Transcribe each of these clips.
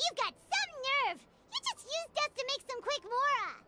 You've got some nerve! You just used us to make some quick mora!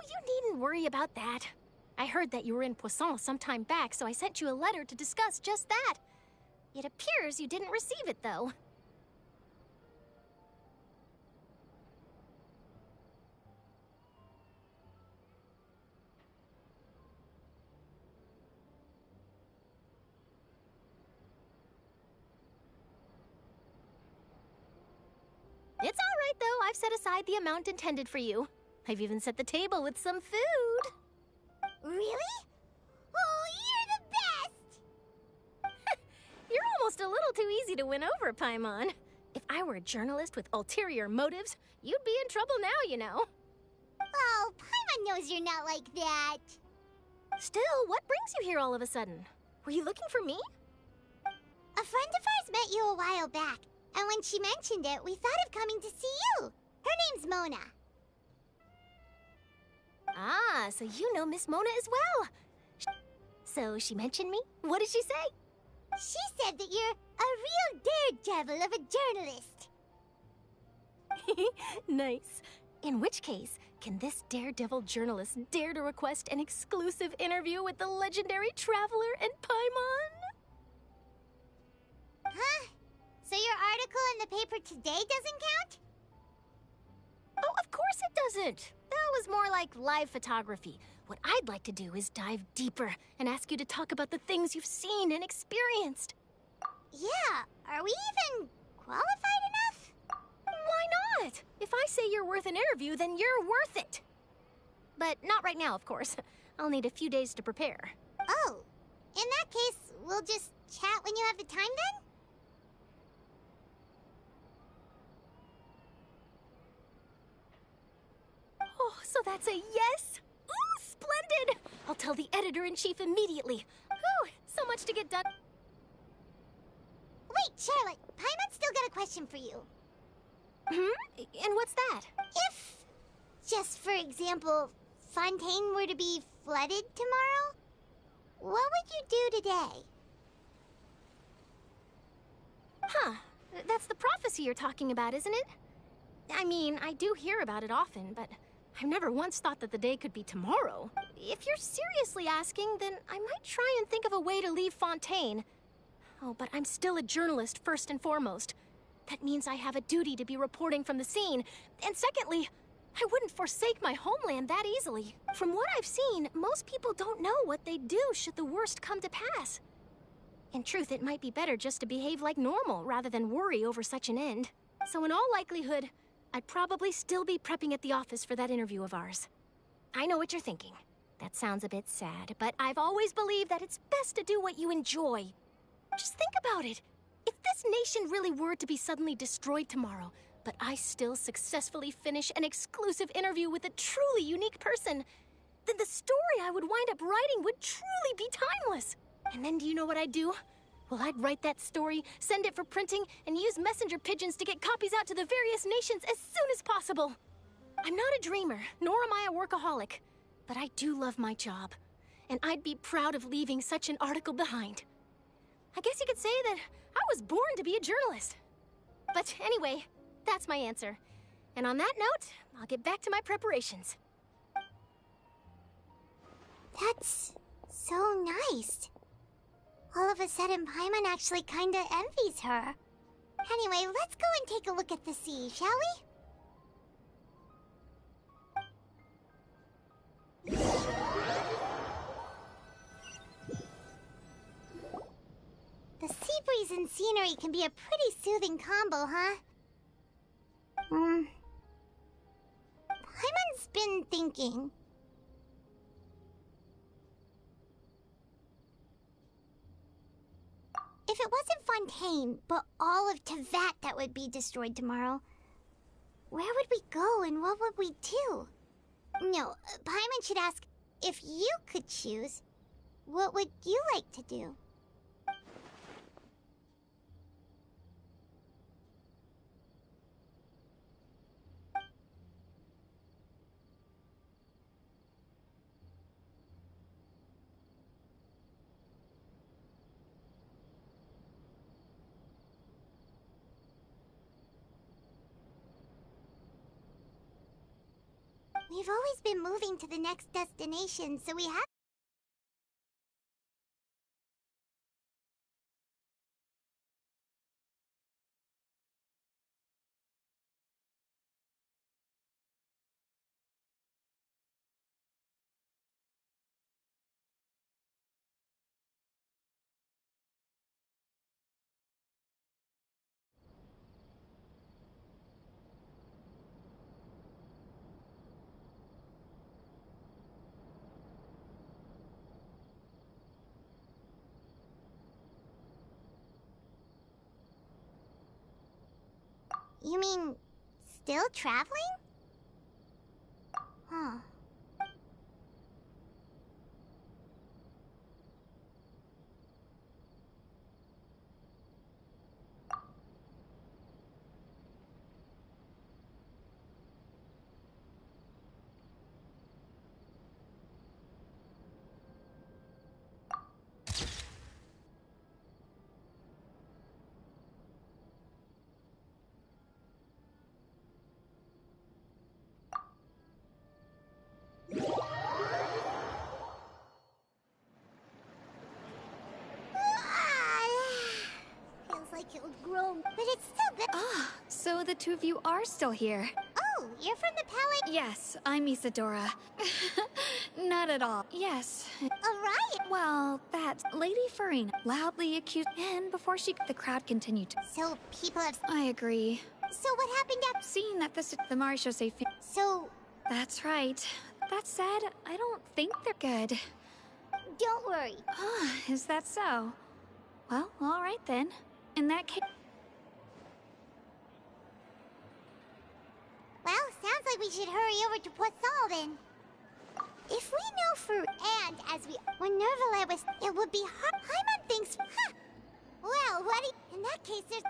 You needn't worry about that. I heard that you were in Poisson some time back, so I sent you a letter to discuss just that. It appears you didn't receive it, though. It's all right, though. I've set aside the amount intended for you. I've even set the table with some food. Really? Oh, you're the best! You're almost a little too easy to win over, Paimon. If I were a journalist with ulterior motives, you'd be in trouble now, you know. Oh, Paimon knows you're not like that. Still, what brings you here all of a sudden? Were you looking for me? A friend of ours met you a while back, and when she mentioned it, we thought of coming to see you. Her name's Mona. Ah, so you know Miss Mona as well. So she mentioned me? What did she say? She said that you're a real daredevil of a journalist. Nice. In which case, can this daredevil journalist dare to request an exclusive interview with the legendary traveler and Paimon? Huh? So your article in the paper today doesn't count? Oh, of course it doesn't. That was more like live photography. What I'd like to do is dive deeper and ask you to talk about the things you've seen and experienced. Yeah, are we even qualified enough? Why not? If I say you're worth an interview, then you're worth it. But not right now, of course. I'll need a few days to prepare. Oh, in that case, we'll just chat when you have the time then? Oh, so that's a yes? Ooh, splendid! I'll tell the editor-in-chief immediately. Whew, so much to get done. Wait, Charlotte, Paimon's still got a question for you. And what's that? If, just for example, Fontaine were to be flooded tomorrow, what would you do today? Huh, that's the prophecy you're talking about, isn't it? I mean, I do hear about it often, but I've never once thought that the day could be tomorrow. If you're seriously asking, then I might try and think of a way to leave Fontaine. Oh, but I'm still a journalist first and foremost. That means I have a duty to be reporting from the scene. And secondly, I wouldn't forsake my homeland that easily. From what I've seen, most people don't know what they'd do should the worst come to pass. In truth, it might be better just to behave like normal rather than worry over such an end. So in all likelihood, I'd probably still be prepping at the office for that interview of ours. I know what you're thinking. That sounds a bit sad, but I've always believed that it's best to do what you enjoy. Just think about it. If this nation really were to be suddenly destroyed tomorrow, but I still successfully finish an exclusive interview with a truly unique person, then the story I would wind up writing would truly be timeless. And then do you know what I'd do? Well, I'd write that story, send it for printing, and use messenger pigeons to get copies out to the various nations as soon as possible. I'm not a dreamer, nor am I a workaholic, but I do love my job, and I'd be proud of leaving such an article behind. I guess you could say that I was born to be a journalist. But anyway, that's my answer. And on that note, I'll get back to my preparations. That's so nice. All of a sudden, Paimon actually kinda envies her. Anyway, let's go and take a look at the sea, shall we? The sea breeze and scenery can be a pretty soothing combo, huh? Paimon's been thinking. If it wasn't Fontaine, but all of Tevat that would be destroyed tomorrow, where would we go and what would we do? No, Paimon should ask, if you could choose, what would you like to do? We've always been moving to the next destination, so we have... You mean, still traveling? Huh. Feels like it'll grow, but it's still good. Ah, so the two of you are still here. Oh, you're from the Palace? Yes, I'm Isadora. Not at all. Yes. Alright. Well, that's Lady Farina loudly accused, and before the crowd continued to... So, people have... I agree. So what happened after... Seeing that the Marisho say... So... That's right. That said, I don't think they're good. Don't worry. Ah, is that so? Well, alright then. In that case... Well, sounds like we should hurry over to Poisson then. If we know for... And as we... When Nervalet was... It would be hard... Paimon thinks... Huh. Well, what do you... In that case, there's...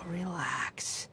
Relax.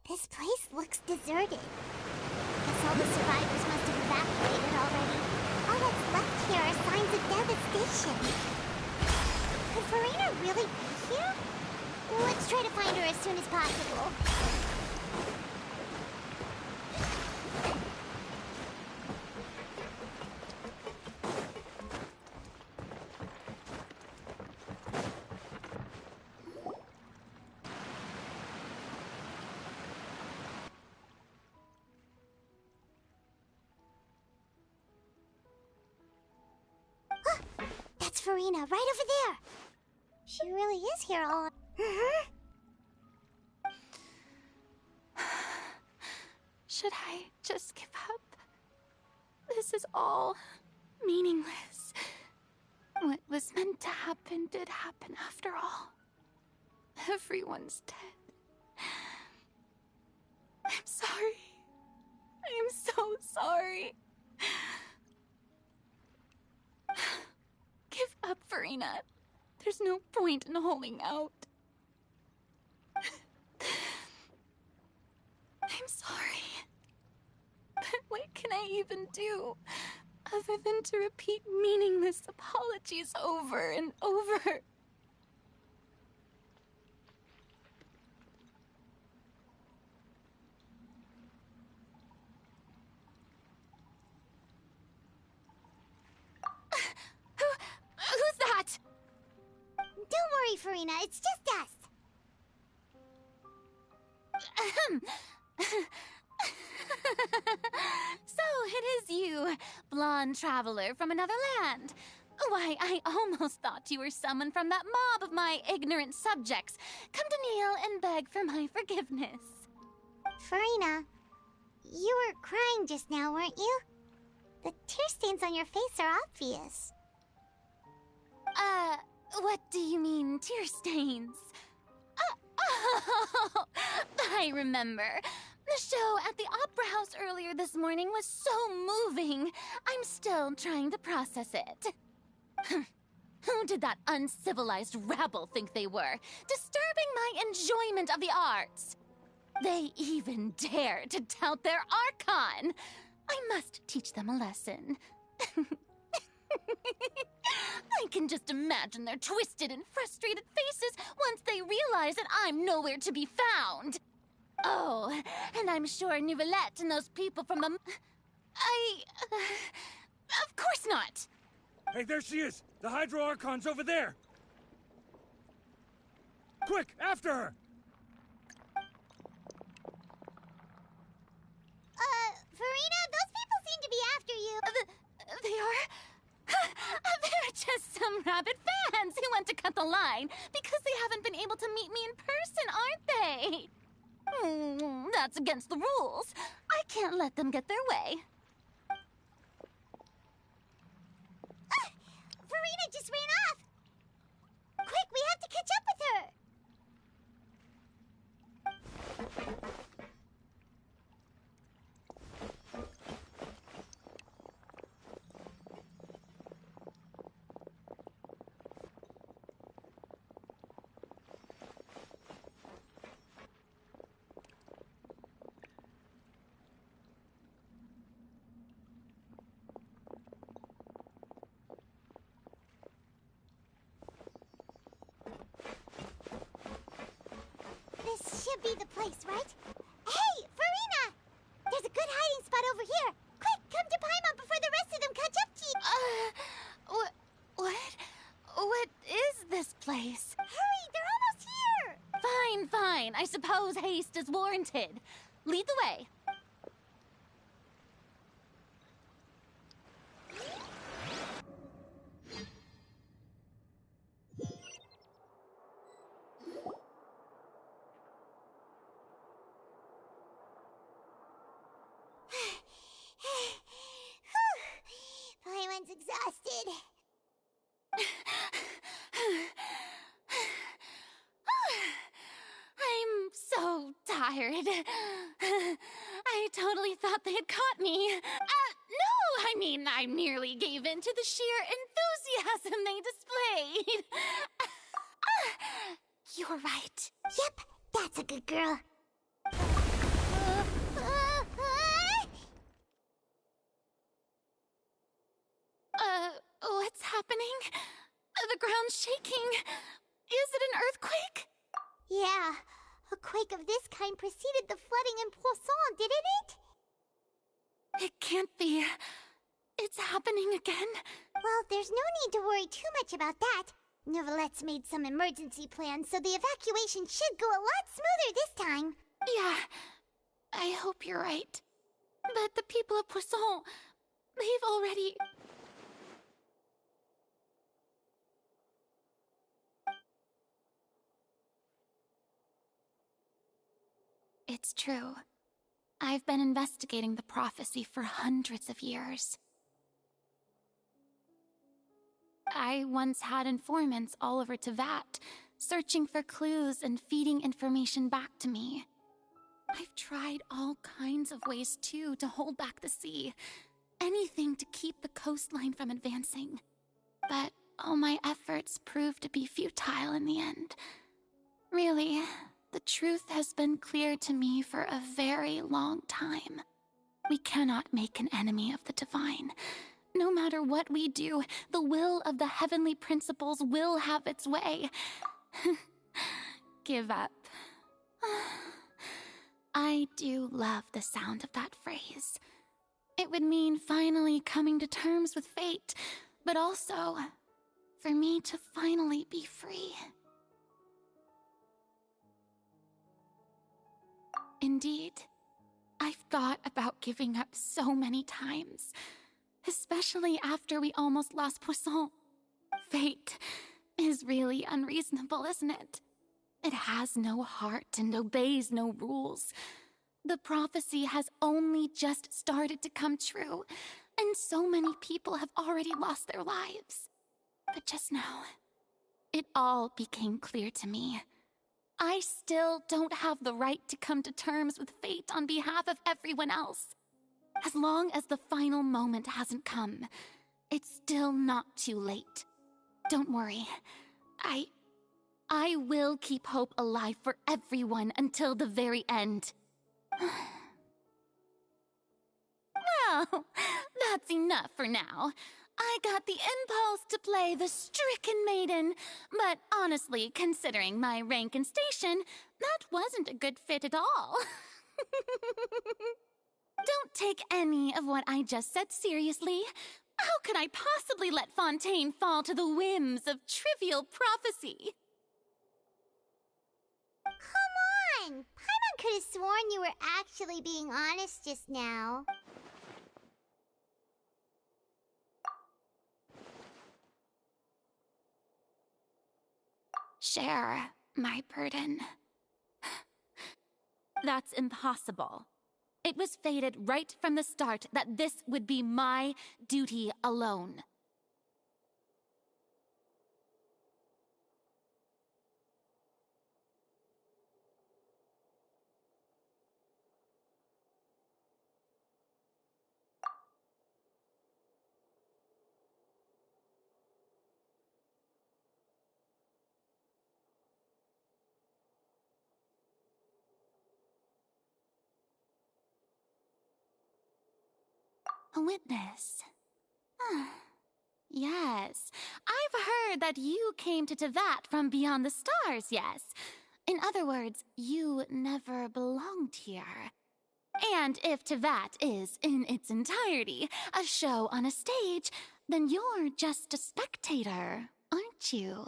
This place looks deserted. Guess all the survivors must have evacuated already. All that's left here are signs of devastation. Could Farina really be here? Let's try to find her as soon as possible. That's Farina, right over there. She really is here all... Should I just give up? This is all meaningless. What was meant to happen did happen after all. Everyone's dead. I'm sorry. I am so sorry. Give up, Farina. There's no point in holding out. I'm sorry. But what can I even do other than to repeat meaningless apologies over and over? Who's that? Don't worry, Farina. It's just us. So it is you, blonde traveler from another land. Why, I almost thought you were someone from that mob of my ignorant subjects, come to kneel and beg for my forgiveness. Farina, you were crying just now, weren't you? The tear stains on your face are obvious. What do you mean, tear stains? Oh, I remember. The show at the Opera House earlier this morning was so moving. I'm still trying to process it. Who did that uncivilized rabble think they were, disturbing my enjoyment of the arts? They even dare to tout their archon. I must teach them a lesson. I can just imagine their twisted and frustrated faces once they realize that I'm nowhere to be found. Oh, and I'm sure Nouvellette and those people from the... of course not! Hey, there she is! The Hydro Archon's over there! Quick, after her! Farina, those people seem to be after you. They are? They're just some rabid fans who want to cut the line because they haven't been able to meet me in person, aren't they? That's against the rules. I can't let them get their way. Farina just ran off! Quick, we have to catch up with her! This should be the place, right? Hey, Farina! There's a good hiding spot over here. Quick, come to Paimon before the rest of them catch up to you. What? What is this place? Hurry, they're almost here! Fine, fine. I suppose haste is warranted. Lead the way. Paimon's exhausted. I'm so tired. I totally thought they had caught me. No, I mean, I merely gave in to the sheer enthusiasm they displayed. You're right. Yep, that's a good girl. What's happening? The ground's shaking. Is it an earthquake? Yeah, a quake of this kind preceded the flooding in Poisson, didn't it? It can't be. It's happening again. Well, there's no need to worry too much about that. Nouvelette's made some emergency plans, so the evacuation should go a lot smoother this time. Yeah, I hope you're right. But the people of Poisson, they've already... It's true. I've been investigating the prophecy for hundreds of years. I once had informants all over Tevat, searching for clues and feeding information back to me. I've tried all kinds of ways, too, to hold back the sea. Anything to keep the coastline from advancing. But all my efforts proved to be futile in the end. Really, the truth has been clear to me for a very long time. We cannot make an enemy of the divine. No matter what we do, the will of the heavenly principles will have its way. Give up. I do love the sound of that phrase. It would mean finally coming to terms with fate, but also for me to finally be free. Indeed, I've thought about giving up so many times, especially after we almost lost Poisson. Fate is really unreasonable, isn't it? It has no heart and obeys no rules. The prophecy has only just started to come true, and so many people have already lost their lives. But just now, it all became clear to me. I still don't have the right to come to terms with fate on behalf of everyone else. As long as the final moment hasn't come, it's still not too late. Don't worry. I will keep hope alive for everyone until the very end. Well, that's enough for now. I got the impulse to play the stricken maiden, but honestly, considering my rank and station, that wasn't a good fit at all. Don't take any of what I just said seriously. How could I possibly let Fontaine fall to the whims of trivial prophecy? Come on! Paimon could have sworn you were actually being honest just now. Cher, my burden. That's impossible. It was fated right from the start that this would be my duty alone. A witness. Yes, I've heard that you came to Tevat from beyond the stars, yes. In other words, you never belonged here. And if Tevat is, in its entirety, a show on a stage, then you're just a spectator, aren't you?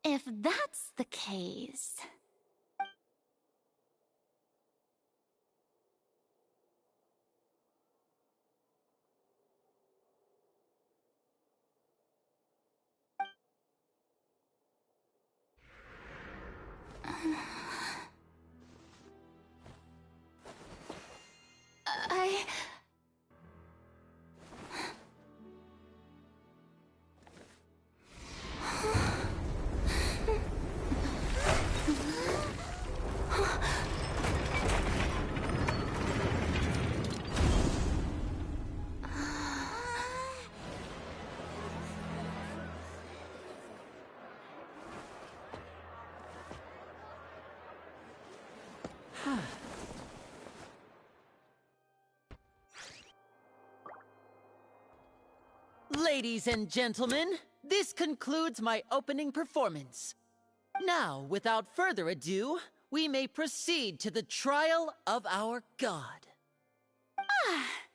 If that's the case... I... Ladies and gentlemen, this concludes my opening performance. Now, without further ado, we may proceed to the trial of our god.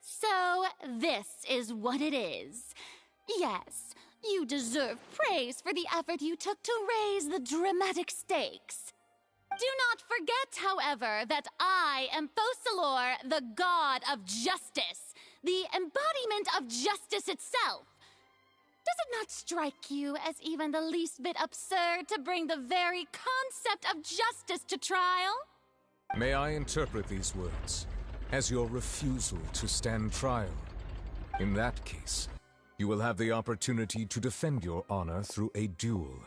So this is what it is. Yes, you deserve praise for the effort you took to raise the dramatic stakes. Do not forget, however, that I am Focalor, the god of justice, the embodiment of justice itself. Does it not strike you as even the least bit absurd to bring the very concept of justice to trial? May I interpret these words as your refusal to stand trial? In that case, you will have the opportunity to defend your honor through a duel.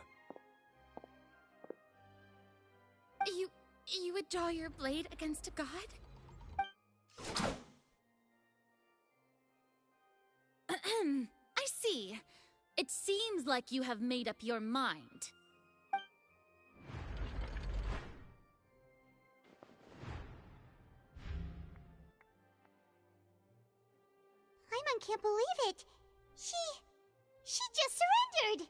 You would draw your blade against a god? I see. It seems like you have made up your mind. Paimon can't believe it. She just surrendered.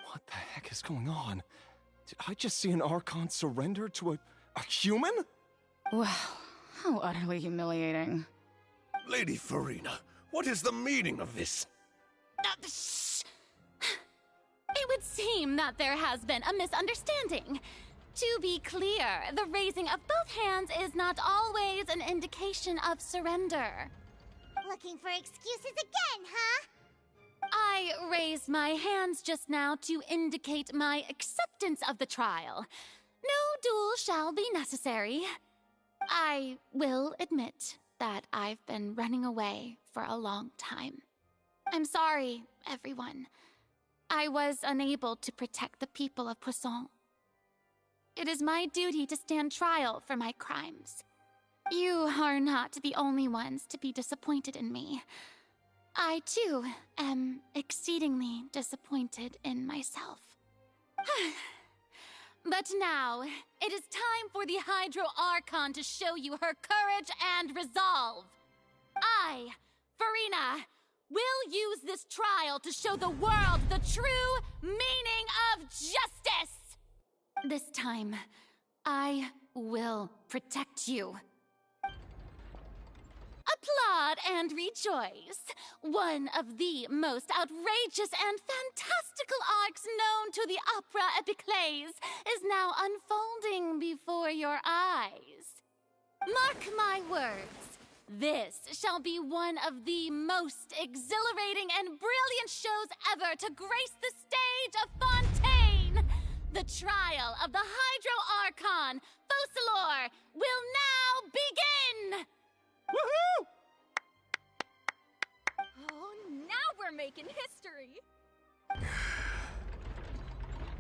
What the heck is going on? Did I just see an Archon surrender to a human? Wow, how utterly humiliating. Lady Farina, what is the meaning of this? Shh! It would seem that there has been a misunderstanding. To be clear, the raising of both hands is not always an indication of surrender. Looking for excuses again, huh? I raised my hands just now to indicate my acceptance of the trial. No duel shall be necessary. I will admit that I've been running away for a long time. I'm sorry, everyone. I was unable to protect the people of Poisson. It is my duty to stand trial for my crimes. You are not the only ones to be disappointed in me. I, too, am exceedingly disappointed in myself. But now, it is time for the Hydro Archon to show you her courage and resolve. I, Farina, will use this trial to show the world the true meaning of justice! This time, I will protect you. Applaud and rejoice. One of the most outrageous and fantastical arcs known to the opera epiclese is now unfolding before your eyes. Mark my words. This shall be one of the most exhilarating and brilliant shows ever to grace the stage of Fontaine! The trial of the Hydro Archon, Focalor, will now begin! Woohoo! Oh, now we're making history!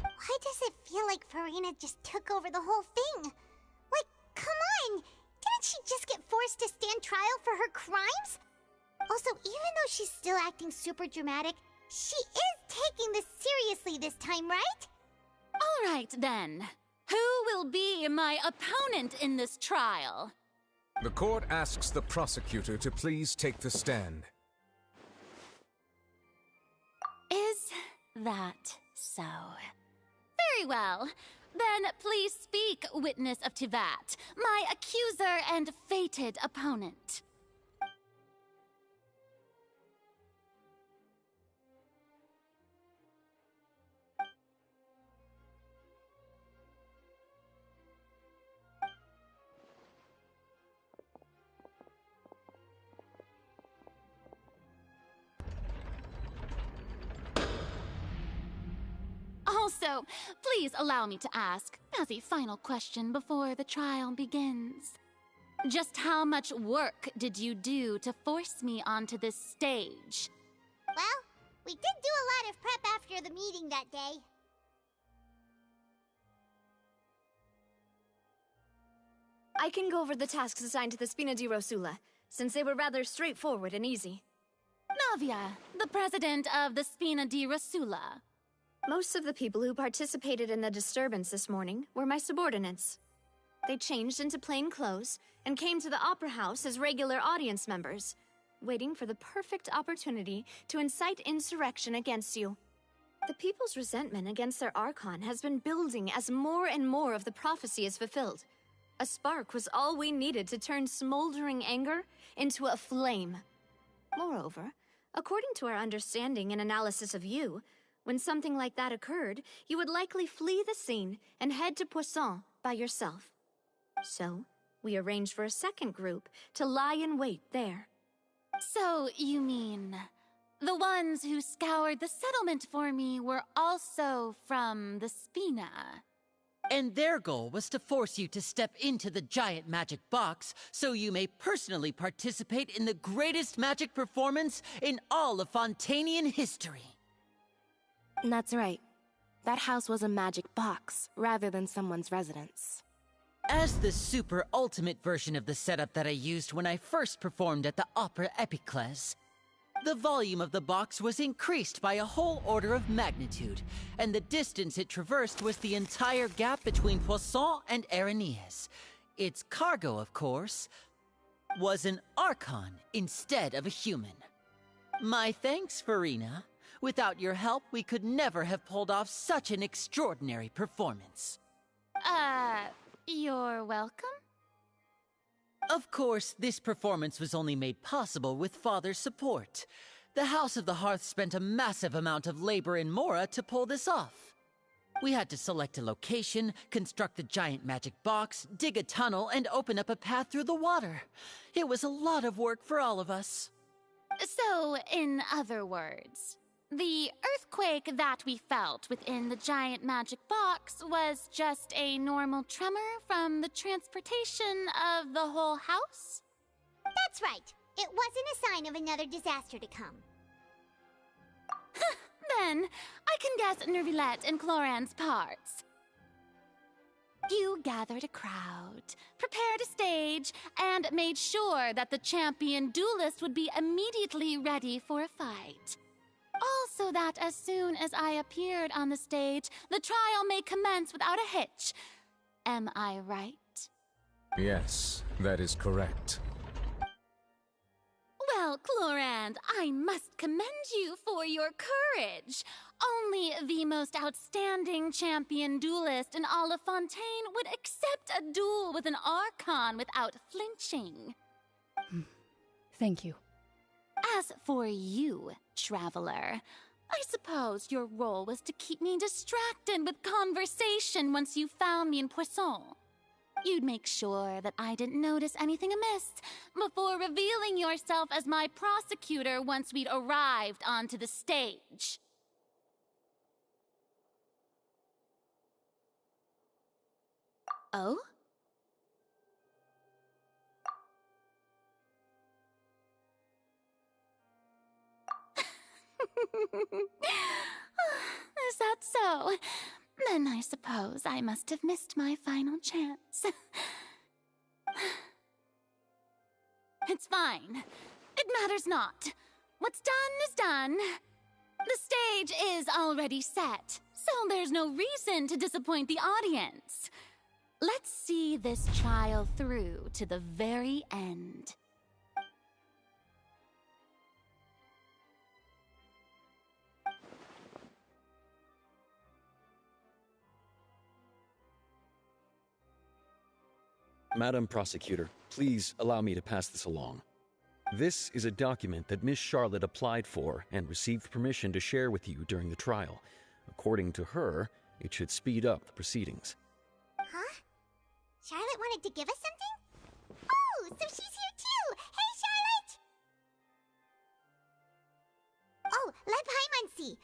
Why does it feel like Farina just took over the whole thing? Like, come on! Didn't she just get forced to stand trial for her crimes? Also, even though she's still acting super dramatic, she is taking this seriously this time, right? All right, then. Who will be my opponent in this trial? The court asks the prosecutor to please take the stand. Is that so? Very well. Then please speak, witness of Tivat, my accuser and fated opponent. Also, please allow me to ask, as a final question before the trial begins. Just how much work did you do to force me onto this stage? Well, we did do a lot of prep after the meeting that day. I can go over the tasks assigned to the Spina di Rosula, since they were rather straightforward and easy. Navia, the president of the Spina di Rosula. Most of the people who participated in the disturbance this morning were my subordinates. They changed into plain clothes and came to the Opera House as regular audience members, waiting for the perfect opportunity to incite insurrection against you. The people's resentment against their Archon has been building as more and more of the prophecy is fulfilled. A spark was all we needed to turn smoldering anger into a flame. Moreover, according to our understanding and analysis of you, when something like that occurred, you would likely flee the scene and head to Poisson by yourself. So, we arranged for a second group to lie in wait there. So, you mean, the ones who scoured the settlement for me were also from the Spina? And their goal was to force you to step into the giant magic box so you may personally participate in the greatest magic performance in all of Fontainian history. That's right. That house was a magic box, rather than someone's residence. As the super ultimate version of the setup that I used when I first performed at the Opera Epiclese, the volume of the box was increased by a whole order of magnitude, and the distance it traversed was the entire gap between Poisson and Araneas. Its cargo, of course, was an Archon instead of a human. My thanks, Farina. Without your help, we could never have pulled off such an extraordinary performance. You're welcome? Of course, this performance was only made possible with Father's support. The House of the Hearth spent a massive amount of labor in Mora to pull this off. We had to select a location, construct a giant magic box, dig a tunnel, and open up a path through the water. It was a lot of work for all of us. So, in other words, the earthquake that we felt within the giant magic box was just a normal tremor from the transportation of the whole house? That's right. It wasn't a sign of another disaster to come. Then, I can guess Nervilette and Cloran's parts. You gathered a crowd, prepared a stage, and made sure that the champion duelist would be immediately ready for a fight. Also that as soon as I appeared on the stage, the trial may commence without a hitch. Am I right? Yes, that is correct. Well, Clorand, I must commend you for your courage. Only the most outstanding champion duelist in all of Fontaine would accept a duel with an Archon without flinching. Thank you. As for you, Traveler, I suppose your role was to keep me distracted with conversation once you found me in Poisson. You'd make sure that I didn't notice anything amiss before revealing yourself as my prosecutor once we'd arrived onto the stage. Oh? Is that so? Then I suppose I must have missed my final chance. It's fine. It matters not. What's done is done. The stage is already set, so there's no reason to disappoint the audience. Let's see this trial through to the very end. Madam Prosecutor, please allow me to pass this along. This is a document that Miss Charlotte applied for and received permission to share with you during the trial. According to her, it should speed up the proceedings. Huh? Charlotte wanted to give us something? Oh, so she's here too! Hey, Charlotte! Oh, let Paimon see.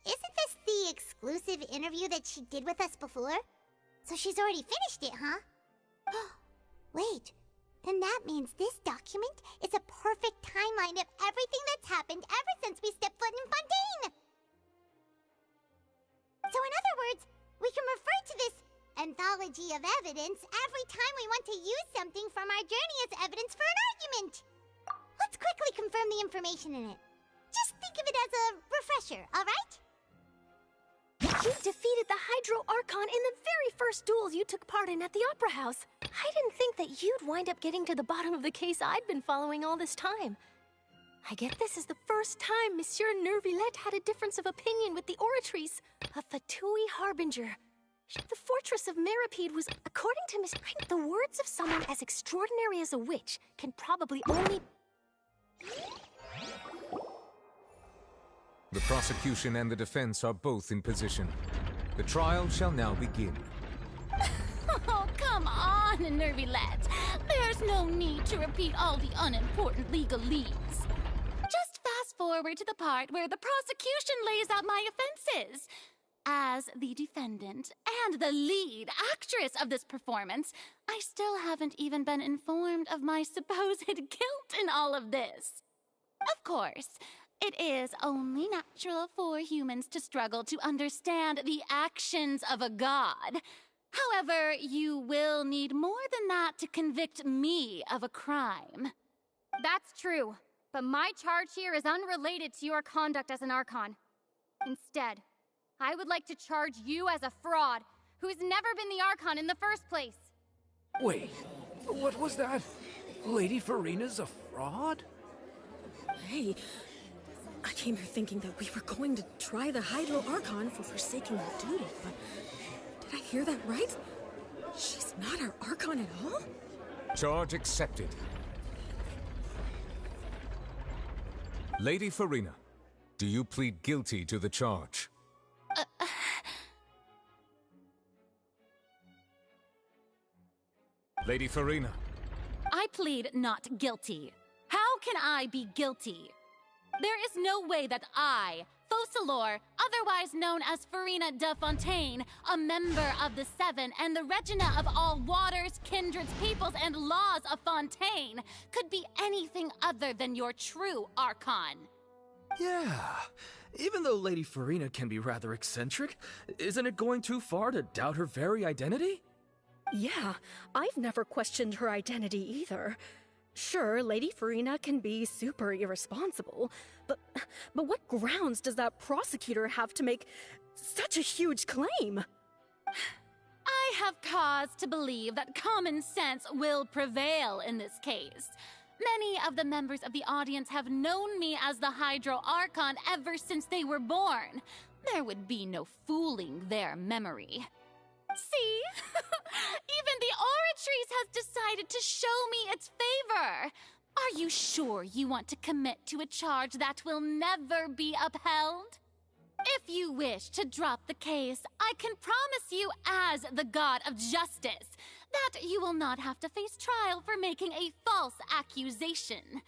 Isn't this the exclusive interview that she did with us before? So she's already finished it, huh? Wait, then that means this document is a perfect timeline of everything that's happened ever since we stepped foot in Fontaine! So in other words, we can refer to this anthology of evidence every time we want to use something from our journey as evidence for an argument! Let's quickly confirm the information in it. Just think of it as a refresher, alright? You defeated the Hydro Archon in the very first duel you took part in at the Opera House. I didn't think that you'd wind up getting to the bottom of the case I'd been following all this time. I get this is the first time Monsieur Nervillette had a difference of opinion with the Oratrice, a Fatui Harbinger. The fortress of Meripede was, according to Miss... The words of someone as extraordinary as a witch can probably only... The prosecution and the defense are both in position. The trial shall now begin. Oh, come on, Nervillette. There's no need to repeat all the unimportant legalese. Just fast forward to the part where the prosecution lays out my offenses. As the defendant and the lead actress of this performance, I still haven't even been informed of my supposed guilt in all of this. Of course, it is only natural for humans to struggle to understand the actions of a god. However, you will need more than that to convict me of a crime. That's true, but my charge here is unrelated to your conduct as an Archon. Instead, I would like to charge you as a fraud who's never been the Archon in the first place. Wait, what was that? Lady Farina's a fraud? Hey, I came here thinking that we were going to try the Hydro Archon for forsaking her duty, but did I hear that right? She's not our Archon at all? Charge accepted. Lady Farina, do you plead guilty to the charge? Lady Farina. I plead not guilty. How can I be guilty? There is no way that I, Focalor, otherwise known as Farina de Fontaine, a member of the Seven and the Regina of all waters, kindreds, peoples, and laws of Fontaine, could be anything other than your true Archon. Yeah, even though Lady Farina can be rather eccentric, isn't it going too far to doubt her very identity? Yeah, I've never questioned her identity either. Sure, Lady Farina can be super irresponsible, but what grounds does that prosecutor have to make such a huge claim? I have cause to believe that common sense will prevail in this case. Many of the members of the audience have known me as the Hydro Archon ever since they were born. There would be no fooling their memory. See? Even the Oratrice has decided to show me its favor. Are you sure you want to commit to a charge that will never be upheld? If you wish to drop the case, I can promise you as the god of justice that you will not have to face trial for making a false accusation.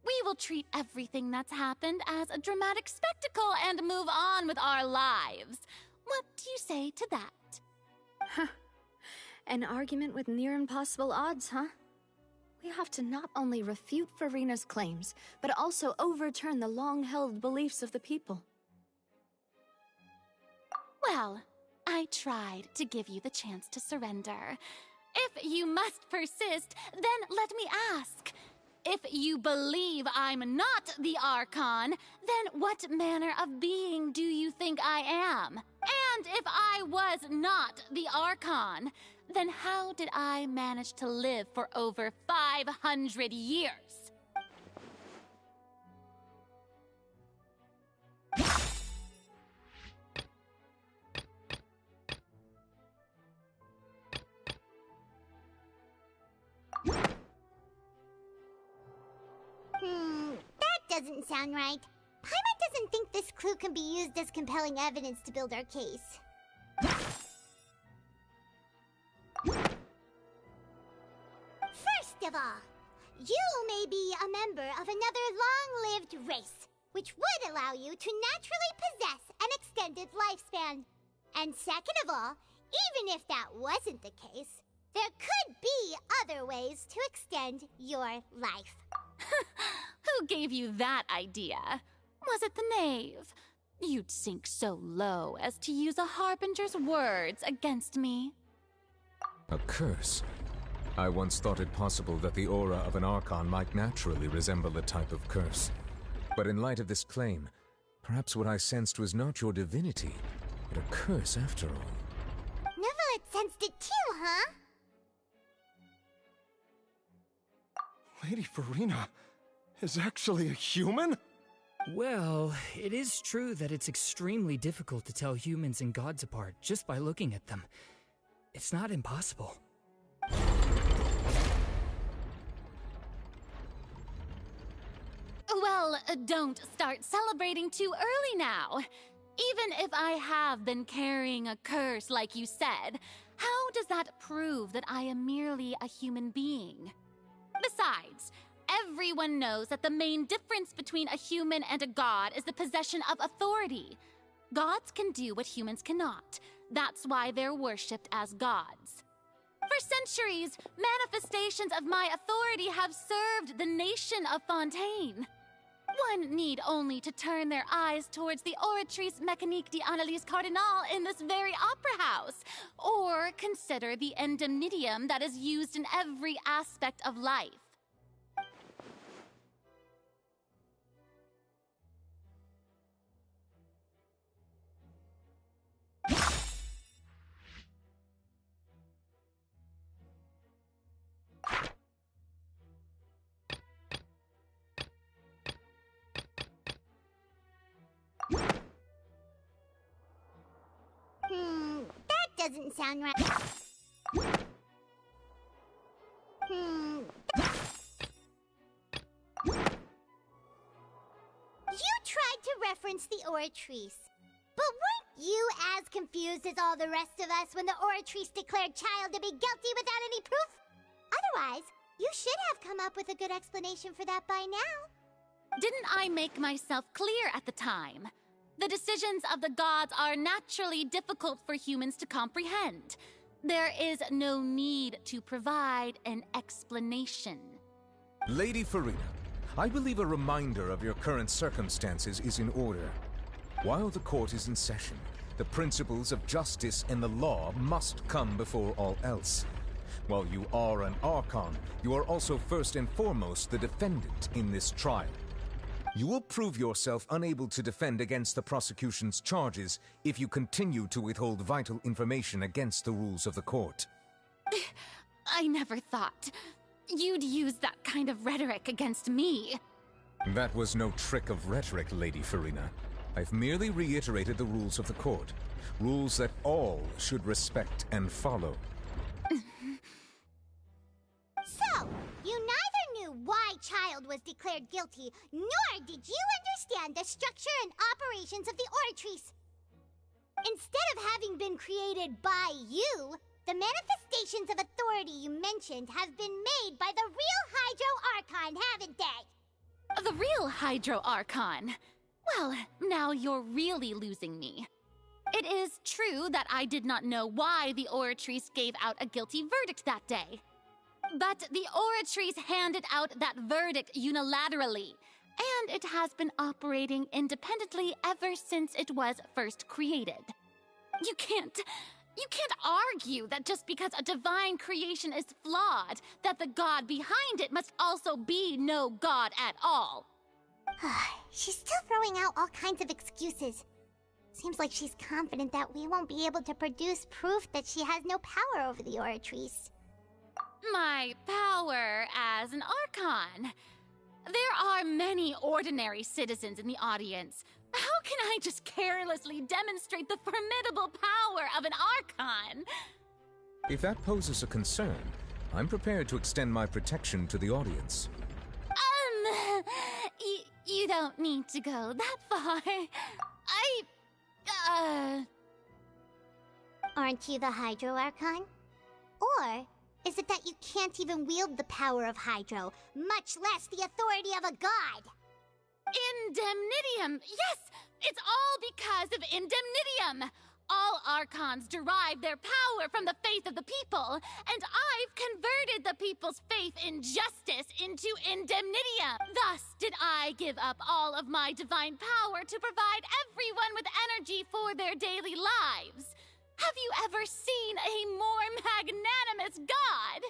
We will treat everything that's happened as a dramatic spectacle and move on with our lives. What do you say to that? Huh. An argument with near impossible odds, huh? We have to not only refute Furina's claims, but also overturn the long-held beliefs of the people. Well, I tried to give you the chance to surrender. If you must persist, then let me ask. If you believe I'm not the Archon, then what manner of being do you think I am? And if I was not the Archon, then how did I manage to live for over 500 years? That doesn't sound right. Paimon doesn't think this clue can be used as compelling evidence to build our case. First of all, you may be a member of another long-lived race, which would allow you to naturally possess an extended lifespan. And second of all, even if that wasn't the case, there could be other ways to extend your life. Who gave you that idea? Was it the knave? You'd sink so low as to use a harbinger's words against me. A curse? I once thought it possible that the aura of an Archon might naturally resemble a type of curse. But in light of this claim, perhaps what I sensed was not your divinity, but a curse after all. Neuvillette sensed it too, huh? Lady Furina is actually a human? Well, it is true that it's extremely difficult to tell humans and gods apart just by looking at them. It's not impossible. Well, don't start celebrating too early now. Even if I have been carrying a curse like you said, how does that prove that I am merely a human being? Besides, everyone knows that the main difference between a human and a god is the possession of authority. Gods can do what humans cannot. That's why they're worshipped as gods. For centuries, manifestations of my authority have served the nation of Fontaine. One need only to turn their eyes towards the Oratrice Mécanique d'Analyse Cardinal in this very opera house, or consider the endemnitium that is used in every aspect of life. That doesn't sound right. You tried to reference the Oratrice. But weren't you as confused as all the rest of us when the Oratrice declared Child to be guilty without any proof? Otherwise, you should have come up with a good explanation for that by now. Didn't I make myself clear at the time? The decisions of the gods are naturally difficult for humans to comprehend. There is no need to provide an explanation. Lady Furina, I believe a reminder of your current circumstances is in order. While the court is in session, the principles of justice and the law must come before all else. While you are an Archon, you are also first and foremost the defendant in this trial. You will prove yourself unable to defend against the prosecution's charges if you continue to withhold vital information against the rules of the court. I never thought you'd use that kind of rhetoric against me. That was no trick of rhetoric, Lady Furina. I've merely reiterated the rules of the court. Rules that all should respect and follow. So, you neither knew why Child was declared guilty, nor did you understand the structure and operations of the Oratrice. Instead of having been created by you, the manifestations of authority you mentioned have been made by the real Hydro Archon, haven't they? The real Hydro Archon? Well, now you're really losing me. It is true that I did not know why the Oratrice gave out a guilty verdict that day. But the Oratrice handed out that verdict unilaterally, and it has been operating independently ever since it was first created. You can't argue that just because a divine creation is flawed, that the god behind it must also be no god at all. She's still throwing out all kinds of excuses. Seems like she's confident that we won't be able to produce proof that she has no power over the Oratrice. My power as an Archon. There are many ordinary citizens in the audience. How can I just carelessly demonstrate the formidable power of an Archon? If that poses a concern, I'm prepared to extend my protection to the audience. You don't need to go that far. Aren't you the Hydro Archon? Or is it that you can't even wield the power of Hydro, much less the authority of a god? Indemnitium! Yes! It's all because of Indemnitium! All Archons derive their power from the faith of the people, and I've converted the people's faith in justice into Indemnitium. Thus did I give up all of my divine power to provide everyone with energy for their daily lives. Have you ever seen a more magnanimous god?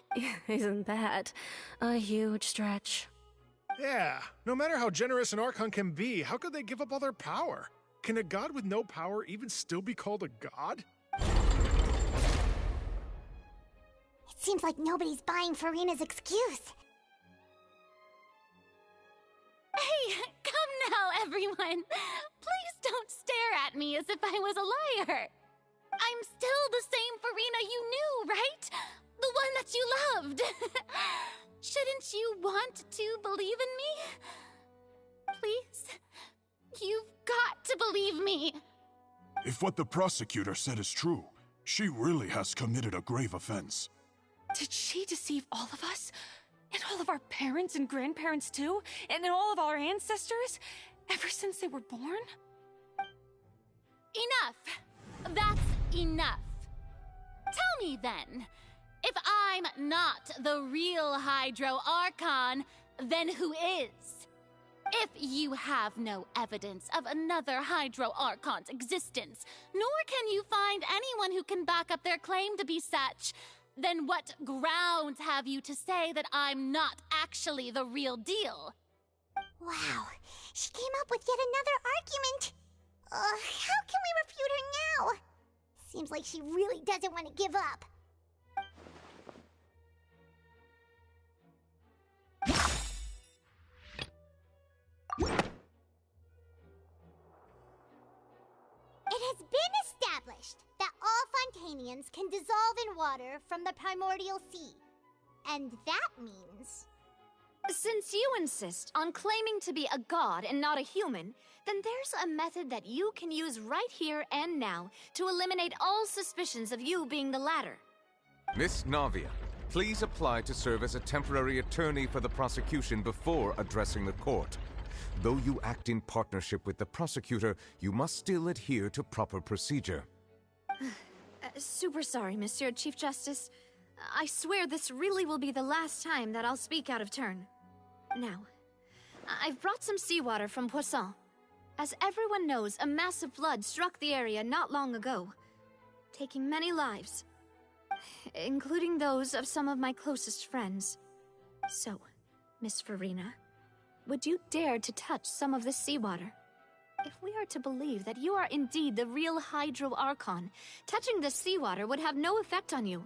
Isn't that a huge stretch? Yeah, no matter how generous an Archon can be, how could they give up all their power? Can a god with no power even still be called a god? It seems like nobody's buying Furina's excuse. Hey, come now, everyone. Please don't stare at me as if I was a liar. I'm still the same Furina you knew, right? The one that you loved. Shouldn't you want to believe in me? Please? You've got to believe me. If what the prosecutor said is true, she really has committed a grave offense. Did she deceive all of us? And all of our parents and grandparents too? And all of our ancestors? Ever since they were born? Enough. That's enough. Tell me then, if I'm not the real Hydro Archon, then who is? If you have no evidence of another Hydro Archon's existence, nor can you find anyone who can back up their claim to be such, then what grounds have you to say that I'm not actually the real deal? Wow, she came up with yet another argument. How can we refute her now? Seems like she really doesn't want to give up. It has been established that all Fontanians can dissolve in water from the primordial sea. And that means... Since you insist on claiming to be a god and not a human, then there's a method that you can use right here and now to eliminate all suspicions of you being the latter. Miss Navia, please apply to serve as a temporary attorney for the prosecution before addressing the court. Though you act in partnership with the prosecutor, you must still adhere to proper procedure. Super sorry, Monsieur Chief Justice. I swear this really will be the last time that I'll speak out of turn. Now, I've brought some seawater from Poisson. As everyone knows, a massive flood struck the area not long ago, taking many lives, including those of some of my closest friends. So, Miss Furina, would you dare to touch some of this seawater? If we are to believe that you are indeed the real Hydro Archon, touching this seawater would have no effect on you.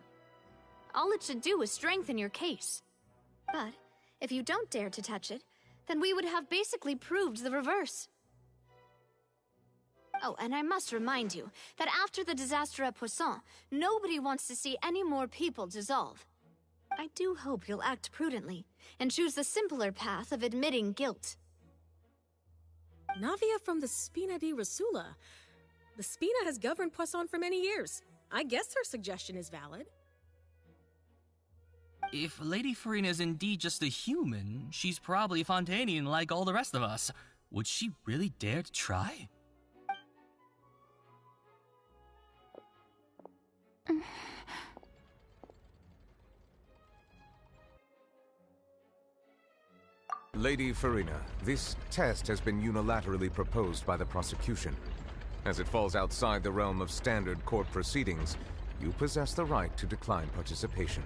All it should do is strengthen your case. But if you don't dare to touch it, then we would have basically proved the reverse. Oh, and I must remind you that after the disaster at Poisson, nobody wants to see any more people dissolve. I do hope you'll act prudently and choose the simpler path of admitting guilt. Navia from the Spina di Rasula. The Spina has governed Poisson for many years. I guess her suggestion is valid. If Lady Farina is indeed just a human, she's probably Fontanian like all the rest of us. Would she really dare to try? Lady Farina, this test has been unilaterally proposed by the prosecution. As it falls outside the realm of standard court proceedings, you possess the right to decline participation.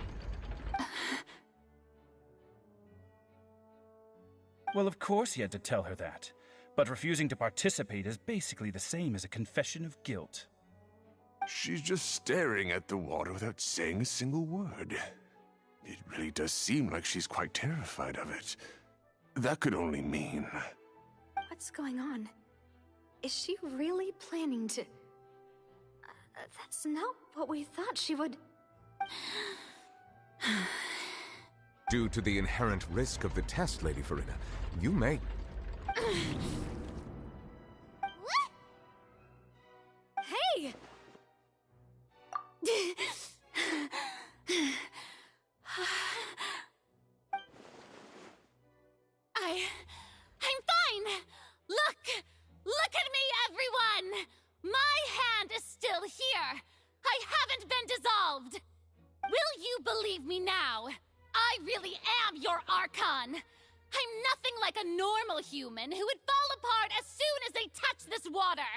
Well, of course he had to tell her that. But refusing to participate is basically the same as a confession of guilt. She's just staring at the water without saying a single word. It really does seem like she's quite terrified of it. That could only mean... What's going on? Is she really planning to... that's not what we thought she would... Due to the inherent risk of the test, Lady Farina, you may... Hey! I'm fine! Look at me, everyone! My hand is still here! I haven't been dissolved! Will you believe me now? I really am your Archon! I'm nothing like a normal human who would fall apart as soon as they touch this water!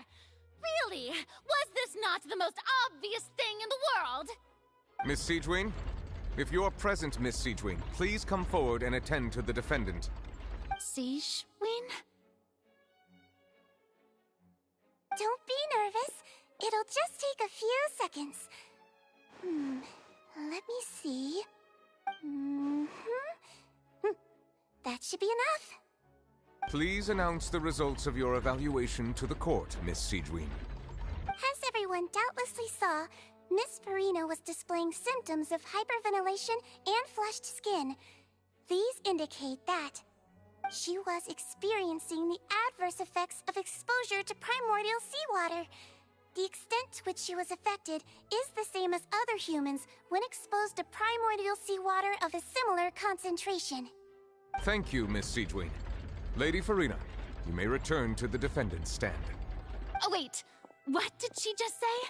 Really, was this not the most obvious thing in the world? Miss Siegewien? If you're present, Miss Siegewien, please come forward and attend to the defendant. Siegewien? Don't be nervous. It'll just take a few seconds. Let me see. That should be enough. Please announce the results of your evaluation to the court, Miss Siegewien. As everyone doubtlessly saw, Miss Farina was displaying symptoms of hyperventilation and flushed skin. These indicate that she was experiencing the adverse effects of exposure to primordial seawater. The extent to which she was affected is the same as other humans when exposed to primordial seawater of a similar concentration. Thank you, Miss Siegewien. Lady Farina, you may return to the defendant's stand. Oh, wait. What did she just say?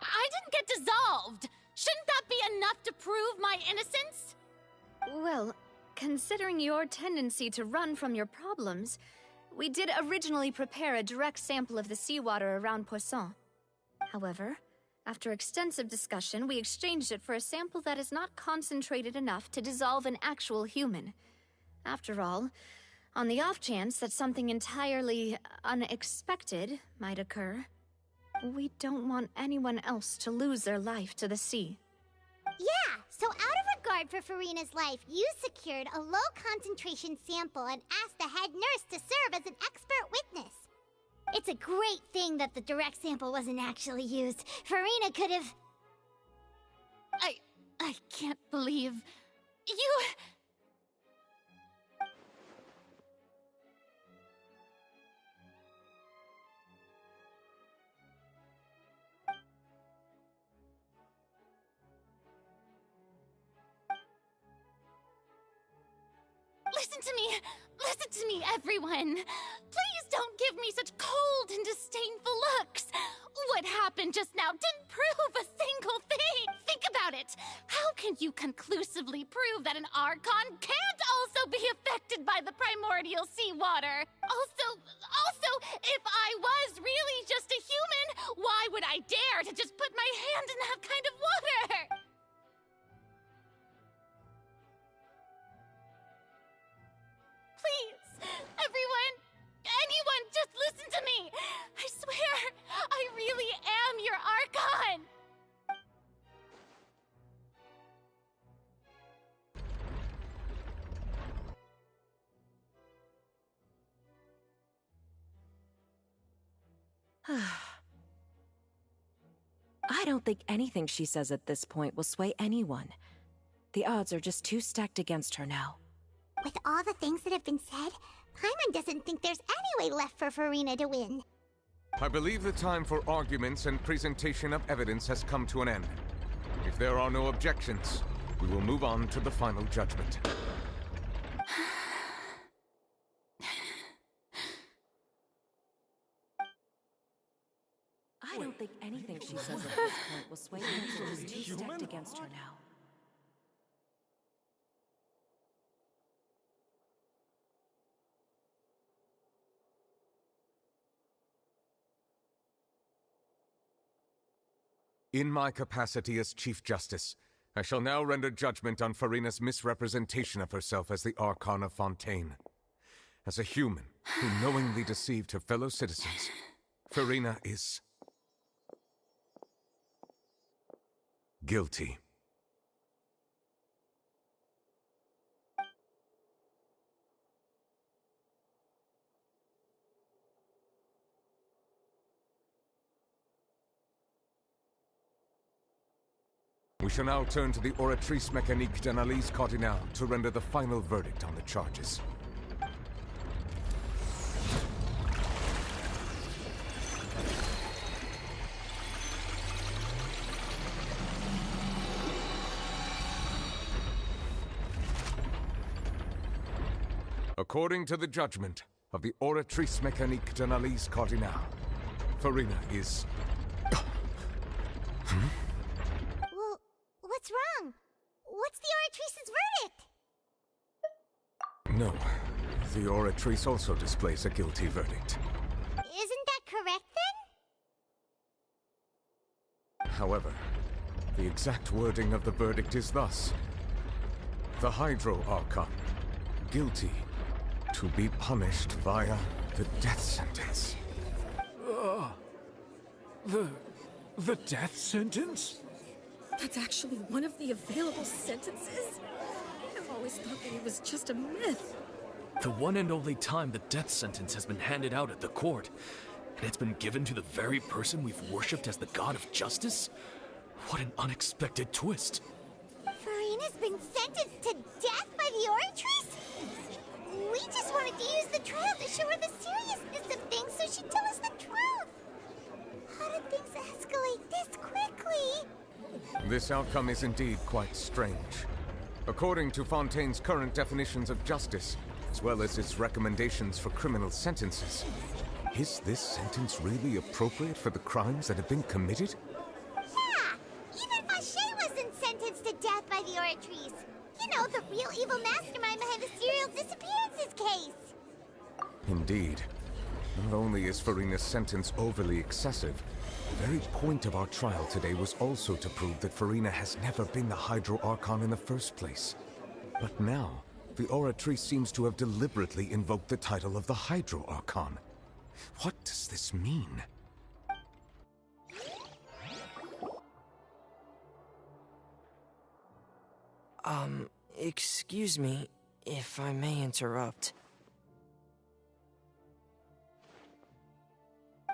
I didn't get dissolved. Shouldn't that be enough to prove my innocence? Well, considering your tendency to run from your problems, we did originally prepare a direct sample of the seawater around Poisson. However, after extensive discussion, we exchanged it for a sample that is not concentrated enough to dissolve an actual human. After all, on the off chance that something entirely unexpected might occur, we don't want anyone else to lose their life to the sea. Yeah, so out of regard for Farina's life, you secured a low-concentration sample and asked the head nurse to serve as an expert witness. It's a great thing that the direct sample wasn't actually used. Farina could have... I can't believe... You... Listen to me, everyone. Please don't give me such cold and disdainful looks. What happened just now didn't prove a single thing. Think about it. How can you conclusively prove that an Archon can't also be affected by the primordial seawater? Also, if I was really just a human, why would I dare to just put my hand in that kind of water? Please, everyone, anyone, just listen to me. I swear, I really am your Archon. I don't think anything she says at this point will sway anyone. The odds are just too stacked against her now. With all the things that have been said, Paimon doesn't think there's any way left for Farina to win. I believe the time for arguments and presentation of evidence has come to an end. If there are no objections, we will move on to the final judgment. I don't think anything she says at this point will sway her. She's too stacked against her now. In my capacity as Chief Justice, I shall now render judgment on Farina's misrepresentation of herself as the Archon of Fontaine. As a human who knowingly deceived her fellow citizens, Farina is guilty. We shall now turn to the Oratrice Mécanique d'Analyse Cardinale to render the final verdict on the charges. According to the judgment of the Oratrice Mécanique d'Analyse Cardinale, Farina is... Well, what's wrong? What's the Oratrice's verdict? No, the Oratrice also displays a guilty verdict. Isn't that correct then? However, the exact wording of the verdict is thus. The Hydro Archon, guilty to be punished via the death sentence. The death sentence? That's actually one of the available sentences? I've always thought that it was just a myth. The one and only time the death sentence has been handed out at the court, and it's been given to the very person we've worshipped as the god of justice? What an unexpected twist. Farina's been sentenced to death by the Oratrice? We just wanted to use the trial to show her the seriousness of things so she'd tell us the truth. How did things escalate this quickly? This outcome is indeed quite strange. According to Fontaine's current definitions of justice, as well as its recommendations for criminal sentences, is this sentence really appropriate for the crimes that have been committed? Yeah! Even Fache wasn't sentenced to death by the Oratrice. You know, the real evil mastermind behind the serial disappearances case. Indeed. Not only is Farina's sentence overly excessive, the very point of our trial today was also to prove that Farina has never been the Hydro Archon in the first place. But now, the Oratrice seems to have deliberately invoked the title of the Hydro Archon. What does this mean? Excuse me, if I may interrupt.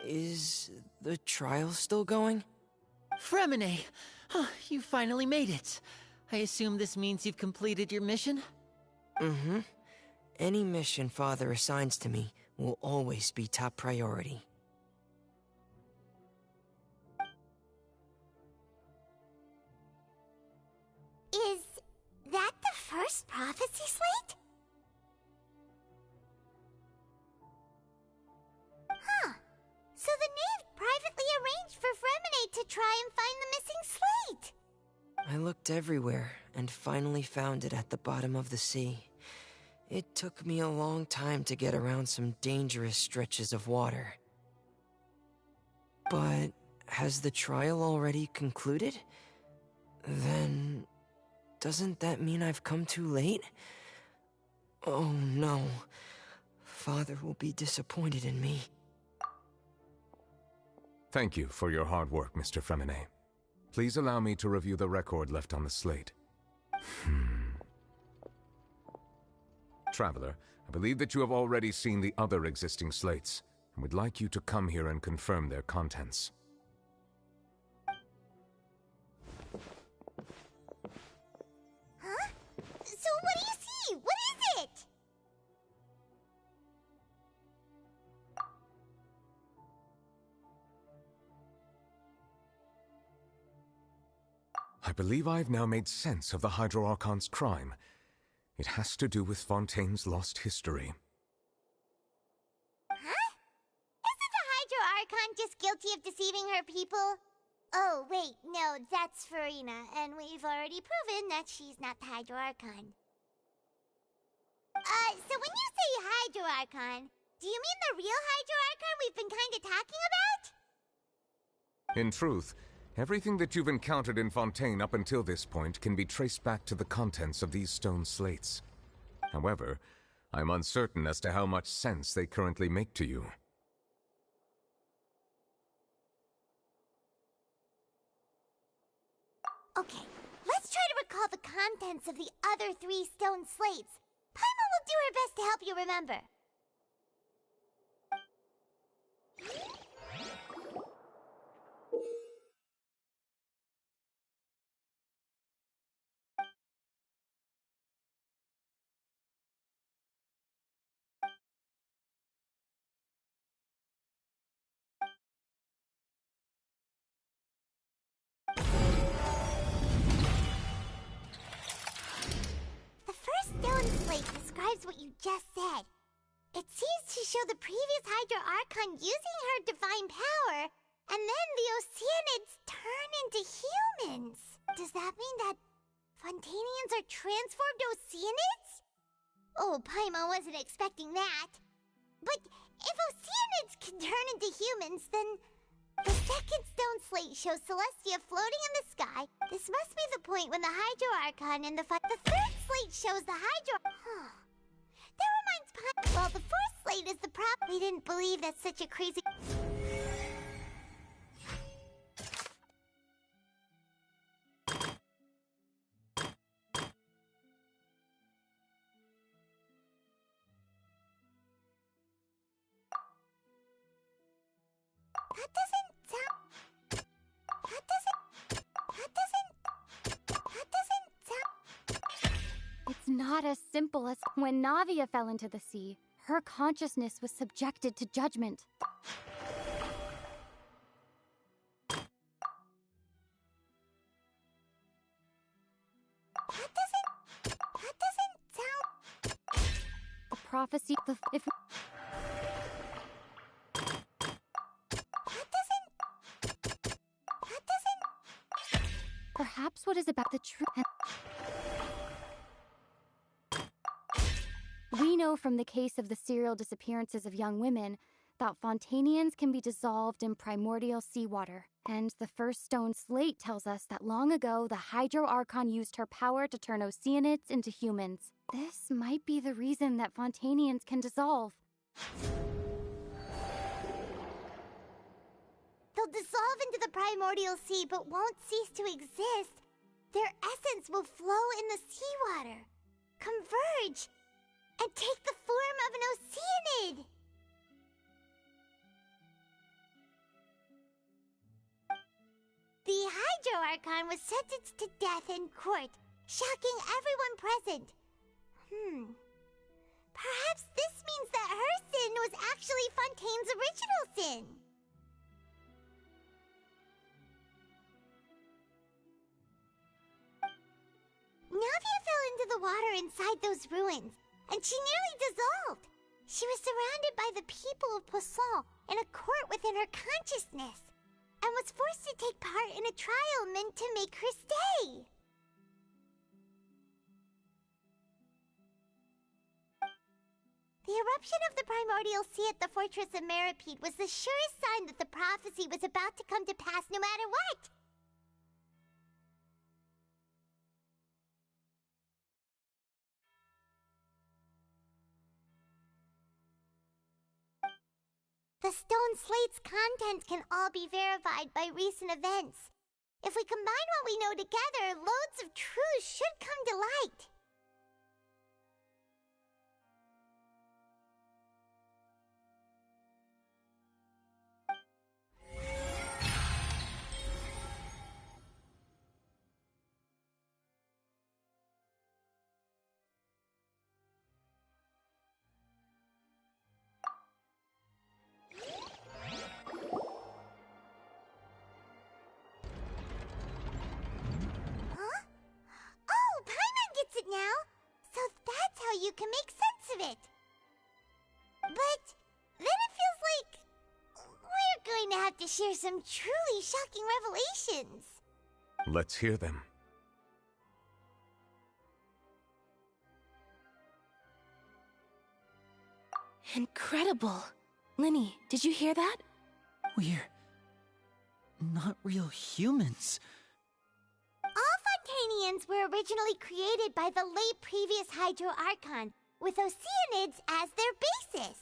Is the trial still going? Fremine! You finally made it. I assume this means you've completed your mission? Mm-hmm. Any mission Father assigns to me will always be top priority. Is that the first prophecy slate? Huh. So the knave privately arranged for Fremine to try and find the missing slate. I looked everywhere and finally found it at the bottom of the sea. It took me a long time to get around some dangerous stretches of water. But has the trial already concluded? Then doesn't that mean I've come too late? Oh no. Father will be disappointed in me. Thank you for your hard work, Mr. Fremine. Please allow me to review the record left on the slate. Traveler, I believe that you have already seen the other existing slates, and would like you to come here and confirm their contents. Huh? So what do you see? What is it? believe I've now made sense of the Hydro Archon's crime. It has to do with Fontaine's lost history. Huh? Isn't the Hydro Archon just guilty of deceiving her people? Oh, wait, no, that's Farina, and we've already proven that she's not the Hydro Archon. So when you say Hydro Archon, do you mean the real Hydro Archon we've been kinda talking about? In truth, everything that you've encountered in Fontaine up until this point can be traced back to the contents of these stone slates. However, I'm uncertain as to how much sense they currently make to you. Okay, let's try to recall the contents of the other 3 stone slates. Paimon will do her best to help you remember. The first stone slate describes what you just said. It seems to show the previous Hydro Archon using her divine power, and then the Oceanids turn into humans. Does that mean that Fontainians are transformed Oceanids? Oh, Paimon wasn't expecting that. But if Oceanids can turn into humans, then the second stone slate shows Celestia floating in the sky. This must be the point when the Hydro Archon and the third slate shows the Hydro... That reminds Paimon... Well, the fourth slate is the prop... We didn't believe that such a crazy... It's not as simple as when Navia fell into the sea. Her consciousness was subjected to judgment. The prophecy, if perhaps what is about the truth. We know from the case of the serial disappearances of young women that Fontainians can be dissolved in primordial seawater. And the first stone slate tells us that long ago the Hydro Archon used her power to turn Oceanids into humans. This might be the reason that Fontainians can dissolve. They'll dissolve into the primordial sea but won't cease to exist. Their essence will flow in the seawater, converge, and take the form of an Oceanid! The Hydro Archon was sentenced to death in court, shocking everyone present. Perhaps this means that her sin was actually Fontaine's original sin. Navia fell into the water inside those ruins, and she nearly dissolved. She was surrounded by the people of Poisson in a court within her consciousness, and was forced to take part in a trial meant to make her stay. The eruption of the primordial sea at the fortress of Meripede was the surest sign that the prophecy was about to come to pass no matter what. The stone slate's contents can all be verified by recent events. If we combine what we know together, loads of truths should come to light. can make sense of it. But then it feels like we're going to have to share some truly shocking revelations. Let's hear them. Incredible. Linny, did you hear that? We're not real humans. All Fontanians were originally created by the late previous Hydro Archon, with Oceanids as their basis.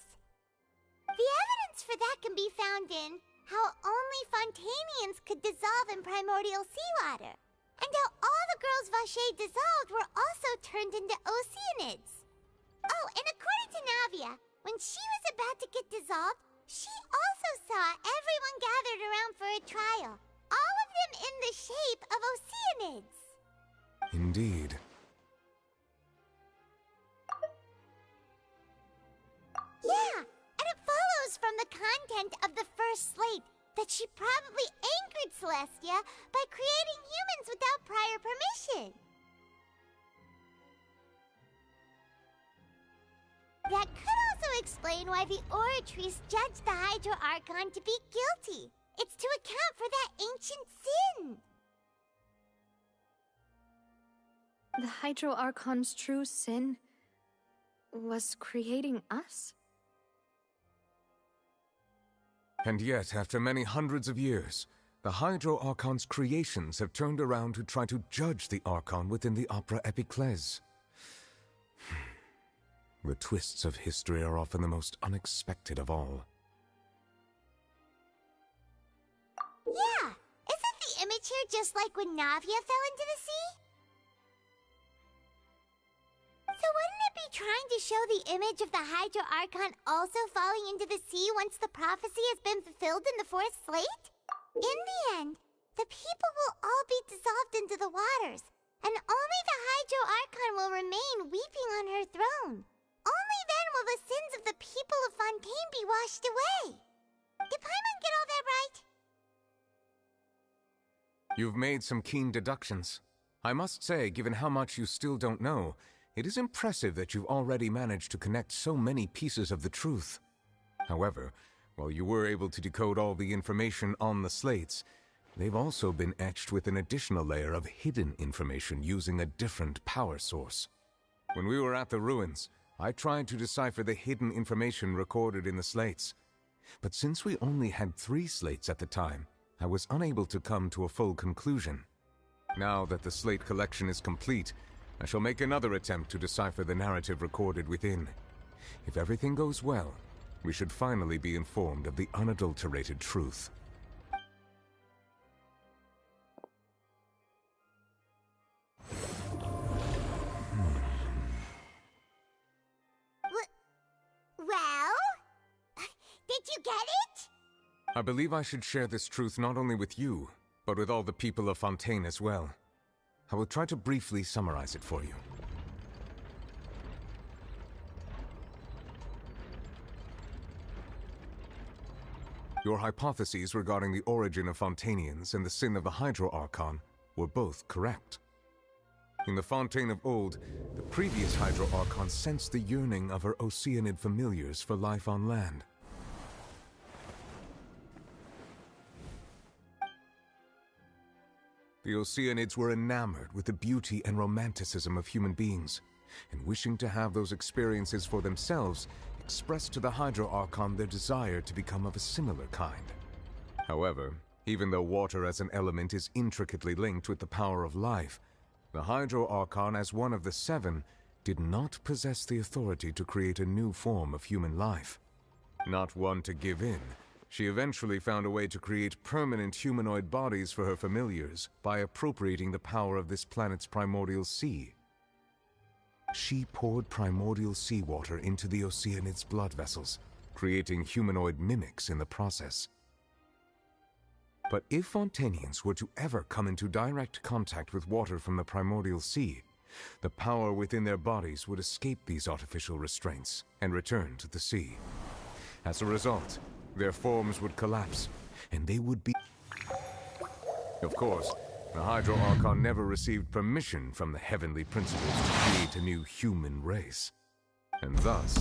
The evidence for that can be found in how only Fontanians could dissolve in primordial seawater, and how all the girls Vacher dissolved were also turned into Oceanids. Oh, and according to Navia, when she was about to get dissolved, she also saw everyone gathered around for a trial, all of them in the shape of Oceanids. Indeed. Yeah, and it follows from the content of the first slate that she probably angered Celestia by creating humans without prior permission. That could also explain why the Oratrice judged the Hydro Archon to be guilty. It's to account for that ancient sin. The Hydro Archon's true sin was creating us? And yet, after many hundreds of years, the Hydro Archon's creations have turned around to try to judge the Archon within the Opera Epiclese. The twists of history are often the most unexpected of all. Yeah, isn't the image here just like when Navia fell into the sea? So wouldn't it be trying to show the image of the Hydro Archon also falling into the sea once the prophecy has been fulfilled in the fourth slate? In the end, the people will all be dissolved into the waters, and only the Hydro Archon will remain weeping on her throne. Only then will the sins of the people of Fontaine be washed away. Did Paimon get all that right? You've made some keen deductions. I must say, given how much you still don't know, it is impressive that you've already managed to connect so many pieces of the truth. However, while you were able to decode all the information on the slates, they've also been etched with an additional layer of hidden information using a different power source. When we were at the ruins, I tried to decipher the hidden information recorded in the slates. But since we only had 3 slates at the time, I was unable to come to a full conclusion. Now that the slate collection is complete, I shall make another attempt to decipher the narrative recorded within. If everything goes well, we should finally be informed of the unadulterated truth. Well? Did you get it? I believe I should share this truth not only with you, but with all the people of Fontaine as well. I will try to briefly summarize it for you. Your hypotheses regarding the origin of Fontanians and the sin of the Hydro Archon were both correct. In the Fontaine of old, the previous Hydro Archon sensed the yearning of her Oceanid familiars for life on land. The Oceanids were enamored with the beauty and romanticism of human beings, and wishing to have those experiences for themselves, expressed to the Hydro Archon their desire to become of a similar kind. However, even though water as an element is intricately linked with the power of life, the Hydro Archon, as one of the 7, did not possess the authority to create a new form of human life. Not one to give in, she eventually found a way to create permanent humanoid bodies for her familiars by appropriating the power of this planet's primordial sea. She poured primordial seawater into the Oceanid's blood vessels, creating humanoid mimics in the process. But if Fontanians were to ever come into direct contact with water from the primordial sea, the power within their bodies would escape these artificial restraints and return to the sea. As a result, their forms would collapse, and they would be... Of course, the Hydro Archon never received permission from the heavenly principles to create a new human race. And thus,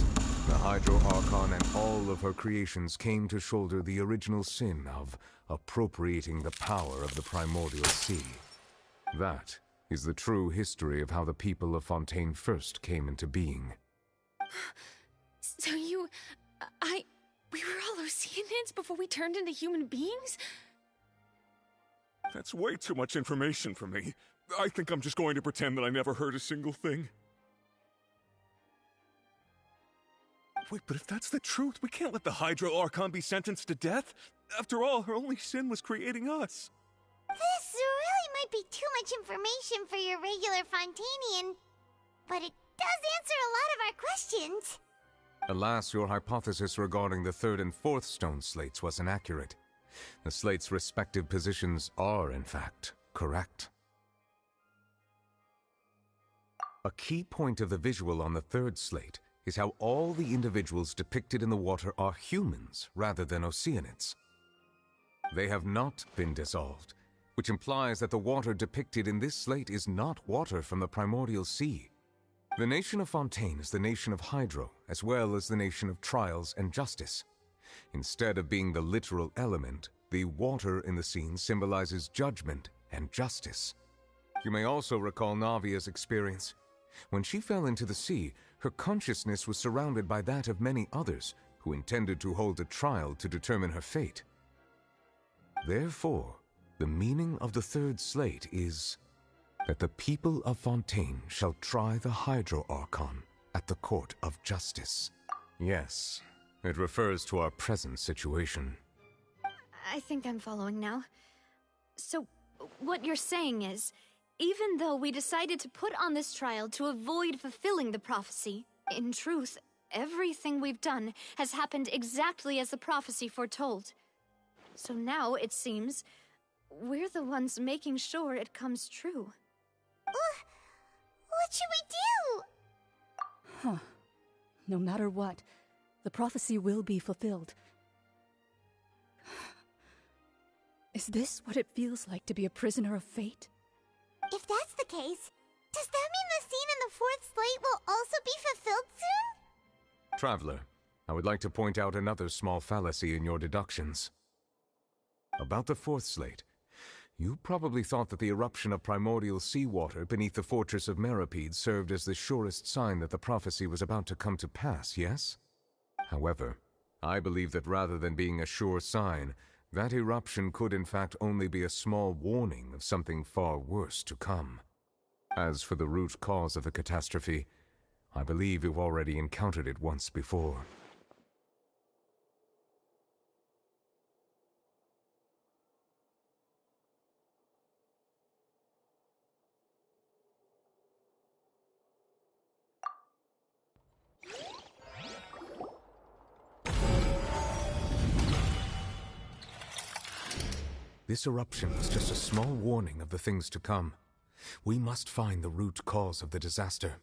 the Hydro Archon and all of her creations came to shoulder the original sin of appropriating the power of the primordial sea. That is the true history of how the people of Fontaine first came into being. So we were all Oceanids before we turned into human beings? That's way too much information for me. I think I'm just going to pretend that I never heard a single thing. Wait, but if that's the truth, we can't let the Hydro Archon be sentenced to death. After all, her only sin was creating us. This really might be too much information for your regular Fontainian, but it does answer a lot of our questions. Alas, your hypothesis regarding the third and fourth stone slates was inaccurate. The slates' respective positions are, in fact, correct. A key point of the visual on the third slate is how all the individuals depicted in the water are humans rather than Oceanids. They have not been dissolved, which implies that the water depicted in this slate is not water from the primordial sea. The nation of Fontaine is the nation of Hydro, as well as the nation of trials and justice. Instead of being the literal element, the water in the scene symbolizes judgment and justice. You may also recall Navia's experience. When she fell into the sea, her consciousness was surrounded by that of many others who intended to hold a trial to determine her fate. Therefore, the meaning of the third slate is that the people of Fontaine shall try the Hydro Archon at the court of justice. Yes, it refers to our present situation. I think I'm following now. So, what you're saying is, even though we decided to put on this trial to avoid fulfilling the prophecy, in truth, everything we've done has happened exactly as the prophecy foretold. So now, it seems, we're the ones making sure it comes true. What should we do? Huh. No matter what, the prophecy will be fulfilled. Is this what it feels like to be a prisoner of fate? If that's the case, does that mean the scene in the fourth slate will also be fulfilled soon? Traveler, I would like to point out another small fallacy in your deductions. About the fourth slate, you probably thought that the eruption of primordial seawater beneath the fortress of Meripede served as the surest sign that the prophecy was about to come to pass, yes? However, I believe that rather than being a sure sign, that eruption could in fact only be a small warning of something far worse to come. As for the root cause of the catastrophe, I believe you've already encountered it once before. This eruption was just a small warning of the things to come. We must find the root cause of the disaster.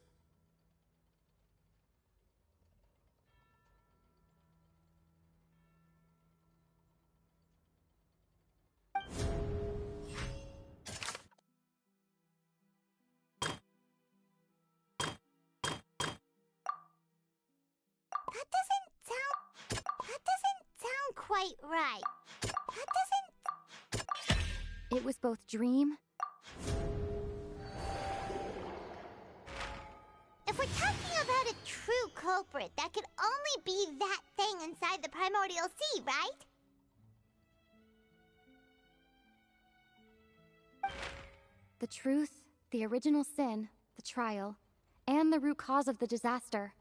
That doesn't sound quite right. It was both dream. If we're talking about a true culprit, that could only be that thing inside the primordial sea, right? The truth, the original sin, the trial, and the root cause of the disaster.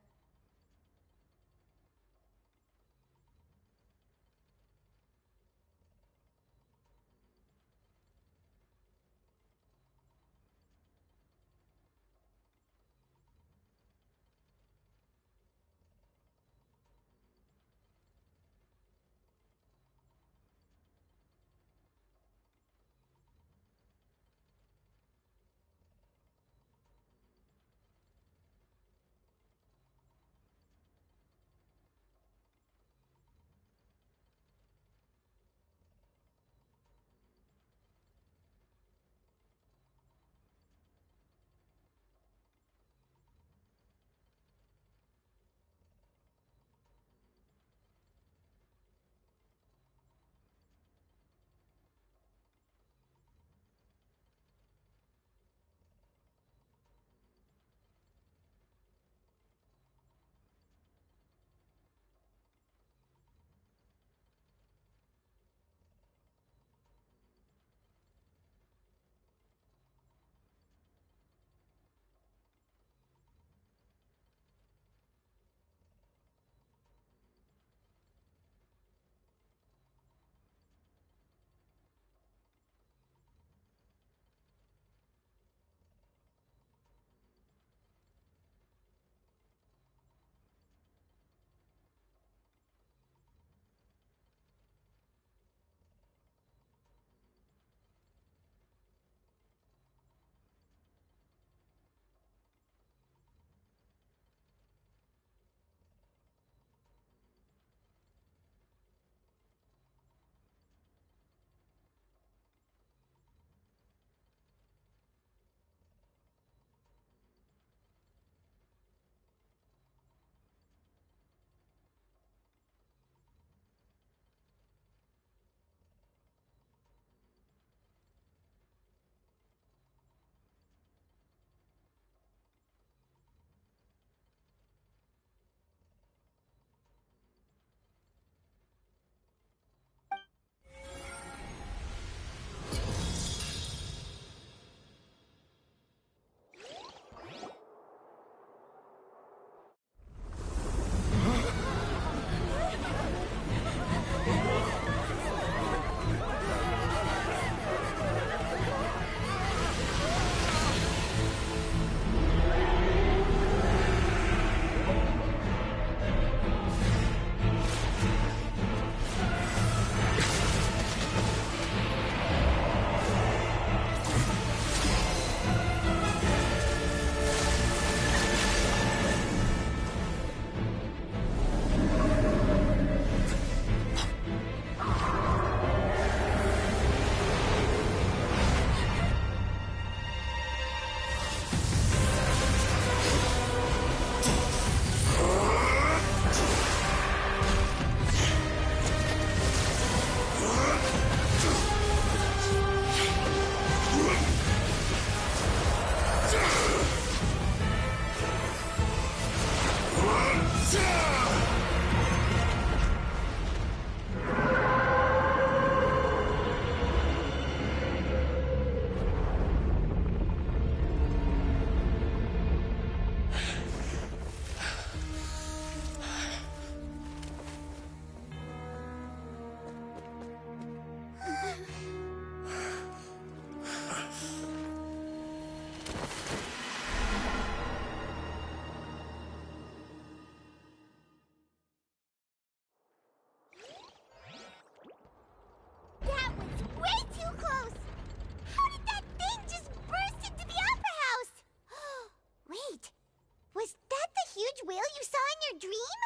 huge whale you saw in your dream?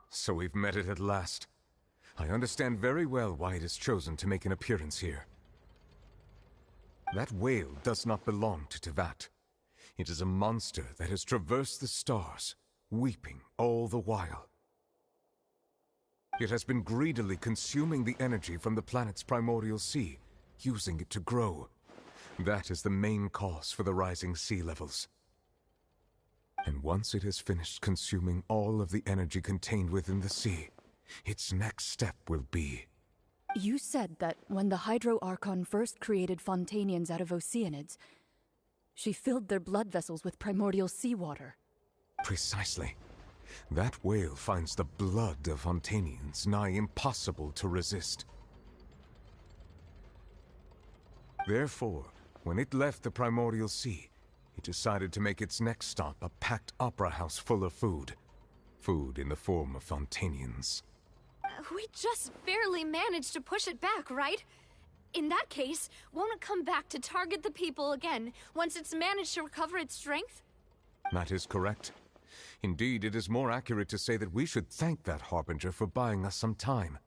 So we've met it at last. I understand very well why it has chosen to make an appearance here. That whale does not belong to Tevat. It is a monster that has traversed the stars, weeping all the while. It has been greedily consuming the energy from the planet's primordial sea, using it to grow. That is the main cause for the rising sea levels. And once it has finished consuming all of the energy contained within the sea, its next step will be... You said that when the Hydro Archon first created Fontanians out of Oceanids, she filled their blood vessels with primordial seawater. Precisely. That whale finds the blood of Fontanians nigh impossible to resist. Therefore, when it left the primordial sea, it decided to make its next stop a packed opera house full of food. Food in the form of Fontanians. We just barely managed to push it back, right? In that case, won't it come back to target the people again once it's managed to recover its strength? That is correct. Indeed, it is more accurate to say that we should thank that Harbinger for buying us some time.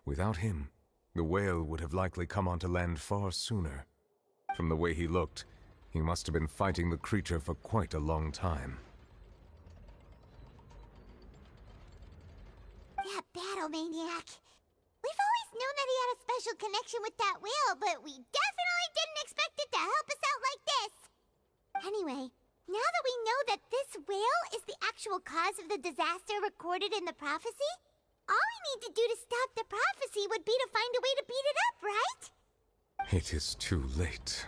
Without him, the whale would have likely come onto land far sooner. From the way he looked, he must have been fighting the creature for quite a long time. That battle maniac. We've always known that he had a special connection with that whale, but we definitely didn't expect it to help us out like this. Anyway, now that we know that this whale is the actual cause of the disaster recorded in the prophecy, all we need to do to stop the prophecy would be to find a way to beat it up, right? It is too late.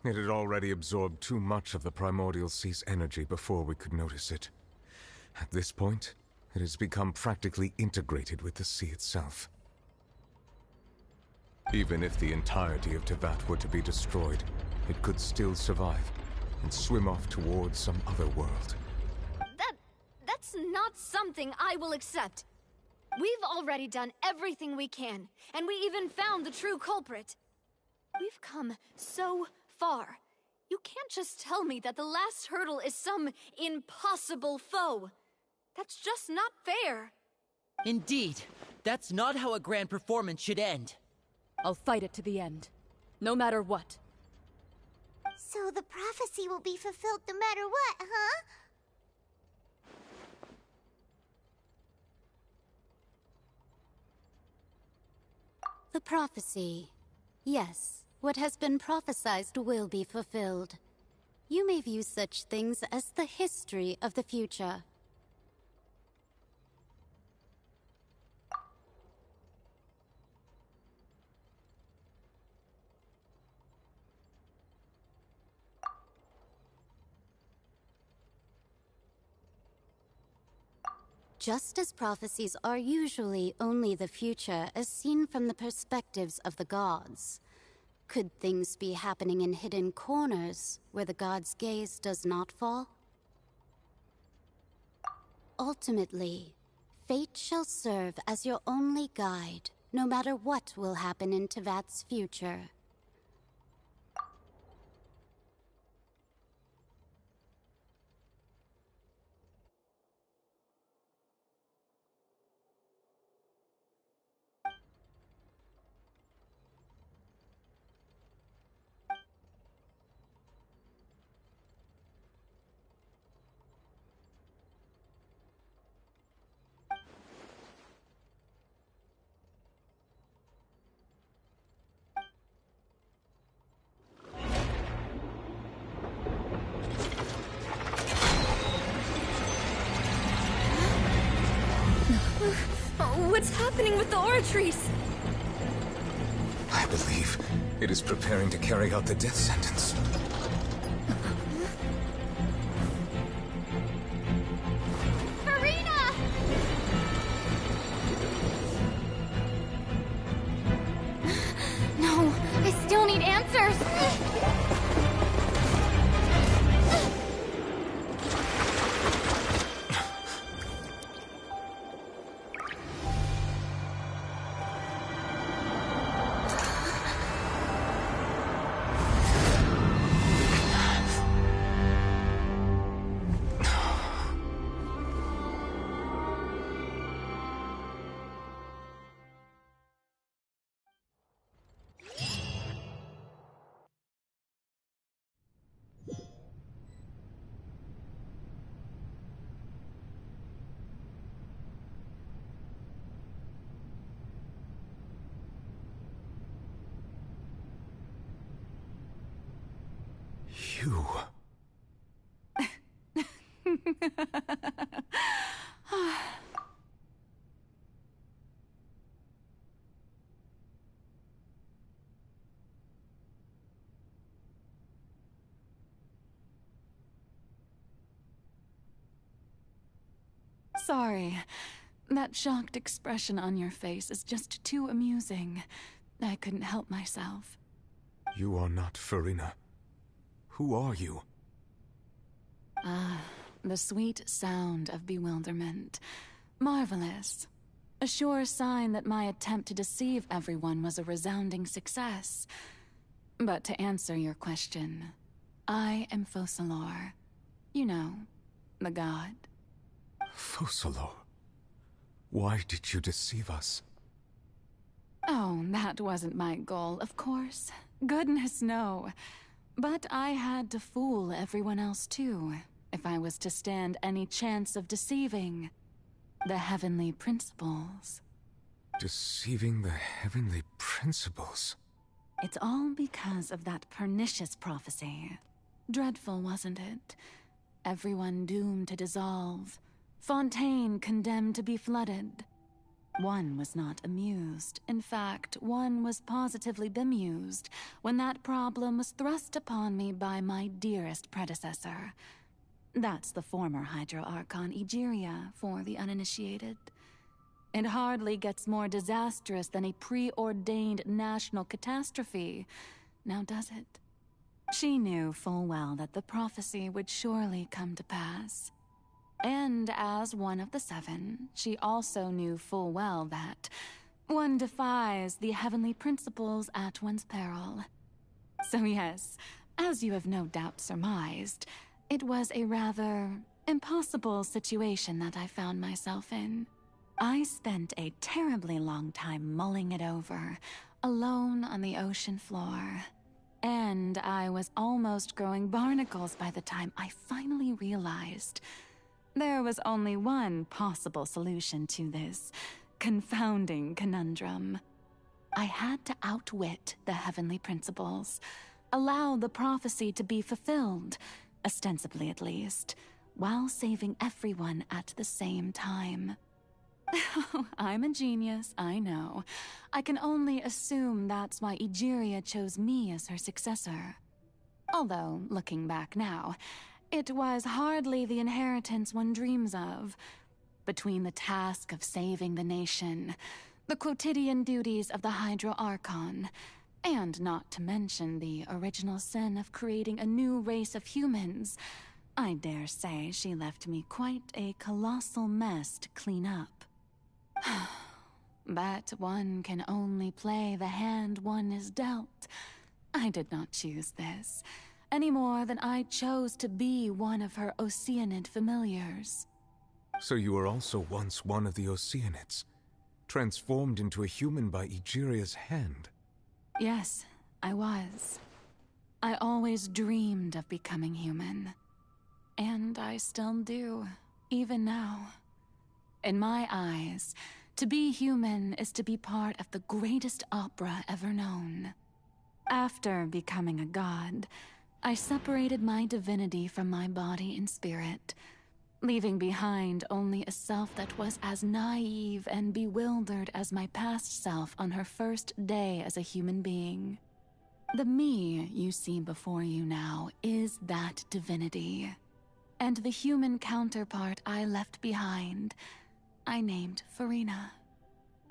It had already absorbed too much of the primordial sea's energy before we could notice it. At this point, it has become practically integrated with the sea itself. Even if the entirety of Tevat were to be destroyed, it could still survive and swim off towards some other world. That's not something I will accept. We've already done everything we can, and we even found the true culprit. We've come so far. You can't just tell me that the last hurdle is some impossible foe. That's just not fair. Indeed, that's not how a grand performance should end. I'll fight it to the end, no matter what. So the prophecy will be fulfilled no matter what, huh? The prophecy. Yes, what has been prophesied will be fulfilled. You may view such things as the history of the future. Just as prophecies are usually only the future as seen from the perspectives of the gods, could things be happening in hidden corners where the gods' gaze does not fall? Ultimately, fate shall serve as your only guide, no matter what will happen in Tevat's future. What's happening with the Oratrice? I believe it is preparing to carry out the death sentence. Farina! No, I still need answers. You... Sorry. That shocked expression on your face is just too amusing. I couldn't help myself. You are not Farina. Who are you? Ah, the sweet sound of bewilderment. Marvelous. A sure sign that my attempt to deceive everyone was a resounding success. But to answer your question, I am Focalor. You know, the god. Focalor? Why did you deceive us? Oh, that wasn't my goal, of course. Goodness, no. But I had to fool everyone else too, if I was to stand any chance of deceiving the heavenly principles. Deceiving the heavenly principles? It's all because of that pernicious prophecy. Dreadful, wasn't it? Everyone doomed to dissolve. Fontaine condemned to be flooded. One was not amused. In fact, one was positively bemused when that problem was thrust upon me by my dearest predecessor. That's the former Hydro Archon Egeria, for the uninitiated. It hardly gets more disastrous than a preordained national catastrophe, now does it? She knew full well that the prophecy would surely come to pass. And as one of the seven, she also knew full well that one defies the heavenly principles at one's peril. So yes, as you have no doubt surmised, it was a rather impossible situation that I found myself in. I spent a terribly long time mulling it over, alone on the ocean floor. And I was almost growing barnacles by the time I finally realized there was only one possible solution to this confounding conundrum. I had to outwit the heavenly principles, allow the prophecy to be fulfilled, ostensibly at least, while saving everyone at the same time. I'm a genius, I know. I can only assume that's why Egeria chose me as her successor. Although, looking back now, it was hardly the inheritance one dreams of. Between the task of saving the nation, the quotidian duties of the Hydro Archon, and not to mention the original sin of creating a new race of humans, I dare say she left me quite a colossal mess to clean up. But one can only play the hand one is dealt. I did not choose this, any more than I chose to be one of her Oceanid familiars. So you were also once one of the Oceanids, transformed into a human by Egeria's hand? Yes, I was. I always dreamed of becoming human. And I still do, even now. In my eyes, to be human is to be part of the greatest opera ever known. After becoming a god, I separated my divinity from my body and spirit, leaving behind only a self that was as naive and bewildered as my past self on her first day as a human being. The me you see before you now is that divinity. And the human counterpart I left behind, I named Farina.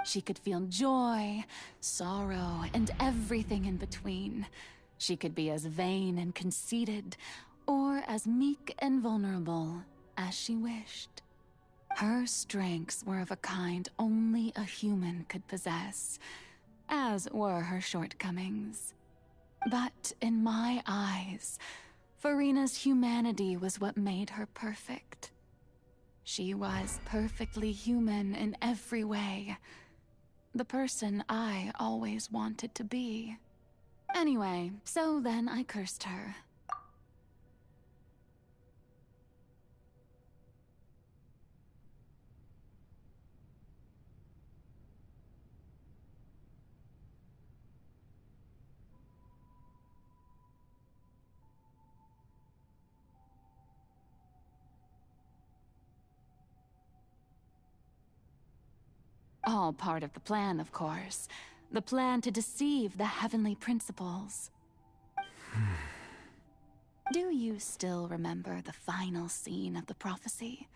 She could feel joy, sorrow, and everything in between. She could be as vain and conceited, or as meek and vulnerable as she wished. Her strengths were of a kind only a human could possess, as were her shortcomings. But in my eyes, Farina's humanity was what made her perfect. She was perfectly human in every way. The person I always wanted to be. Anyway, so then I cursed her. All part of the plan, of course. The plan to deceive the heavenly principles. Do you still remember the final scene of the prophecy?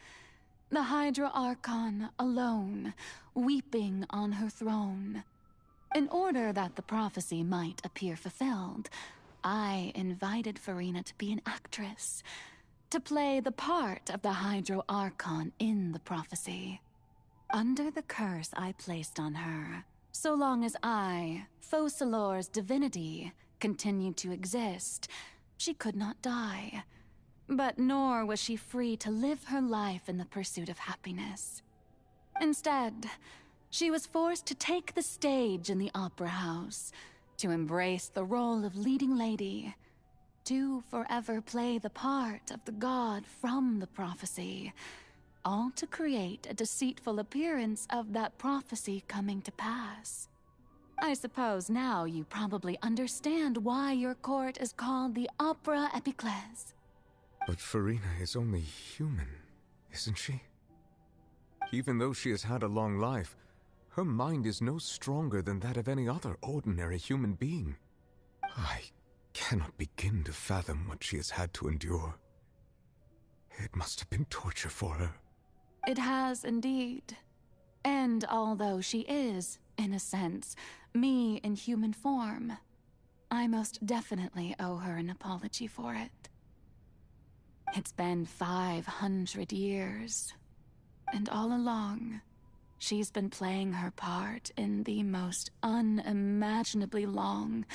The Hydra Archon alone, weeping on her throne. In order that the prophecy might appear fulfilled, I invited Farina to be an actress, to play the part of the Hydro Archon in the prophecy. Under the curse I placed on her, so long as I, Focalor's divinity, continued to exist, she could not die. But nor was she free to live her life in the pursuit of happiness. Instead, she was forced to take the stage in the opera house, to embrace the role of leading lady, to forever play the part of the god from the prophecy, all to create a deceitful appearance of that prophecy coming to pass. I suppose now you probably understand why your court is called the Opera Epiclese. But Farina is only human, isn't she? Even though she has had a long life, her mind is no stronger than that of any other ordinary human being. I cannot begin to fathom what she has had to endure. It must have been torture for her. It has indeed. And although she is, in a sense, me in human form, I most definitely owe her an apology for it. It's been 500 years, and all along, she's been playing her part in the most unimaginably long,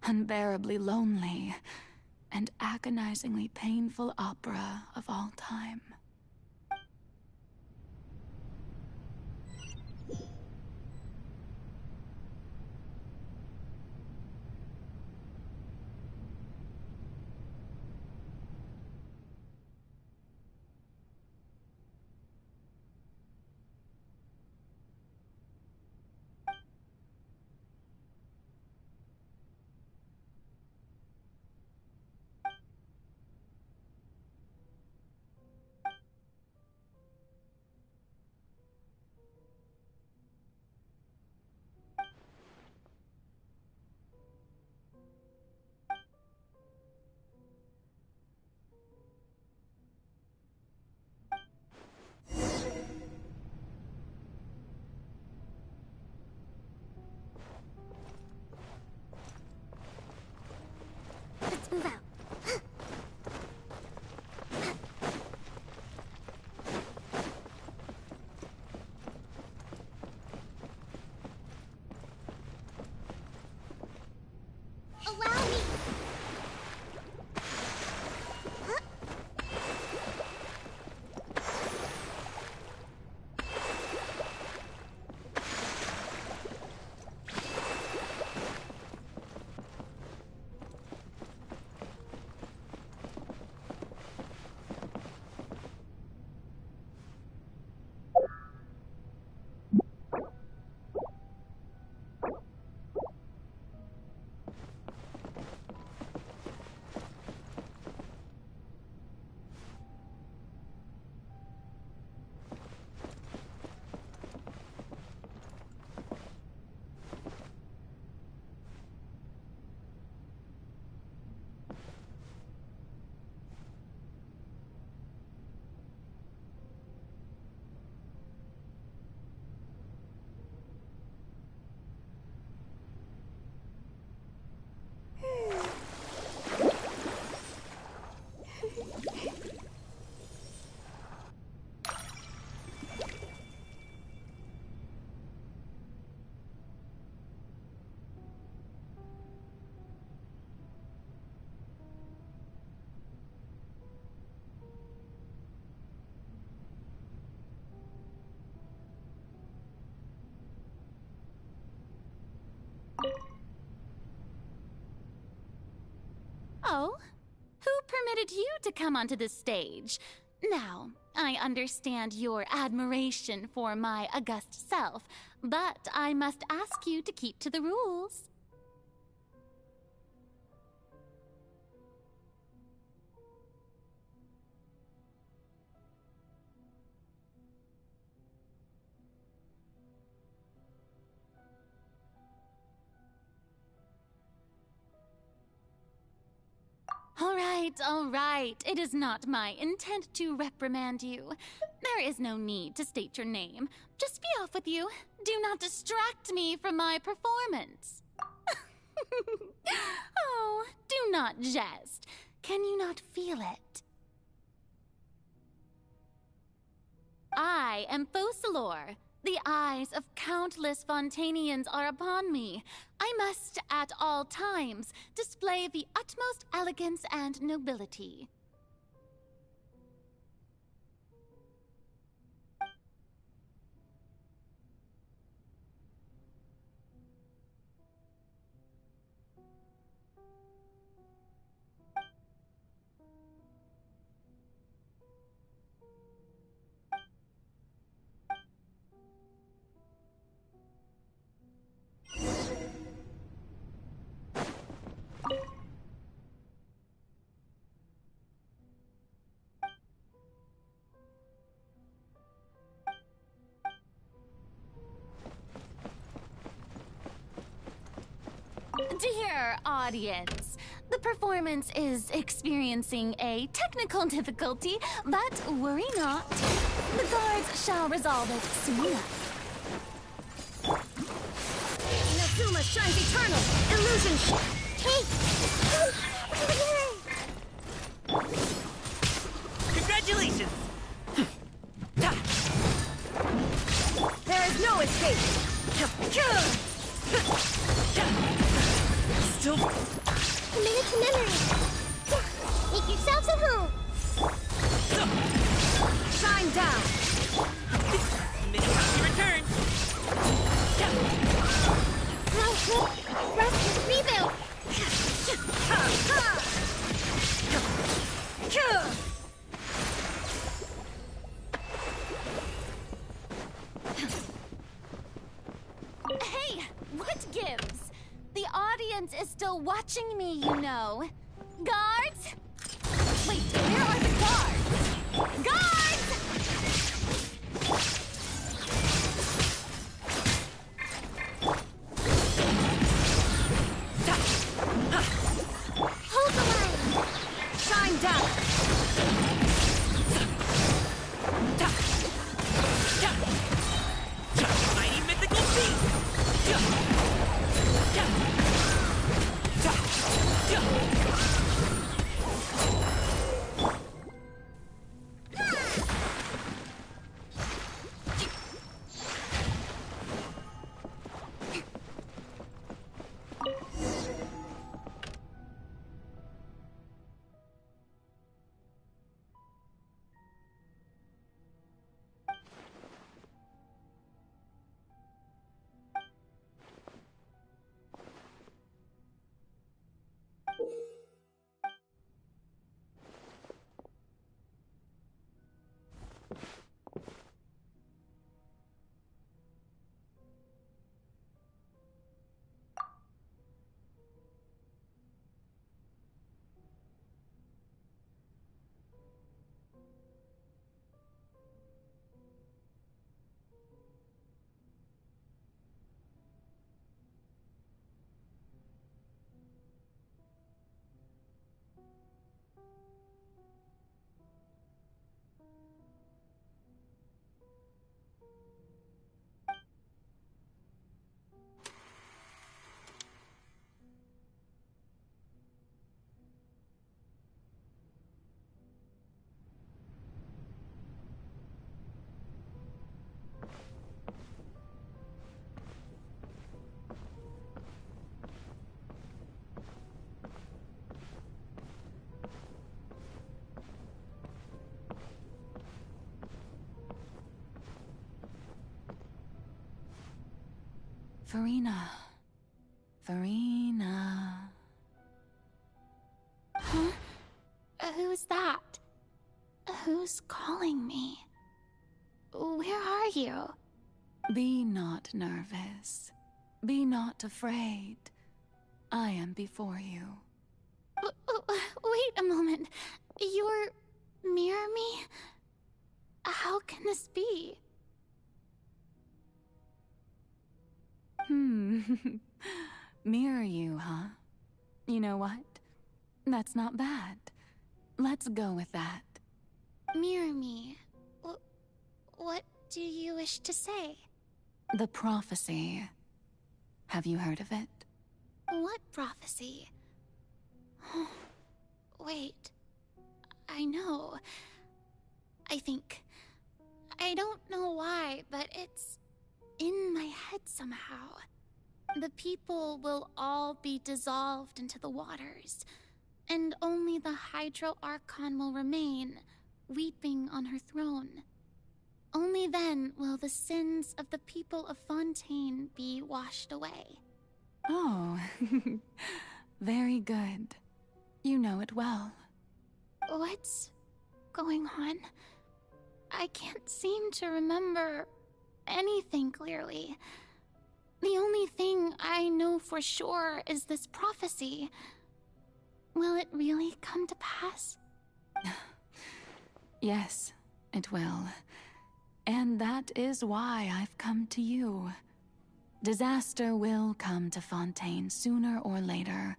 unbearably lonely, and agonizingly painful opera of all time. Let's move out. Allow me. Huh? Oh, who permitted you to come onto the stage? Now, I understand your admiration for my august self, but I must ask you to keep to the rules. All right. It is not my intent to reprimand you. There is no need to state your name. Just be off with you. Do not distract me from my performance. Oh, do not jest. Can you not feel it? I am Focalor. The eyes of countless Fontanians are upon me. I must, at all times, display the utmost elegance and nobility. Dear audience, the performance is experiencing a technical difficulty, but worry not. The guards shall resolve it soon enough. Inazuma shines eternal! Illusion! Hey! Congratulations! There is no escape! Still... Commit it to memory! Make yourselves at home! Shine down! Mini-copy returns! Rest, rebuild! Hey, what gives? The audience is still watching me, you know. Guards? Wait, where are the guards? Guards! Hold the line! Shine down! Mighty mythical beast! Furina. Furina. Huh? Who's that? Who's calling me? Where are you? Be not nervous. Be not afraid. I am before you. Wait a moment. You're near me? How can this be? Mirror you, huh? You know what? That's not bad. Let's go with that. Mirror me. What do you wish to say? The prophecy. Have you heard of it? What prophecy? Wait. I know. I think. I don't know why, but it's in my head somehow. The people will all be dissolved into the waters, and only the Hydro Archon will remain, weeping on her throne. Only then will the sins of the people of Fontaine be washed away. Oh, very good. You know it well. What's going on? I can't seem to remember anything clearly. The only thing I know for sure is this prophecy. Will it really come to pass? Yes, it will. And that is why I've come to you. Disaster will come to Fontaine sooner or later.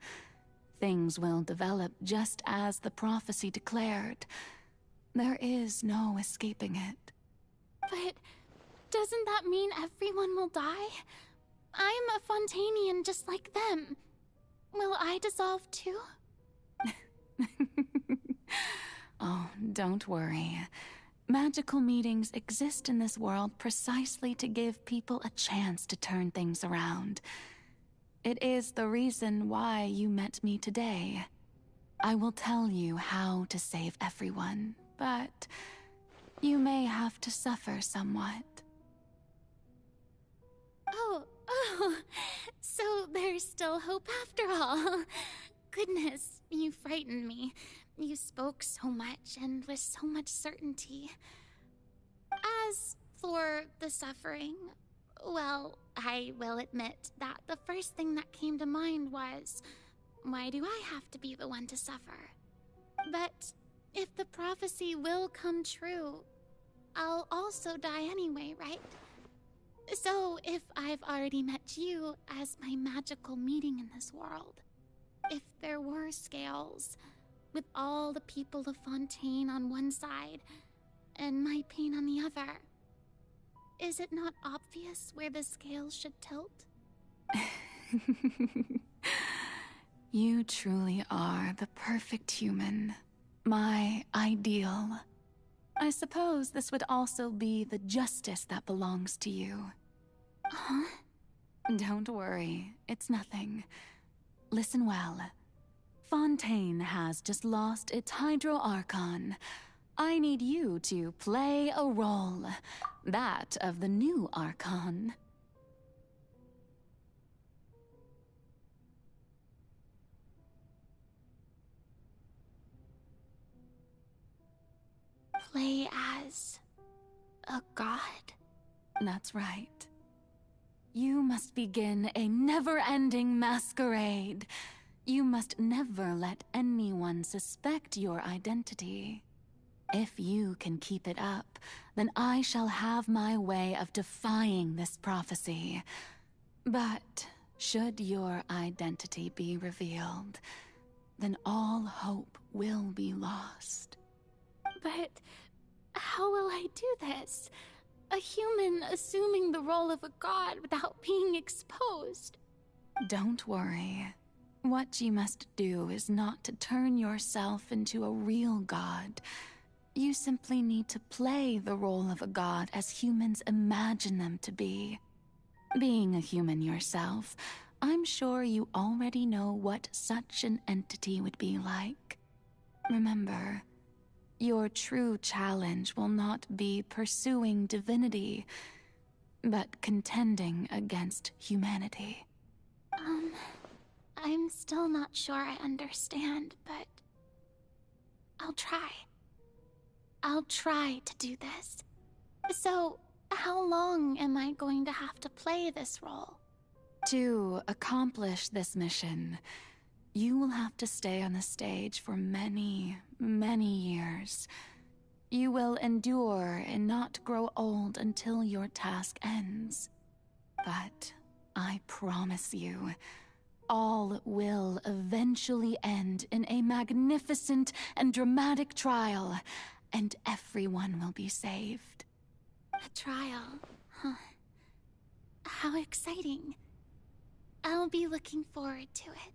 Things will develop just as the prophecy declared. There is no escaping it. But doesn't that mean everyone will die? I'm a Fontainian just like them. Will I dissolve too? Oh, don't worry. Magical meetings exist in this world precisely to give people a chance to turn things around. It is the reason why you met me today. I will tell you how to save everyone, but you may have to suffer somewhat. Oh, so there's still hope after all. Goodness, you frightened me. You spoke so much and with so much certainty. As for the suffering, well, I will admit that the first thing that came to mind was, why do I have to be the one to suffer? But if the prophecy will come true, I'll also die anyway, right? So if I've already met you as my magical meeting in this world, if there were scales, with all the people of Fontaine on one side and my pain on the other, is it not obvious where the scales should tilt? You truly are the perfect human. My ideal. I suppose this would also be the justice that belongs to you. Huh? Don't worry, it's nothing. Listen well. Fontaine has just lost its Hydro Archon. I need you to play a role. That of the new Archon. Play as a god? That's right. You must begin a never-ending masquerade. You must never let anyone suspect your identity. If you can keep it up, then I shall have my way of defying this prophecy. But should your identity be revealed, then all hope will be lost. But how will I do this? A human assuming the role of a god without being exposed. Don't worry. What you must do is not to turn yourself into a real god. You simply need to play the role of a god as humans imagine them to be. Being a human yourself, I'm sure you already know what such an entity would be like. Remember, your true challenge will not be pursuing divinity, but contending against humanity. I'm still not sure I understand, but I'll try. I'll try to do this. So, how long am I going to have to play this role? To accomplish this mission, you will have to stay on the stage for many, many years. You will endure and not grow old until your task ends. But I promise you, all will eventually end in a magnificent and dramatic trial, and everyone will be saved. A trial, huh? How exciting. I'll be looking forward to it.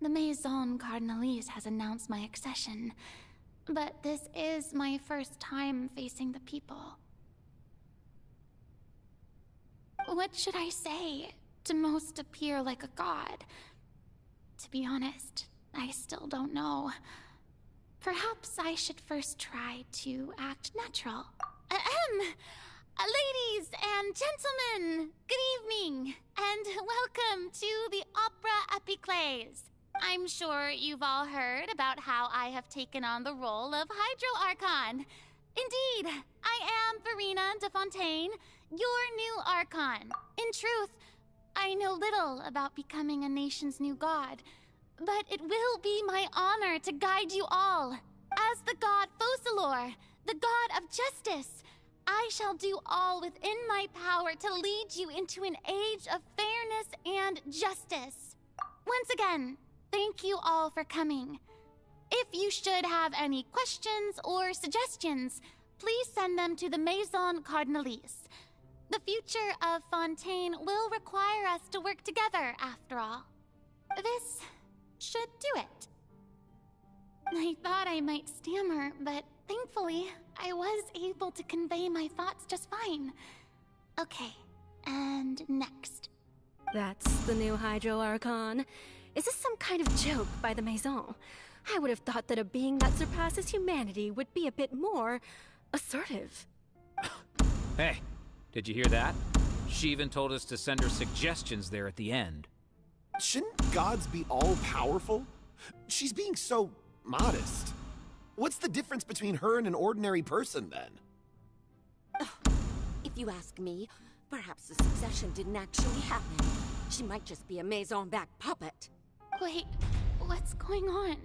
The Maison Cardinalise has announced my accession, but this is my first time facing the people. What should I say to most appear like a god? To be honest, I still don't know. Perhaps I should first try to act natural. Ladies and gentlemen, good evening, and welcome to the Opera Epiclese. I'm sure you've all heard about how I have taken on the role of Hydro Archon. Indeed, I am Verena de Fontaine, your new Archon. In truth, I know little about becoming a nation's new god, but it will be my honor to guide you all. As the god Focalor, the god of justice, I shall do all within my power to lead you into an age of fairness and justice. Once again, thank you all for coming. If you should have any questions or suggestions, please send them to the Maison Cardinalise. The future of Fontaine will require us to work together, after all. This should do it. I thought I might stammer, but thankfully, I was able to convey my thoughts just fine. Okay, and next. That's the new Hydro Archon. Is this some kind of joke by the Maison? I would have thought that a being that surpasses humanity would be a bit more assertive. Hey, did you hear that? She even told us to send her suggestions there at the end. Shouldn't gods be all-powerful? She's being so modest. What's the difference between her and an ordinary person, then? If you ask me, perhaps the succession didn't actually happen. She might just be a Maison-back puppet. Wait, what's going on?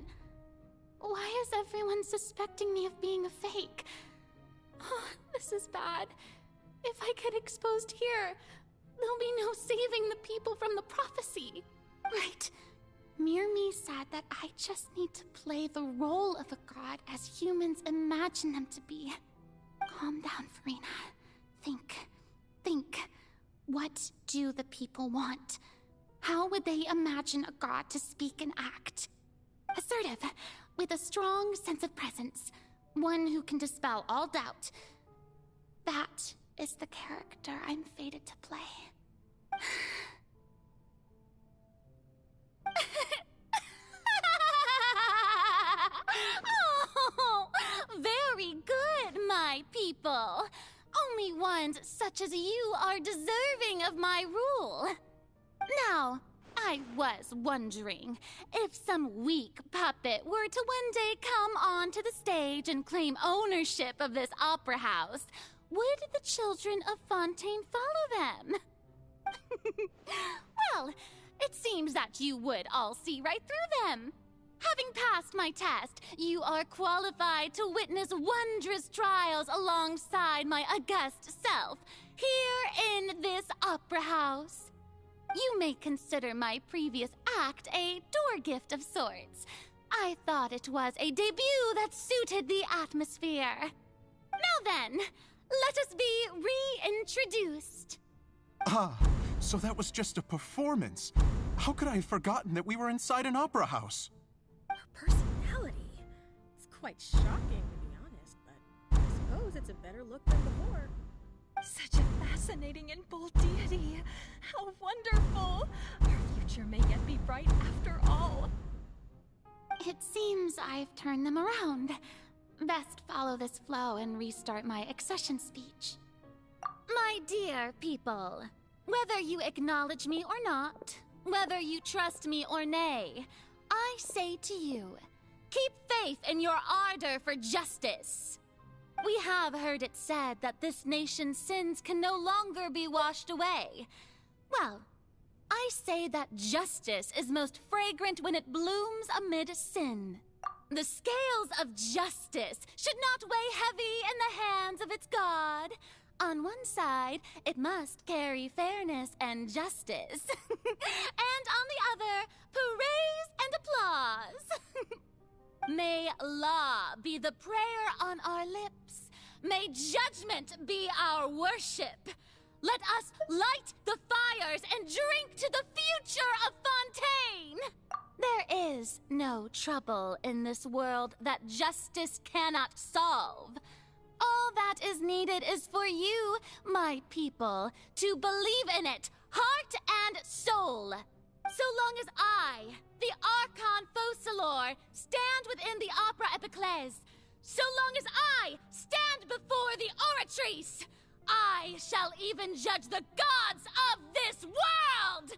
Why is everyone suspecting me of being a fake? Oh, this is bad. If I get exposed here, there'll be no saving the people from the prophecy. Right. Mirmi said that I just need to play the role of a god as humans imagine them to be. Calm down, Verena. Think. What do the people want? How would they imagine a god to speak and act? Assertive, with a strong sense of presence. One who can dispel all doubt. That is the character I'm fated to play. Oh, very good, my people. Only ones such as you are deserving of my rule. Now, I was wondering if some weak puppet were to one day come onto the stage and claim ownership of this opera house, would the children of Fontaine follow them? Well, it seems that you would all see right through them. Having passed my test, you are qualified to witness wondrous trials alongside my august self, here in this opera house. You may consider my previous act a door gift of sorts. I thought it was a debut that suited the atmosphere. Now then, let us be reintroduced. Ah, so that was just a performance. How could I have forgotten that we were inside an opera house? Her personality. It's quite shocking, to be honest, but I suppose it's a better look than before. Such a fascinating and bold deity. How wonderful. Her future may yet be bright after all. It seems I've turned them around. Best follow this flow and restart my accession speech. My dear people, whether you acknowledge me or not, whether you trust me or nay, I say to you, keep faith in your ardor for justice. We have heard it said that this nation's sins can no longer be washed away. Well, I say that justice is most fragrant when it blooms amid sin. The scales of justice should not weigh heavy in the hands of its God. On one side, it must carry fairness and justice. And on the other, praise and applause. May law be the prayer on our lips. May judgment be our worship. Let us light the fires and drink to the future of Fontaine! There is no trouble in this world that justice cannot solve. All that is needed is for you, my people, to believe in it, heart and soul. So long as I, the Archon Focalor, stand within the Opera Epiclese, so long as I stand before the Oratrice, I shall even judge the gods of this world!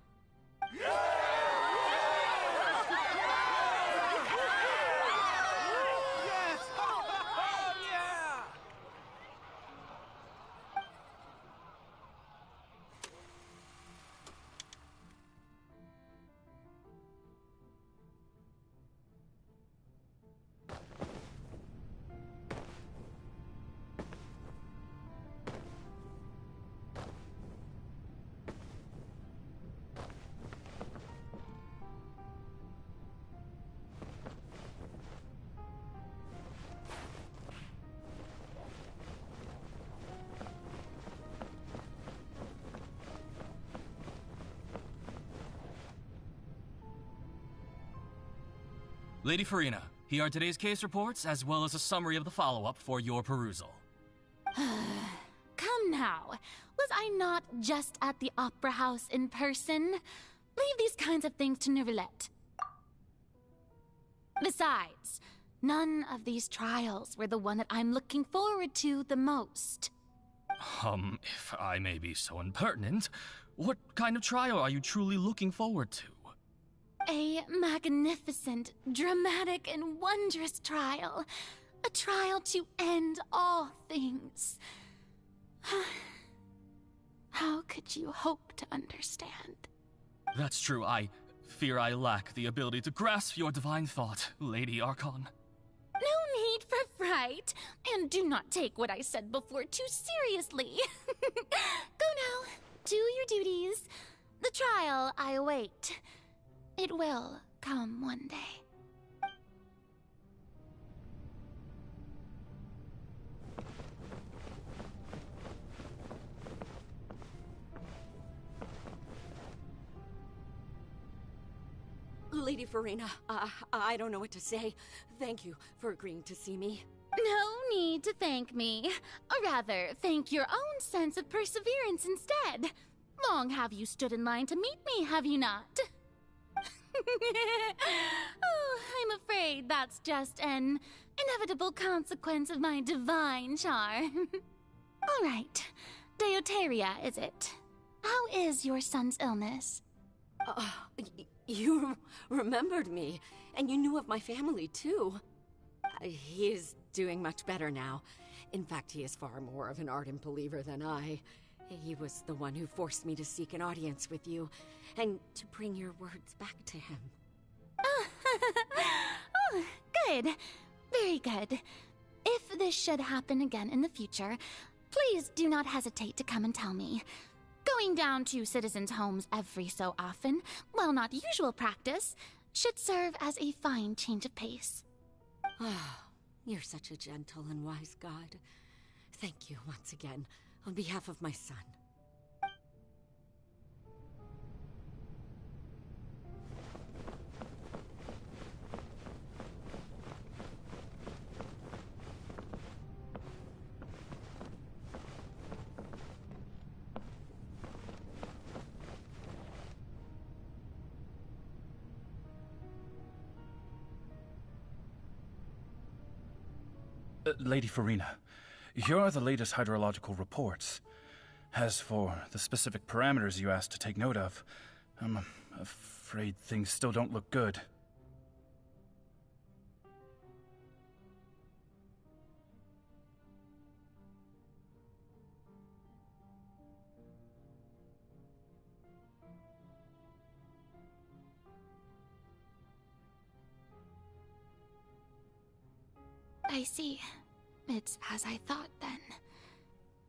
Lady Farina, here are today's case reports, as well as a summary of the follow-up for your perusal. Come now. Was I not just at the Opera House in person? Leave these kinds of things to Neuvillette. Besides, none of these trials were the one that I'm looking forward to the most. If I may be so impertinent, what kind of trial are you truly looking forward to? A magnificent, dramatic, and wondrous trial. A trial to end all things. How could you hope to understand? That's true. I fear I lack the ability to grasp your divine thought, Lady Archon. No need for fright, and do not take what I said before too seriously. Go now, do your duties. The trial I await. It will come one day. Lady Farina, I don't know what to say. Thank you for agreeing to see me. No need to thank me. Or rather, thank your own sense of perseverance instead. Long have you stood in line to meet me, have you not? Oh, I'm afraid that's just an inevitable consequence of my divine charm. All right, Deoteria, is it? How is your son's illness? You remembered me, and you knew of my family, too. He is doing much better now. In fact, he is far more of an ardent believer than I. He was the one who forced me to seek an audience with you, and to bring your words back to him. Oh, good. Very good. If this should happen again in the future, please do not hesitate to come and tell me. Going down to citizens' homes every so often, while not usual practice, should serve as a fine change of pace. You're such a gentle and wise god. Thank you once again, on behalf of my son. Lady Farina, here are the latest hydrological reports. As for the specific parameters you asked to take note of, I'm afraid things still don't look good. I see. It's as I thought, then.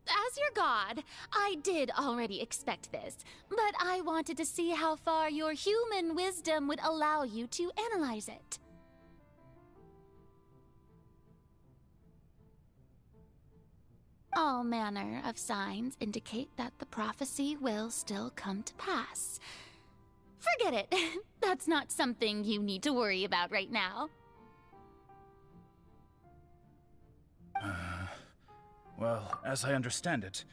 As your god, I did already expect this, but I wanted to see how far your human wisdom would allow you to analyze it. All manner of signs indicate that the prophecy will still come to pass. Forget it. That's not something you need to worry about right now. Well, as I understand it,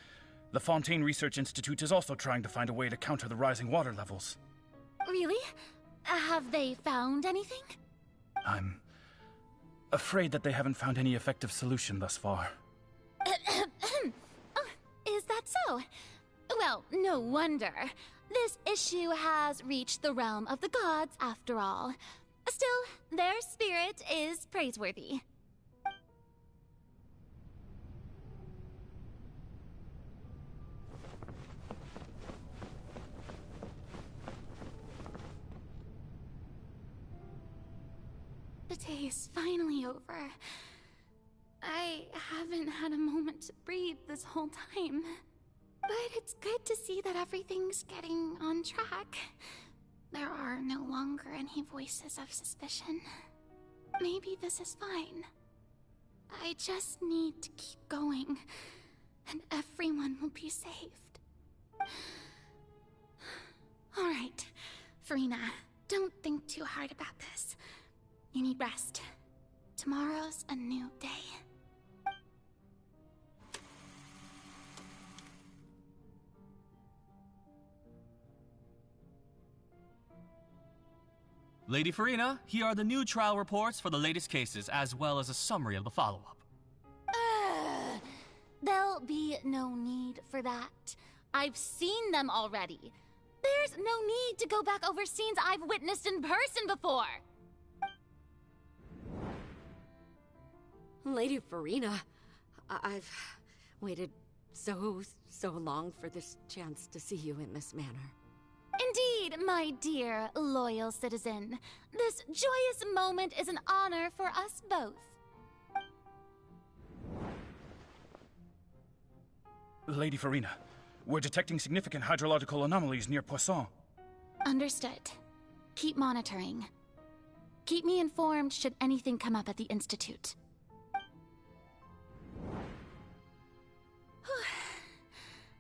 the Fontaine Research Institute is also trying to find a way to counter the rising water levels. Really? Have they found anything? I'm afraid that they haven't found any effective solution thus far. Oh, is that so? Well, no wonder. This issue has reached the realm of the gods, after all. Still, their spirit is praiseworthy. The day is finally over. I haven't had a moment to breathe this whole time. But it's good to see that everything's getting on track. There are no longer any voices of suspicion. Maybe this is fine. I just need to keep going, and everyone will be saved. Alright, Farina, don't think too hard about this. You need rest. Tomorrow's a new day. Lady Farina, here are the new trial reports for the latest cases, as well as a summary of the follow-up. There'll be no need for that. I've seen them already. There's no need to go back over scenes I've witnessed in person before. Lady Farina, I've waited so long for this chance to see you in this manner. Indeed, my dear, loyal citizen. This joyous moment is an honor for us both. Lady Farina, we're detecting significant hydrological anomalies near Poisson. Understood. Keep monitoring. Keep me informed should anything come up at the Institute.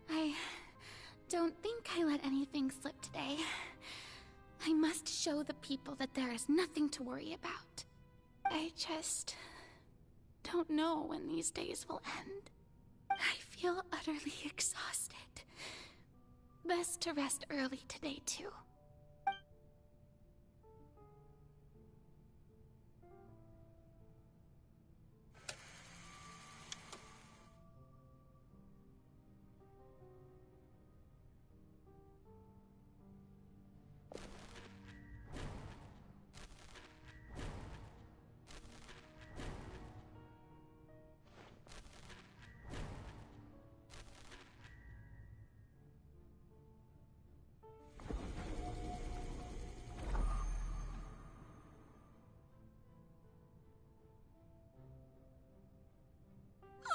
I don't think I let anything slip today. I must show the people that there is nothing to worry about. I just don't know when these days will end. I feel utterly exhausted. Best to rest early today, too.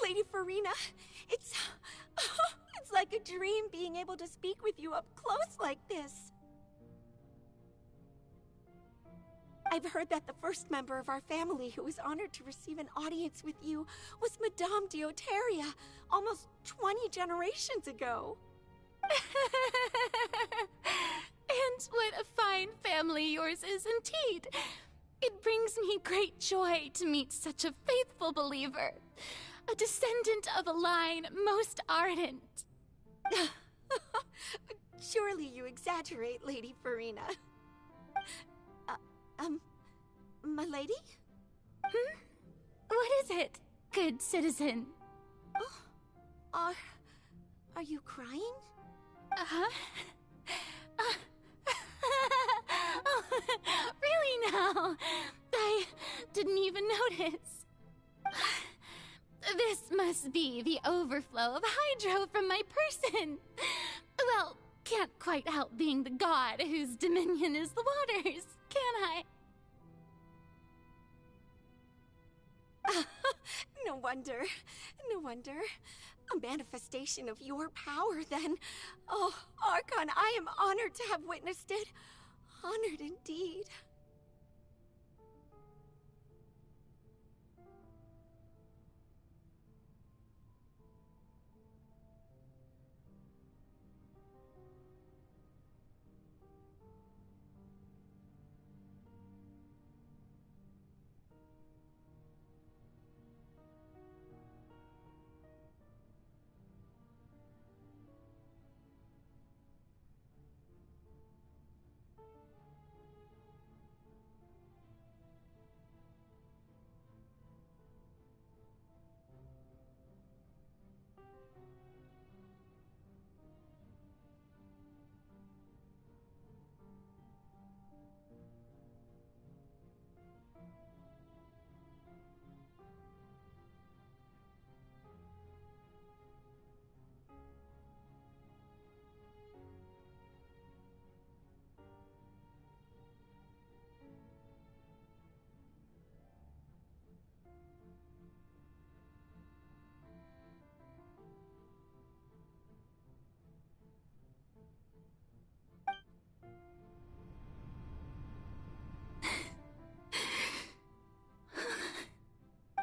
Lady Farina, it's like a dream being able to speak with you up close like this. I've heard that the first member of our family who was honored to receive an audience with you was Madame Deoteria, almost 20 generations ago. And what a fine family yours is indeed. It brings me great joy to meet such a faithful believer. A descendant of a line most ardent. Surely you exaggerate, Lady Farina. My lady? What is it? good citizen. Are you crying? Uh-huh. Oh, really now? I didn't even notice. This must be the overflow of hydro from my person. Well, can't quite help being the god whose dominion is the waters, can I? No wonder. No wonder. A manifestation of your power, then. Oh, Archon, I am honored to have witnessed it. Honored indeed.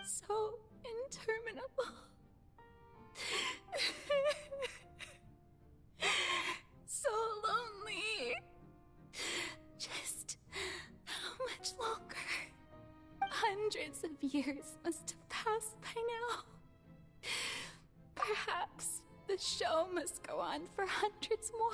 So interminable. So lonely. Just how much longer? Hundreds of years must have passed by now. Perhaps the show must go on for hundreds more.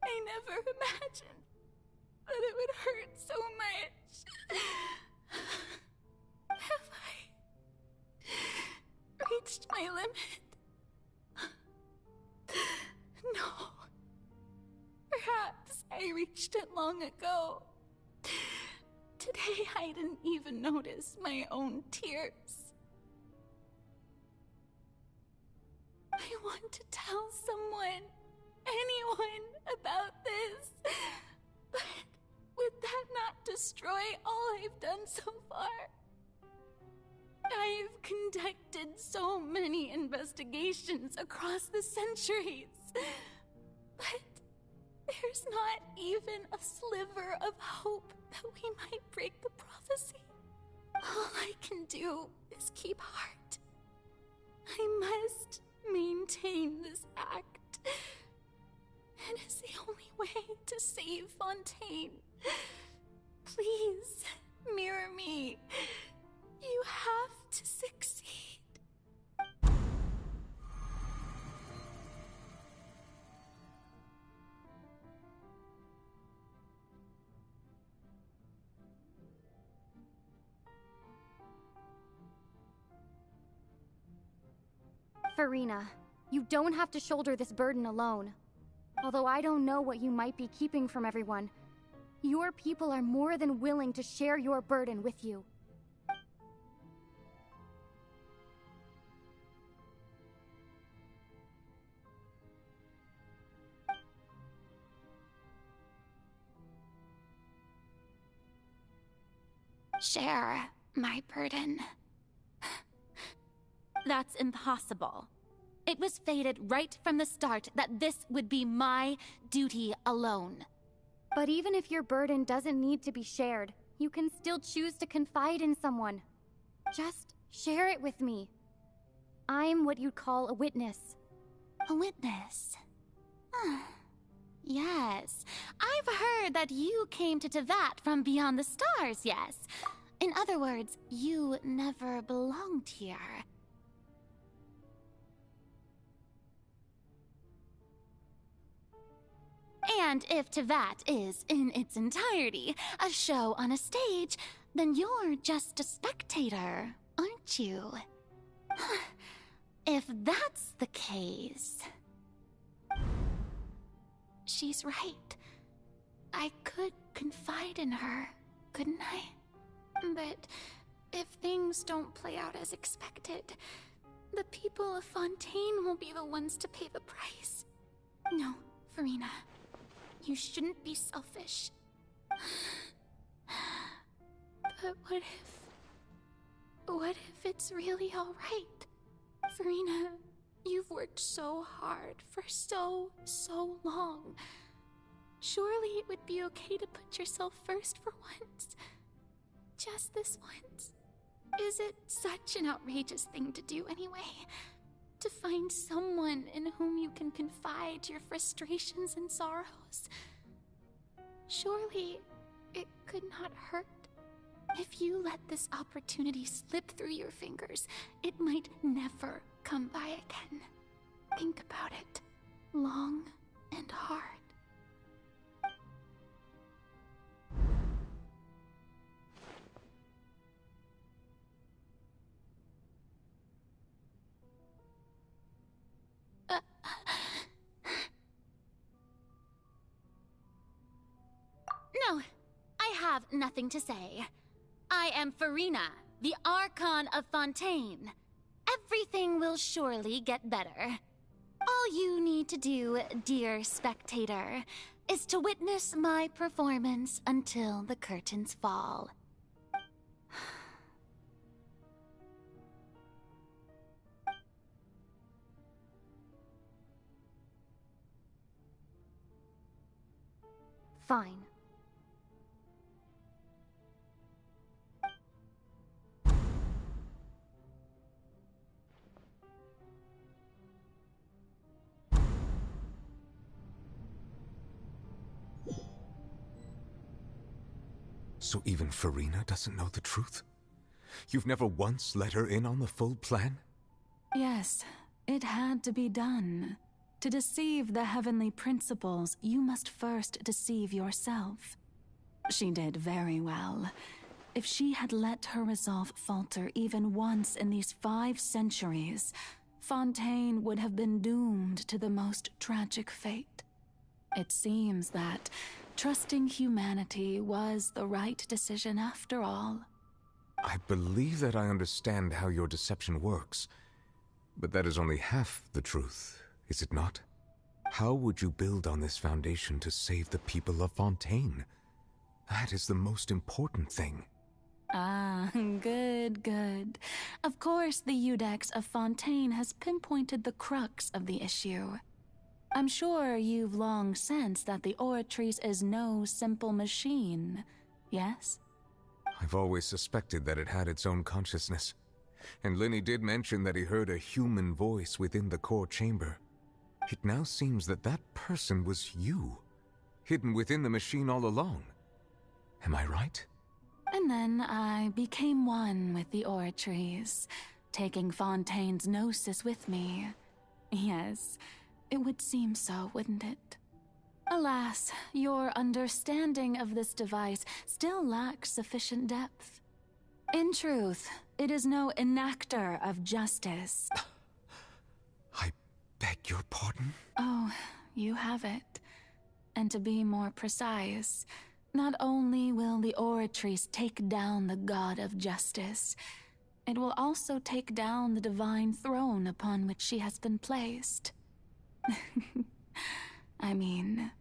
I never imagined that it would hurt so much. Have I reached my limit? No. Perhaps I reached it long ago. Today I didn't even notice my own tears. I want to tell someone, anyone, about this. But would that not destroy all I've done so far? I've conducted so many investigations across the centuries. But there's not even a sliver of hope that we might break the prophecy. All I can do is keep heart. I must maintain this act. It is the only way to save Fontaine. Please, mirror me. You have to succeed. Farina, you don't have to shoulder this burden alone. Although I don't know what you might be keeping from everyone, your people are more than willing to share your burden with you. Share my burden. That's impossible. It was fated right from the start that this would be my duty alone. But even if your burden doesn't need to be shared, you can still choose to confide in someone. Just share it with me. I'm what you'd call a witness. A witness? Yes. I've heard that you came to Tevat from beyond the stars, yes. In other words, you never belonged here. And if Tevat is, in its entirety, a show on a stage, then you're just a spectator, aren't you? If that's the case... She's right. I could confide in her, couldn't I? But if things don't play out as expected, the people of Fontaine will be the ones to pay the price. No, Farina. You shouldn't be selfish. But what if it's really alright? Farina, you've worked so hard for so long. Surely it would be okay to put yourself first for once. Just this once. Is it such an outrageous thing to do anyway? To find someone in whom you can confide your frustrations and sorrows? Surely it could not hurt. If you let this opportunity slip through your fingers, it might never come by again. Think about it long and hard. No, I have nothing to say. I am Farina, the Archon of Fontaine. Everything will surely get better. All you need to do, dear spectator, is to witness my performance until the curtains fall. Fine. So even Farina doesn't know the truth? You've never once let her in on the full plan? Yes, it had to be done. To deceive the heavenly principles, you must first deceive yourself. She did very well. If she had let her resolve falter even once in these 5 centuries, Fontaine would have been doomed to the most tragic fate. It seems that trusting humanity was the right decision after all. I believe that I understand how your deception works, but that is only half the truth, is it not? How would you build on this foundation to save the people of Fontaine? That is the most important thing. Ah, good. Of course, the Iudex of Fontaine has pinpointed the crux of the issue. I'm sure you've long sensed that the Oratrice is no simple machine, yes? I've always suspected that it had its own consciousness. And Lenny did mention that he heard a human voice within the core chamber. It now seems that that person was you, hidden within the machine all along. Am I right? And then I became one with the Oratrice, taking Fontaine's gnosis with me. Yes, it would seem so, wouldn't it? Alas, your understanding of this device still lacks sufficient depth. In truth, it is no enactor of justice. I beg your pardon? Oh, you have it. And to be more precise, not only will the Oratrice take down the god of justice, it will also take down the divine throne upon which she has been placed. I mean,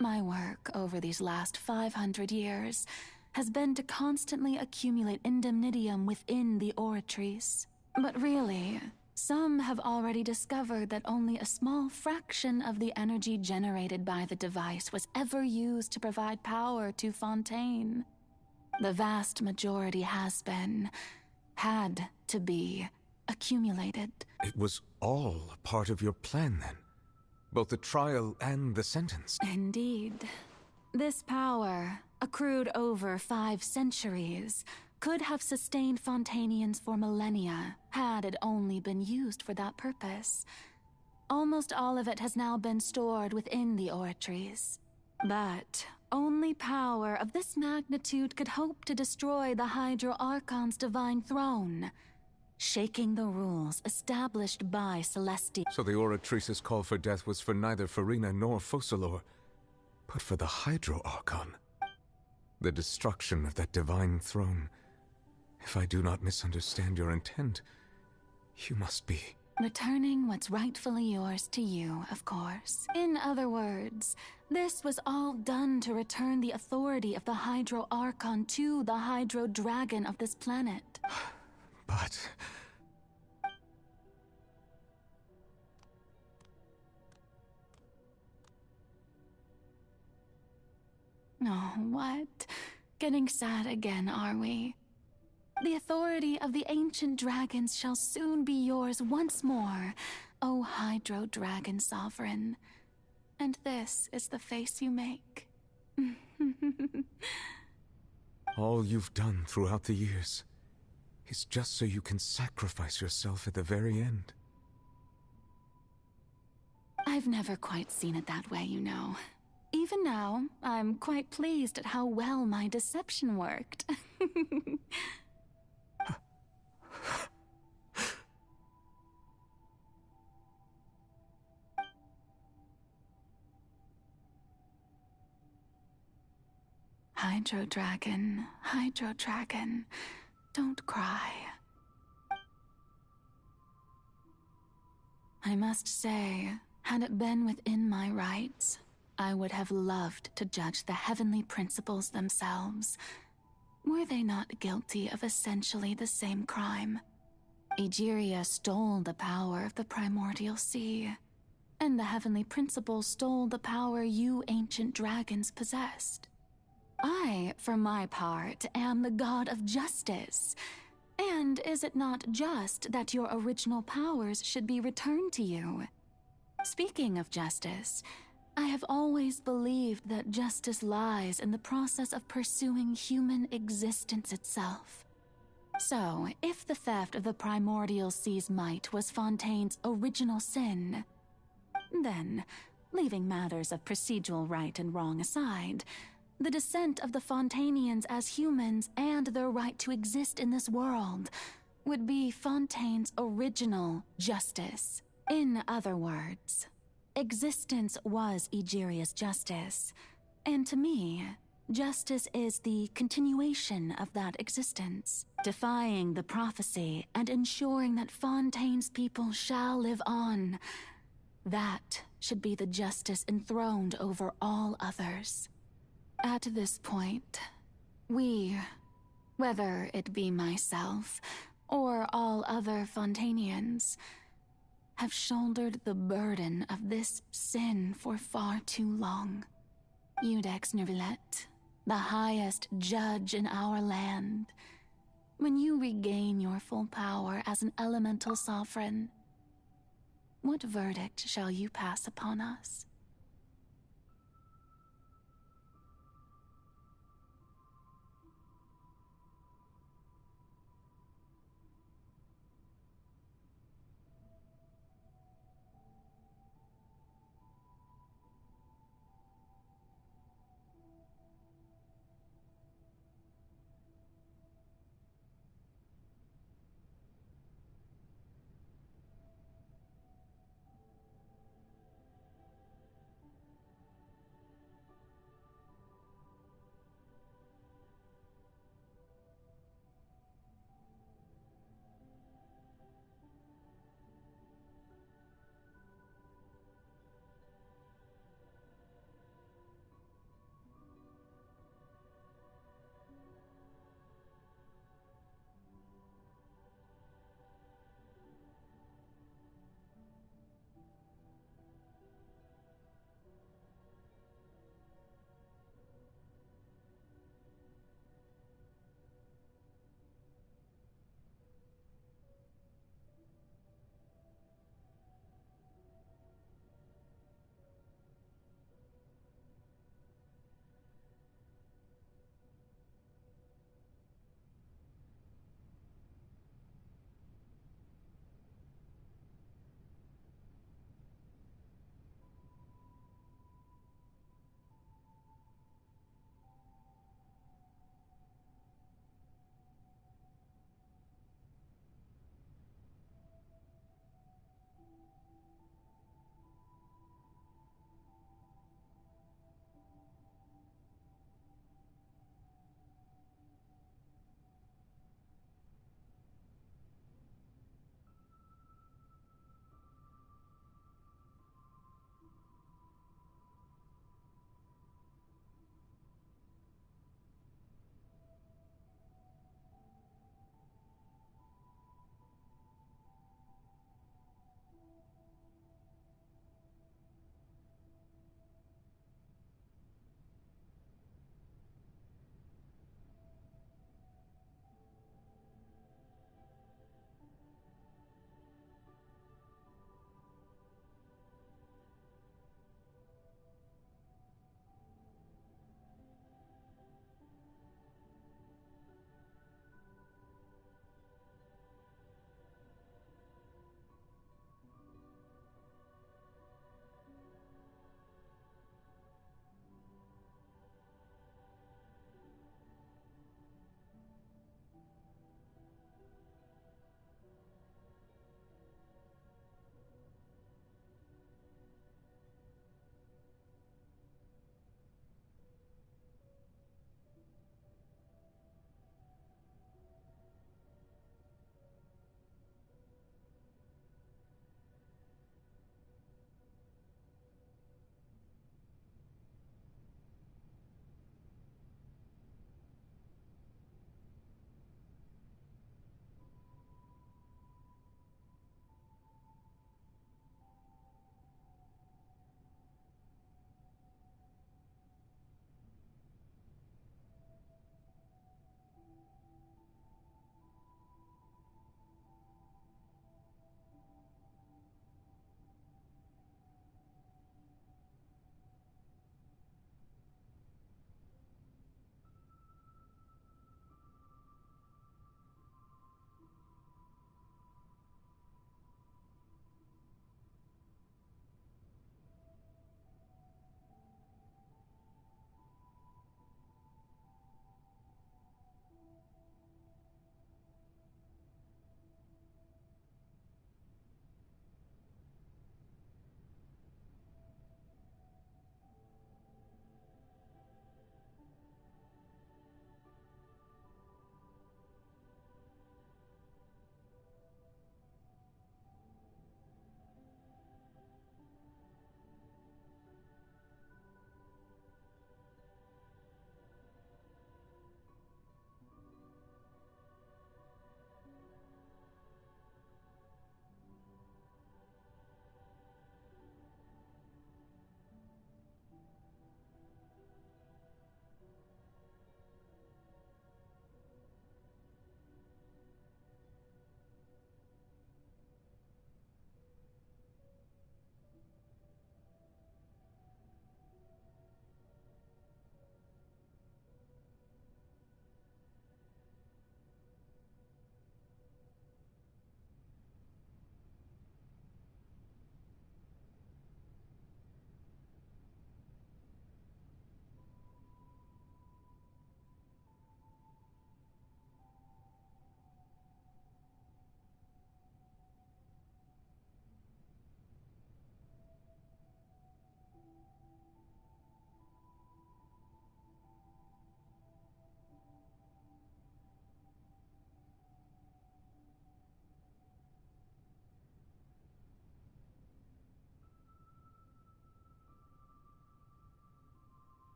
my work over these last 500 years has been to constantly accumulate indemnitium within the Oratrice. But really, some have already discovered that only a small fraction of the energy generated by the device was ever used to provide power to Fontaine. The vast majority had to be, accumulated. It was all part of your plan, then? Both the trial and the sentence. Indeed. This power, accrued over 5 centuries, could have sustained Fontainians for millennia, had it only been used for that purpose. Almost all of it has now been stored within the oratories. But only power of this magnitude could hope to destroy the Hydro Archon's divine throne, shaking the rules established by Celestia. So the Oratrice's call for death was for neither Farina nor Focalor, but for the Hydro Archon. The destruction of that divine throne. If I do not misunderstand your intent, you must be... Returning what's rightfully yours to you, of course. In other words, this was all done to return the authority of the Hydro Archon to the Hydro Dragon of this planet. But... Oh, what? Getting sad again, are we? The authority of the ancient dragons shall soon be yours once more, O Hydro Dragon Sovereign. And this is the face you make. all you've done throughout the years is just so you can sacrifice yourself at the very end. I've never quite seen it that way, you know. Even now, I'm quite pleased at how well my deception worked. Hydro Dragon, don't cry. I must say, had it been within my rights, I would have loved to judge the heavenly principles themselves. Were they not guilty of essentially the same crime? Egeria stole the power of the primordial sea, and the heavenly principles stole the power you ancient dragons possessed. I, for my part, am the god of justice. And is it not just that your original powers should be returned to you? Speaking of justice, I have always believed that justice lies in the process of pursuing human existence itself. So, if the theft of the primordial sea's might was Fontaine's original sin, then, leaving matters of procedural right and wrong aside, the descent of the Fontainians as humans and their right to exist in this world would be Fontaine's original justice. In other words, existence was Egeria's justice, and to me, justice is the continuation of that existence, defying the prophecy and ensuring that Fontaine's people shall live on. That should be the justice enthroned over all others. At this point, we, whether it be myself or all other Fontainians, have shouldered the burden of this sin for far too long. Iudex Nervillet, the highest judge in our land, when you regain your full power as an elemental sovereign, what verdict shall you pass upon us?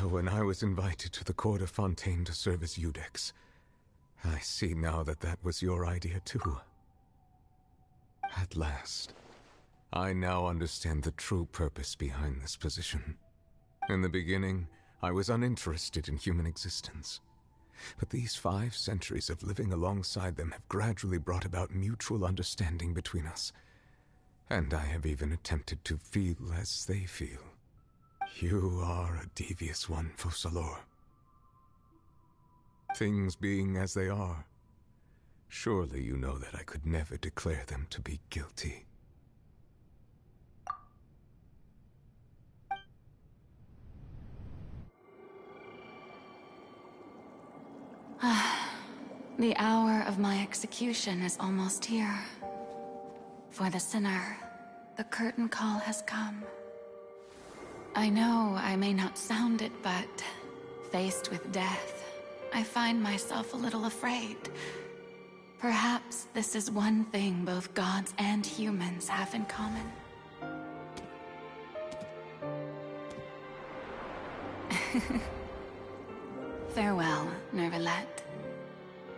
So when I was invited to the court of Fontaine to serve as Eudex, I see now that that was your idea too. At last, I now understand the true purpose behind this position. In the beginning, I was uninterested in human existence. But these 5 centuries of living alongside them have gradually brought about mutual understanding between us. And I have even attempted to feel as they feel. You are a devious one, Focalors. Things being as they are, surely you know that I could never declare them to be guilty. The hour of my execution is almost here. For the sinner, the curtain call has come. I know I may not sound it, but faced with death, I find myself a little afraid. Perhaps this is one thing both gods and humans have in common. Farewell, Nervalette.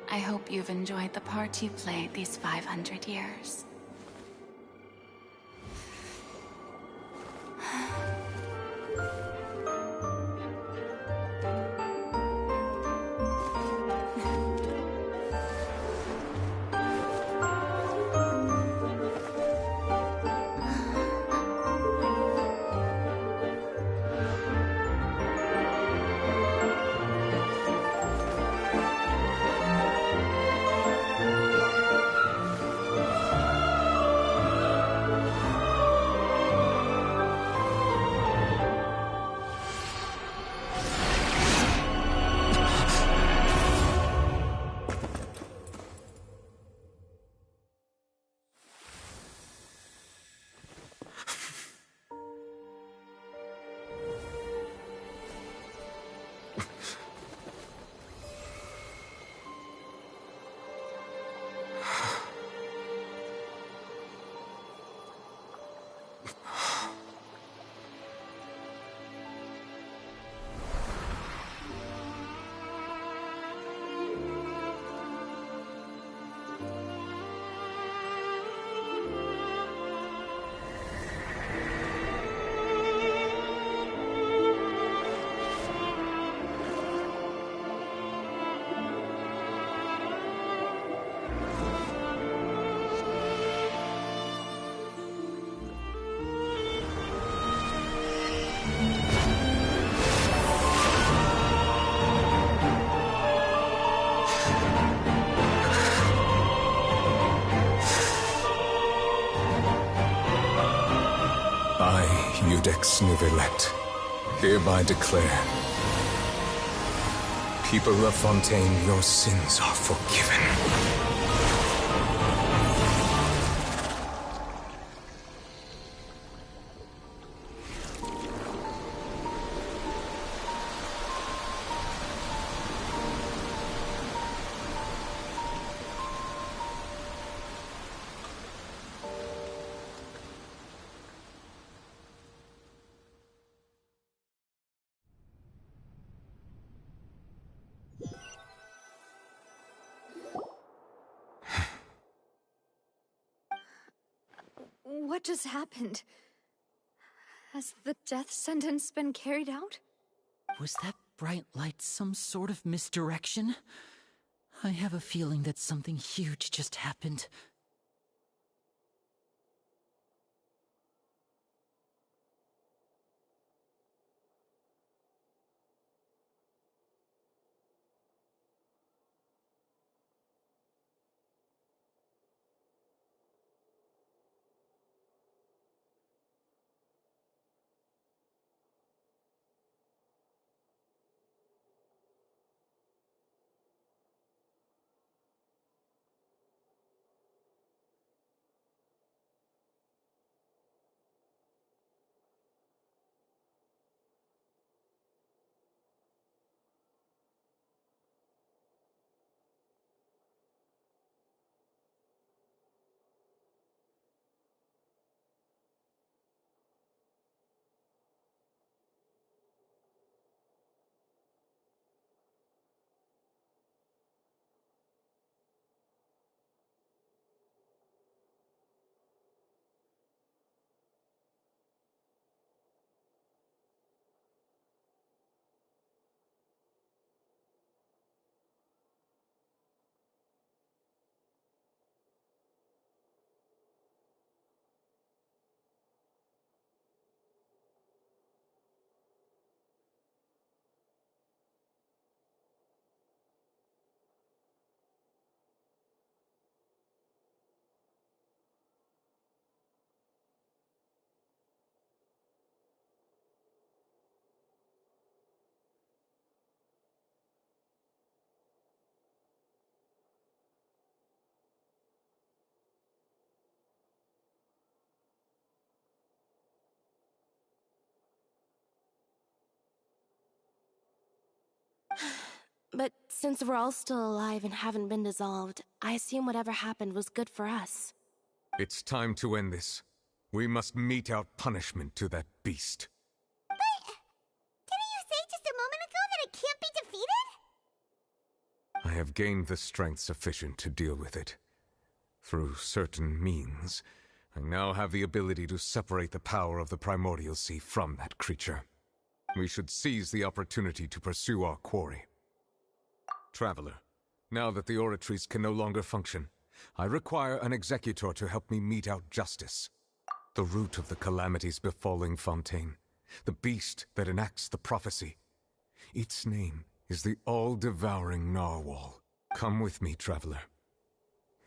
I hope you've enjoyed the part you played these 500 years. I, Eudex Nervalette, hereby declare, people of Fontaine, your sins are forgiven. What just happened? Has the death sentence been carried out? Was that bright light some sort of misdirection? I have a feeling that something huge just happened. But since we're all still alive and haven't been dissolved, I assume whatever happened was good for us. It's time to end this. We must mete out punishment to that beast. Didn't you say just a moment ago that it can't be defeated? I have gained the strength sufficient to deal with it. Through certain means, I now have the ability to separate the power of the Primordial Sea from that creature. We should seize the opportunity to pursue our quarry. Traveler, now that the oratories can no longer function, I require an executor to help me mete out justice. The root of the calamities befalling Fontaine, the beast that enacts the prophecy. Its name is the all-devouring narwhal. Come with me, traveler.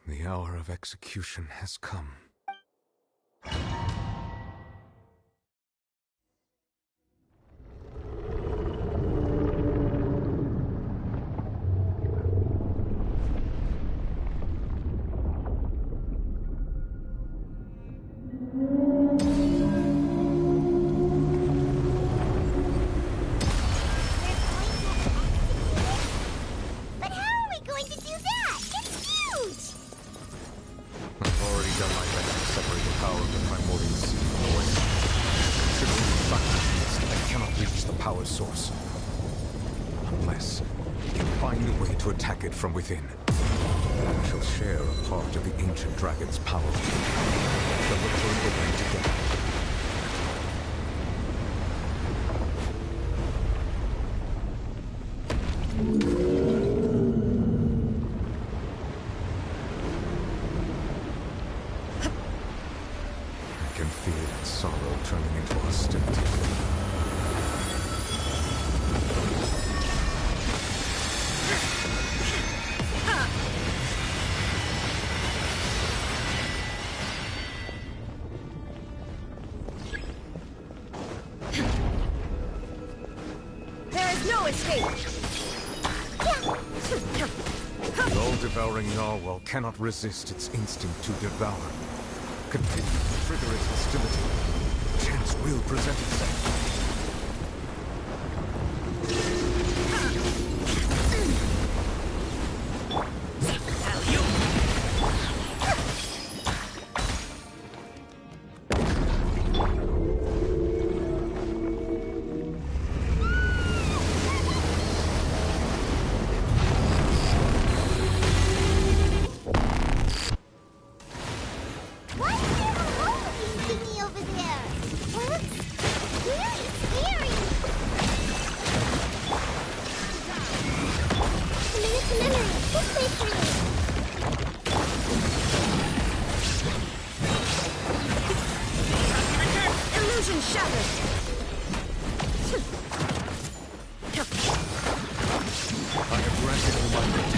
The hour of execution has come. But how are we going to do that? It's huge! I've already done my best to separate the power of the Primordial Sea from the way. Considering the fact I cannot reach the power source. Unless I can find a way to attack it from within. We shall share a part of the ancient dragon's power. Shall look for an opening together. I can feel its sorrow turning into hostility. There is no escape! The all-devouring narwhal cannot resist its instinct to devour. Continue to trigger its hostility. Chance will present itself. Why is there a hole thingy over there? It looks really scary. Committed to memory. This way for me. Illusion shattered! I have granted you my right.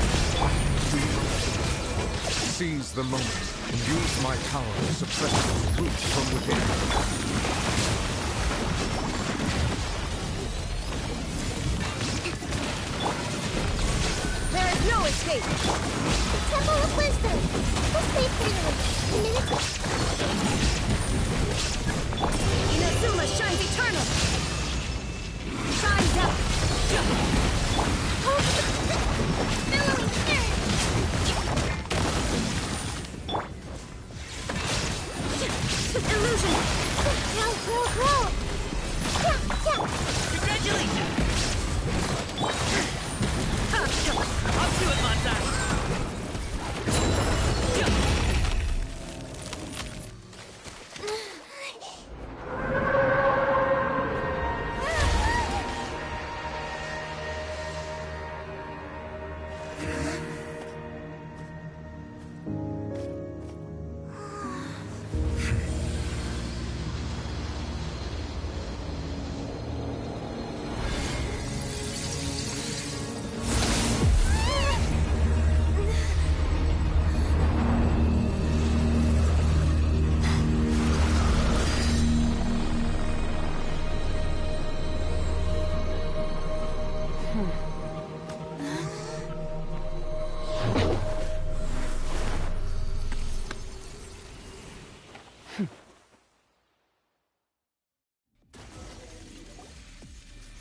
Seize the moment and use my power to suppress its roots from within. There is no escape! Temple of Wisdom. This way for you. Committed Inazuma shines eternal! Shines up! billowing third. Illusion! Grow. Congratulations! I'll do it, Montai!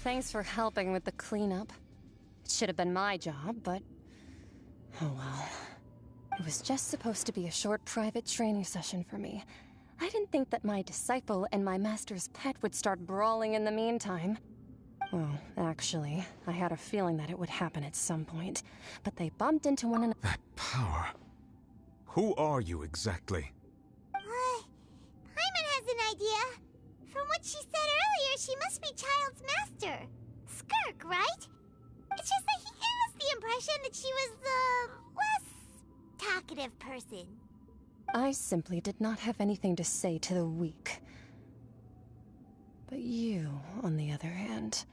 Thanks for helping with the cleanup. It should have been my job, but... oh well. It was just supposed to be a short private training session for me. I didn't think that my disciple and my master's pet would start brawling in the meantime. Well, actually, I had a feeling that it would happen at some point, but they bumped into one another. That power. Who are you exactly? Paimon has an idea. From what she said earlier, she must be Child's master. Skirk, right? It's just that he gave us the impression that she was the less talkative person. I simply did not have anything to say to the weak. But you, on the other hand,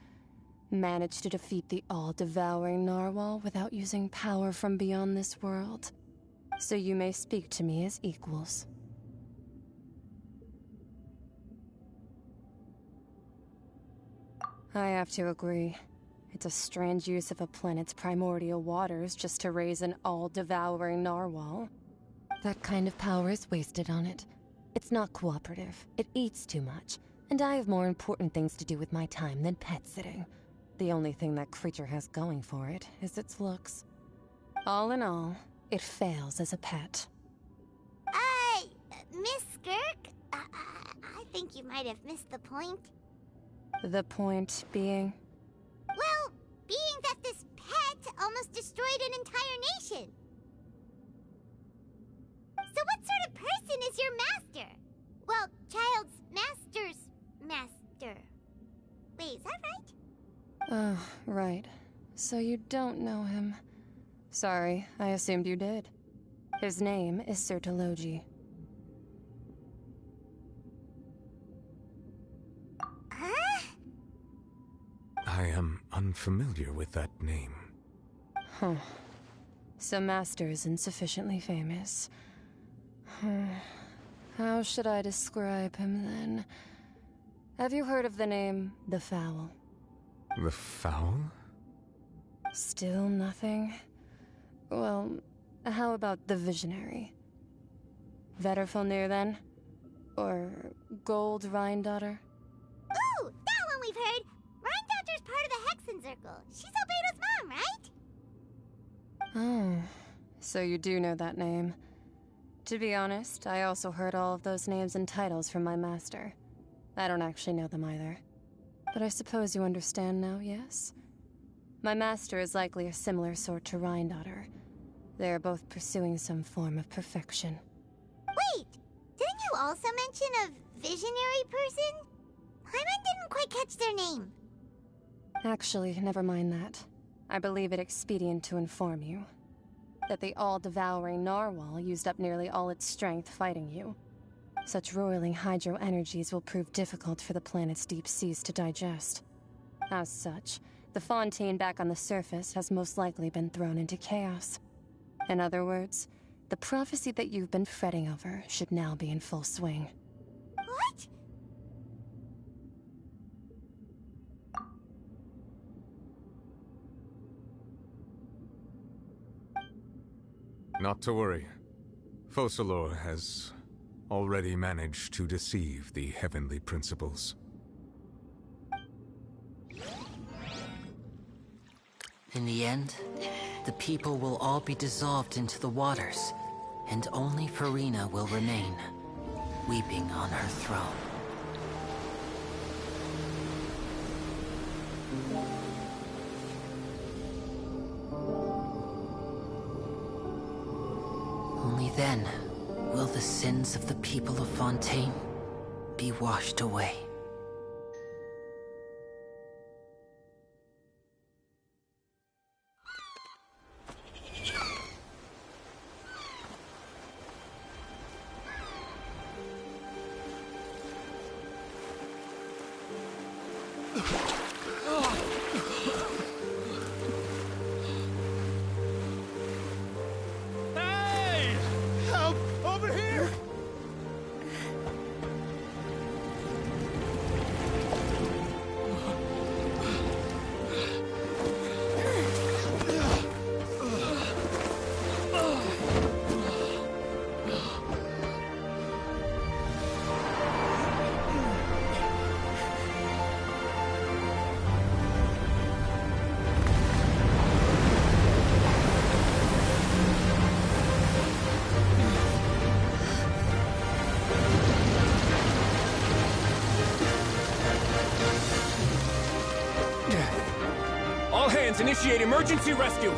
managed to defeat the all-devouring narwhal without using power from beyond this world. So you may speak to me as equals. I have to agree. It's a strange use of a planet's primordial waters just to raise an all-devouring narwhal. That kind of power is wasted on it. It's not cooperative. It eats too much. And I have more important things to do with my time than pet sitting. The only thing that creature has going for it is its looks. All in all, it fails as a pet. Miss Skirk? I think you might have missed the point. The point being? Well, being that this pet almost destroyed an entire nation. So what sort of person is your master? Well, Child's master's master. Wait, is that right? Oh, right. So you don't know him. Sorry, I assumed you did. His name is Sertologi. Huh? I am unfamiliar with that name. Huh. So Master isn't sufficiently famous. How should I describe him then? Have you heard of the name The Fowl? The Fowl? Still nothing? Well, how about the Visionary? Vetterfulnir then? Or Gold Rhindaughter? Ooh, that one we've heard! Rhindaughter's part of the Hexen Circle. She's Albedo's mom, right? Oh, so you do know that name. To be honest, I also heard all of those names and titles from my master. I don't actually know them either. But I suppose you understand now, yes? My master is likely a similar sort to Rhindaughter. They are both pursuing some form of perfection. Wait! Didn't you also mention a visionary person? Paimon didn't quite catch their name. Actually, never mind that. I believe it expedient to inform you that the all-devouring narwhal used up nearly all its strength fighting you. Such roiling hydro energies will prove difficult for the planet's deep seas to digest. As such, the Fontaine back on the surface has most likely been thrown into chaos. In other words, the prophecy that you've been fretting over should now be in full swing. What? Not to worry. Focalor has already managed to deceive the heavenly principles. In the end, the people will all be dissolved into the waters, and only Farina will remain, weeping on her throne. Only then will the sins of the people of Fontaine be washed away. Hey! Help! Over here! Guardians initiate emergency rescue!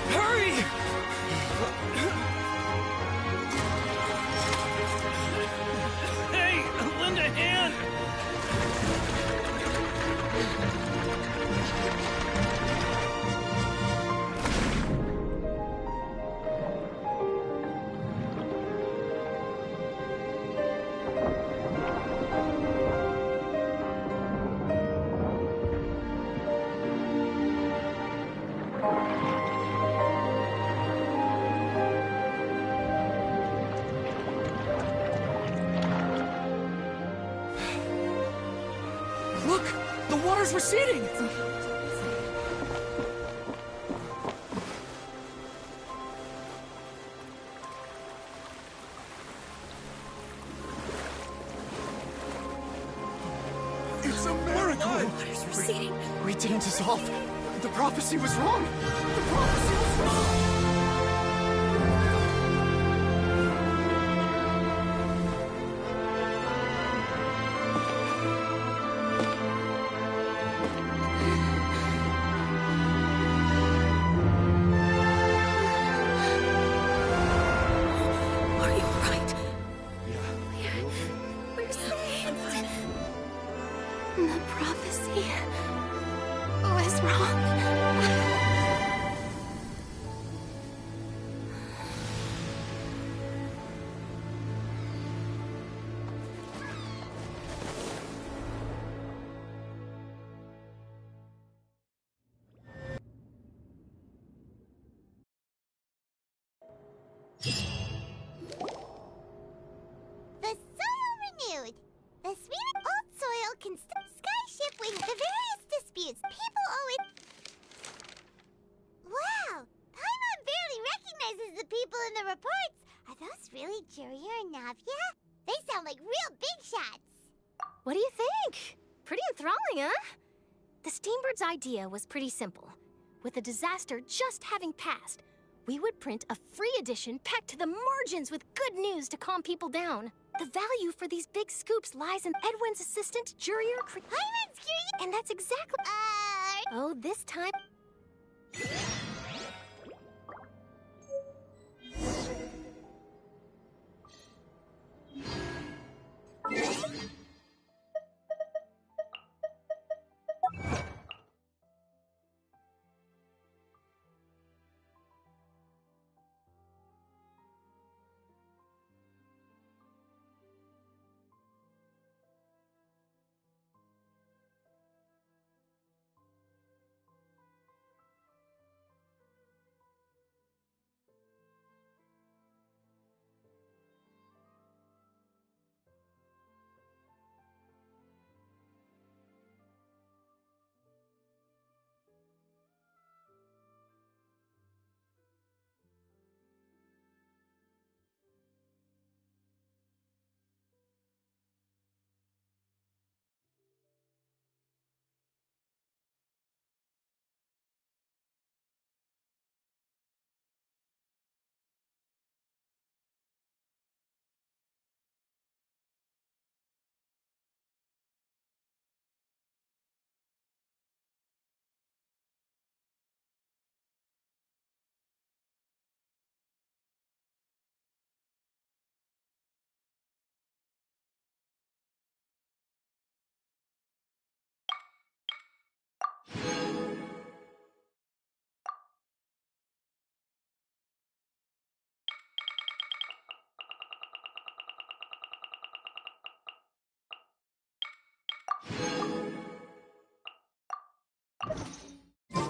Hurry! Hey, lend a hand! Look! The water's receding! It's a miracle! Water's receding. We didn't dissolve. The prophecy was wrong. The prophecy was wrong. Are you right? Yeah. We're saved. The prophecy was wrong. The soil renewed. The sweet old soil can skyship with the various disputes. People owe it. Wow! Paimon barely recognizes the people in the reports. Are those really Juria or Navia? They sound like real big shots. What do you think? Pretty enthralling, huh? The Steambird's idea was pretty simple. With the disaster just having passed, we would print a free edition packed to the margins with good news to calm people down. The value for these big scoops lies in Edwin's assistant, Jurier Paimon's curious. And that's exactly... Oh, this time...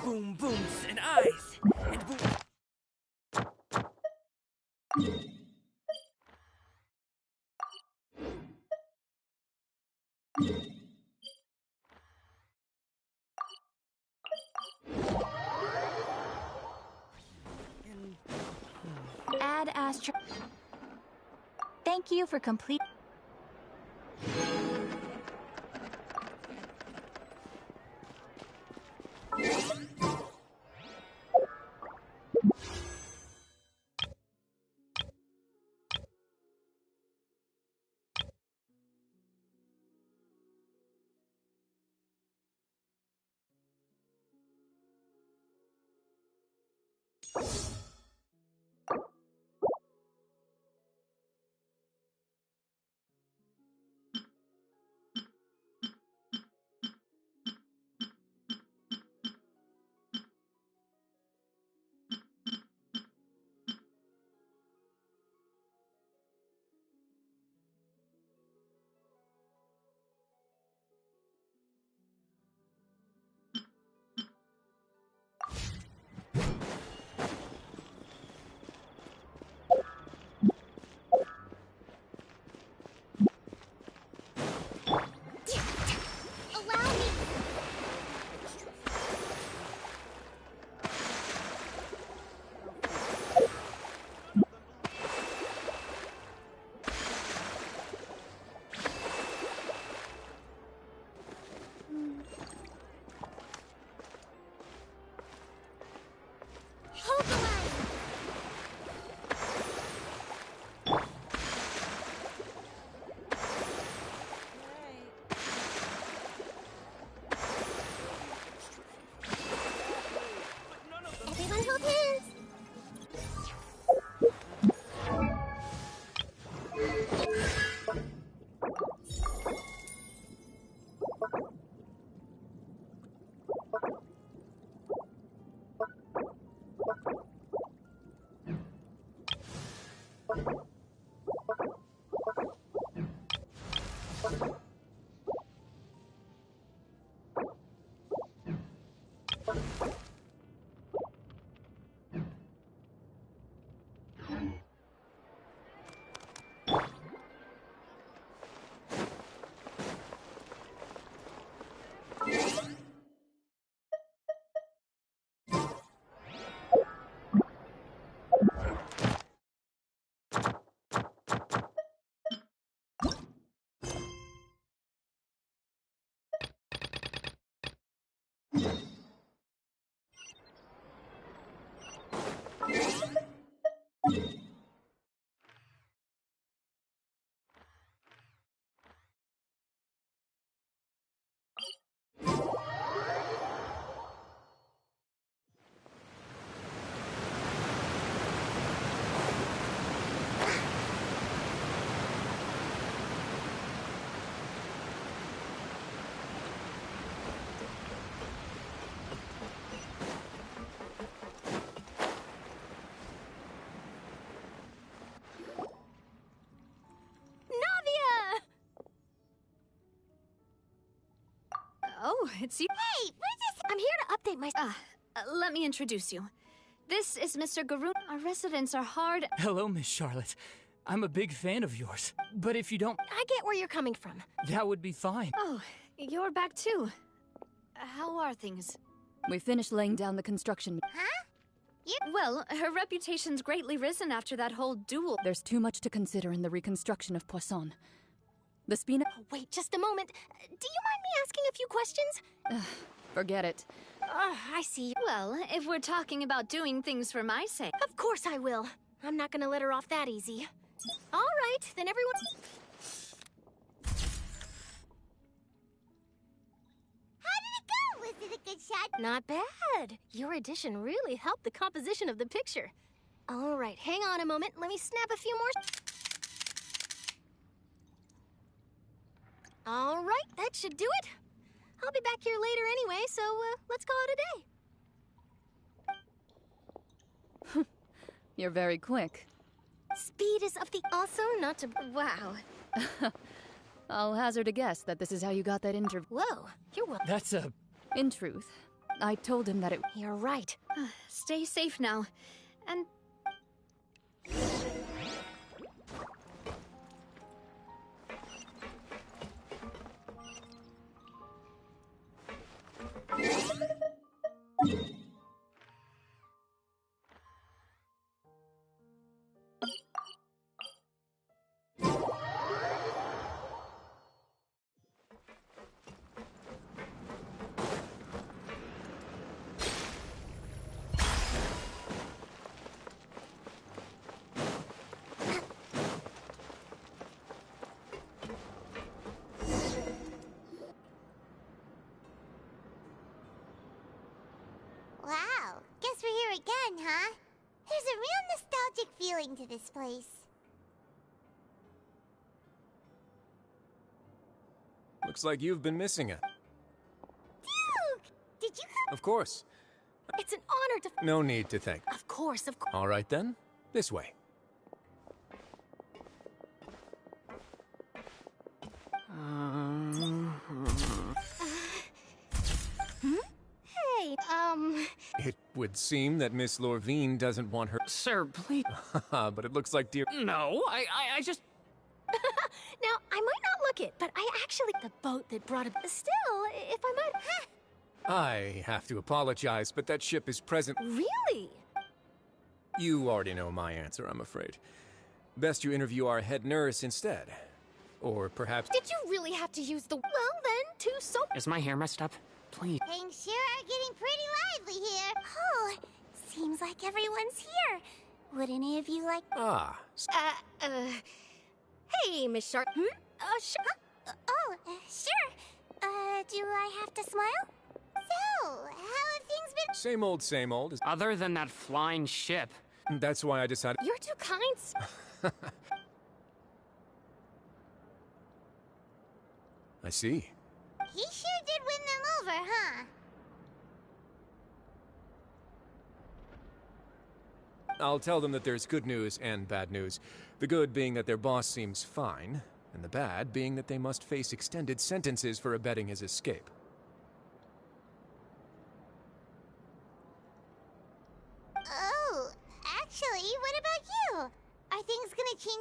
Boom booms and eyes, and boom... Add Astro... Thank you for complete... Oh, it's you. Hey, where's this? I'm here to update my. Let me introduce you. This is Mr. Garun. Our residents are hard. Hello, Miss Charlotte. I'm a big fan of yours. But if you don't... I get where you're coming from. That would be fine. Oh, you're back too. How are things? We finished laying down the construction. Huh? Well, her reputation's greatly risen after that whole duel. There's too much to consider in the reconstruction of Poisson. The Spina... Oh, wait, just a moment. Do you mind me asking a few questions? Forget it. I see. Well, if we're talking about doing things for my sake... Of course I will. I'm not gonna let her off that easy. All right, then everyone... How did it go? Was it a good shot? Not bad. Your addition really helped the composition of the picture. All right, hang on a moment. Let me snap a few more... All right, that should do it. I'll be back here later anyway, so let's call it a day. You're very quick. Speed is of the... Also, not to... Wow. I'll hazard a guess that this is how you got that interview. Whoa, you're well... That's a... In truth, I told him that it... You're right. Stay safe now. And... Wow, guess we're here again, huh? There's a real nostalgic feeling to this place. Looks like you've been missing it. Duke! Did you come? Of course. It's an honor to... No need to thank. Of course, of course. All right then, this way. Hey, It would seem that Miss Lorvine doesn't want her... Sir, please... But it looks like dear... No, I just... now, I might not look it, but I actually... The boat that brought it... Still, if I might... I have to apologize, but that ship is present... Really? You already know my answer, I'm afraid. Best you interview our head nurse instead. Or perhaps... Did you really have to use the... Well then, two so... Is my hair messed up? Please. Things sure are getting pretty lively here. Oh, seems like everyone's here. Would any of you like... Ah. Hey, Miss Sharp. Sure. Sure. Do I have to smile? So, how have things been? Same old, same old. Other than that flying ship. That's why I decided... You're too kind. I see. He sure did win them over, huh? I'll tell them that there's good news and bad news. The good being that their boss seems fine, and the bad being that they must face extended sentences for abetting his escape.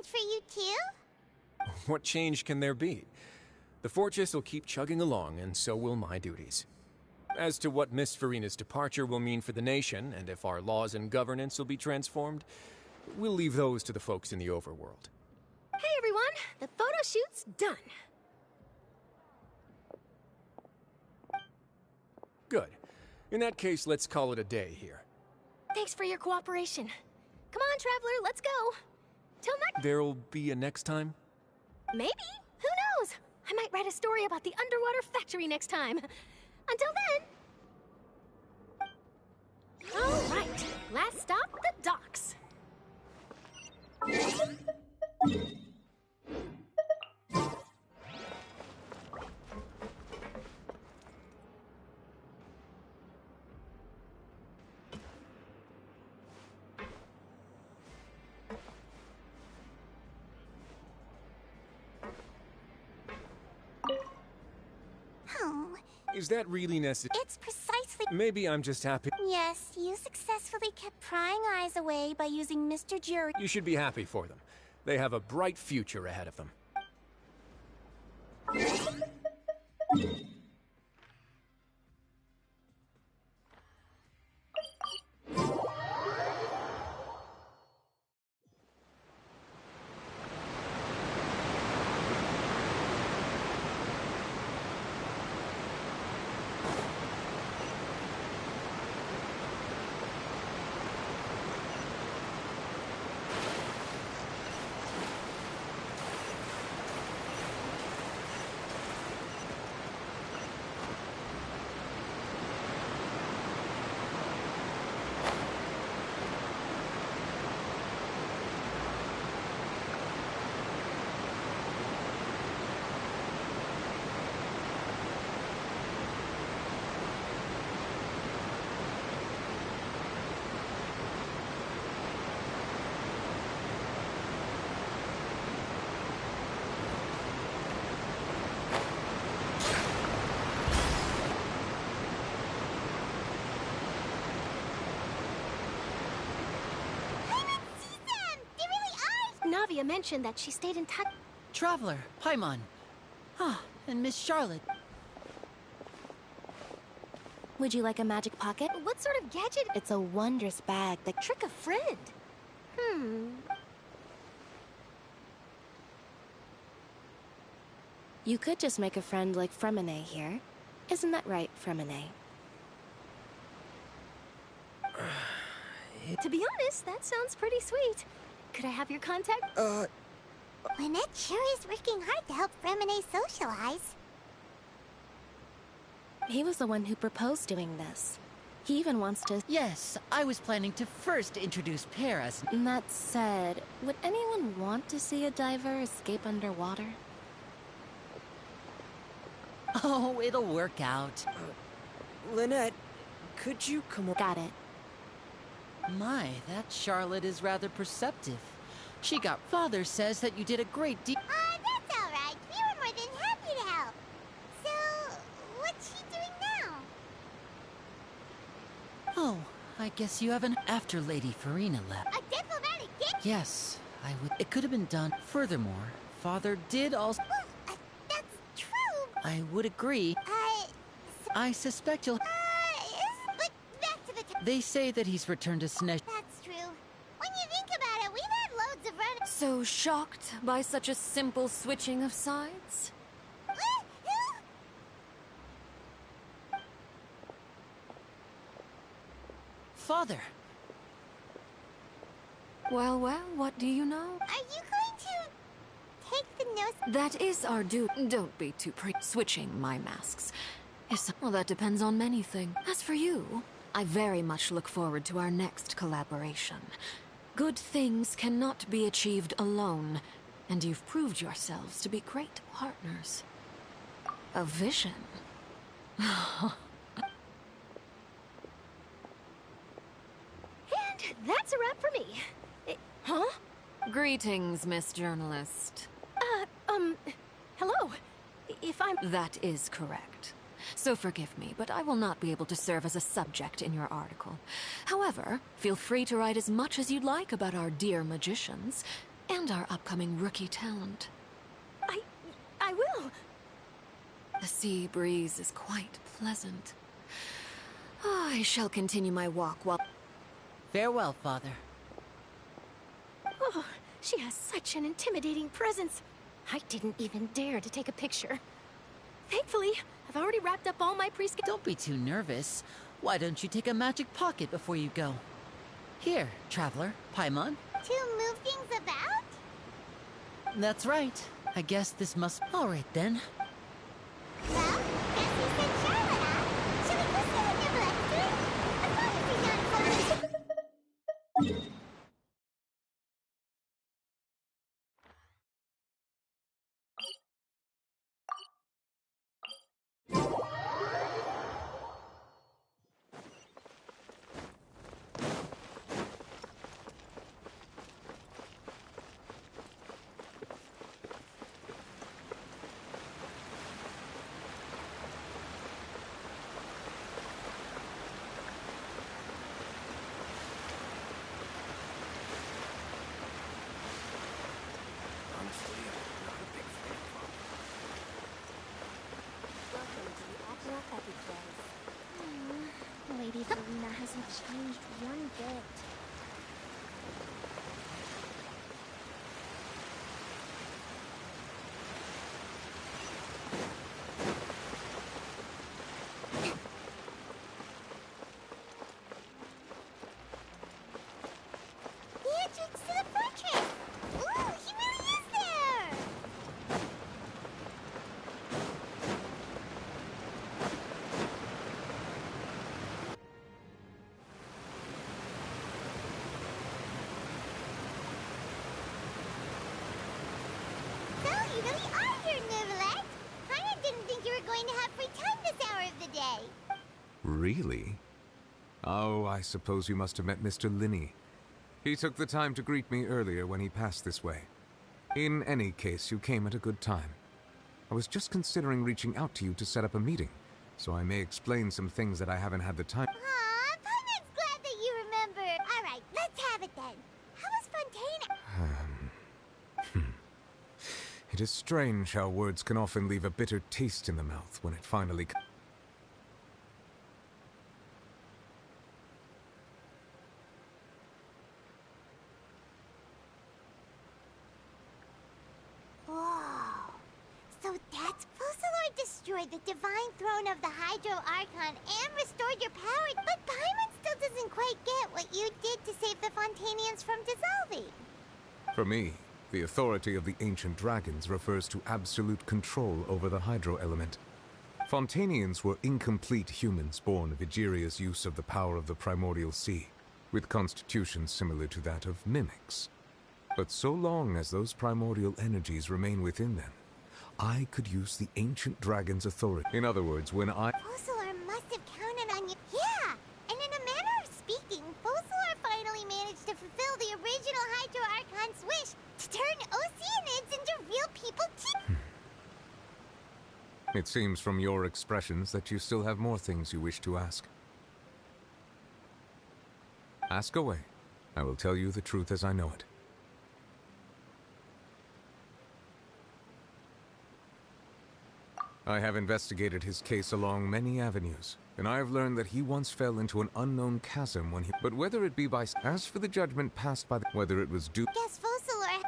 change for you too? What change can there be? The fortress will keep chugging along, and so will my duties. As to what Miss Farina's departure will mean for the nation, and if our laws and governance will be transformed, we'll leave those to the folks in the overworld. Hey everyone, the photo shoot's done. Good. In that case, let's call it a day here. Thanks for your cooperation. Come on, Traveler, let's go. Till next— There'll be a next time? Maybe. Who knows? I might write a story about the underwater factory next time. Until then. All right. Last stop, the docks. Oh. Is that really necessary? It's precisely— Maybe I'm just happy. Yes, you successfully kept prying eyes away by using Mr. Jury. You should be happy for them. They have a bright future ahead of them. Navia mentioned that she stayed in touch. Traveler, Paimon. Ah, and Miss Charlotte. Would you like a magic pocket? What sort of gadget? It's a wondrous bag that Trick a friend. You could just make a friend like Fremine here. Isn't that right, Fremine? To be honest, that sounds pretty sweet. Could I have your contact? Lynette sure is working hard to help Fremine socialize. He was the one who proposed doing this. He even wants to— Yes, I was planning to first introduce Pear as— That said, would anyone want to see a diver escape underwater? Oh, it'll work out. Lynette, could you come over? Got it. My, that Charlotte is rather perceptive. She got— Father says that you did a great deal. That's all right. We were more than happy to help. So, what's she doing now? Oh, I guess you haven't— After Lady Farina left. A diplomatic gift? Yes, I would— It could have been done. Furthermore, Father did also— Well, that's true. I would agree. I suspect you'll— But back to the— They say that he's returned to Snesh. That's true. When you think about it, we've had loads of run— So shocked by such a simple switching of sides? Father! Well, what do you know? Are you going to take the nose— That is our duty. Don't be too switching my masks. Well, that depends on many things. As for you, I very much look forward to our next collaboration. Good things cannot be achieved alone, and you've proved yourselves to be great partners. A vision. And that's a wrap for me. Huh? Greetings, Miss Journalist. Hello. If I'm— That is correct. So forgive me, but I will not be able to serve as a subject in your article. However, feel free to write as much as you'd like about our dear magicians. And our upcoming rookie talent. I will. The sea breeze is quite pleasant. I shall continue my walk while... Farewell, Father. Oh, she has such an intimidating presence. I didn't even dare to take a picture. Thankfully, I've already wrapped up all my pre-scheduled... Don't be too nervous. Why don't you take a magic pocket before you go? Here, Traveler, Paimon. To move things about? That's right. I guess this must... Alright then. Well, guess he said Charlotte, huh? Should we go see what Nibble's doing? As long as he's not focused. Lady Verena hasn't changed one bit. The entrance to the fortress! Ooh, he really is there! So, you really are here, Nervalette! I didn't think you were going to have free time this hour of the day. Really? Oh, I suppose you must have met Mr. Linney. He took the time to greet me earlier when he passed this way. In any case, you came at a good time. I was just considering reaching out to you to set up a meeting, so I may explain some things that I haven't had the time. Aw, Paimon's glad that you remembered. Alright, let's have it then. How was Fontana? It is strange how words can often leave a bitter taste in the mouth when it finally comes. Whoa. So that's Fusselor destroyed the divine throne of the Hydro Archon and restored your power, but Paimon still doesn't quite get what you did to save the Fontanians from dissolving. For me, the authority of the ancient dragons refers to absolute control over the hydro element. Fontanians were incomplete humans born of Egeria's use of the power of the primordial sea, with constitutions similar to that of mimics. But so long as those primordial energies remain within them, I could use the ancient dragon's authority. In other words, when Fusselor must have counted on you. Yeah, and in a manner of speaking, Fusselor finally managed to fulfill the original Hydro Archon's wish to turn Oceanids into real people too. It seems from your expressions that you still have more things you wish to ask. Ask away. I will tell you the truth as I know it. I have investigated his case along many avenues, and I have learned that he once fell into an unknown chasm when he... But whether it be by... As for the judgment passed by the... Whether it was due... Guess Fusselor... hang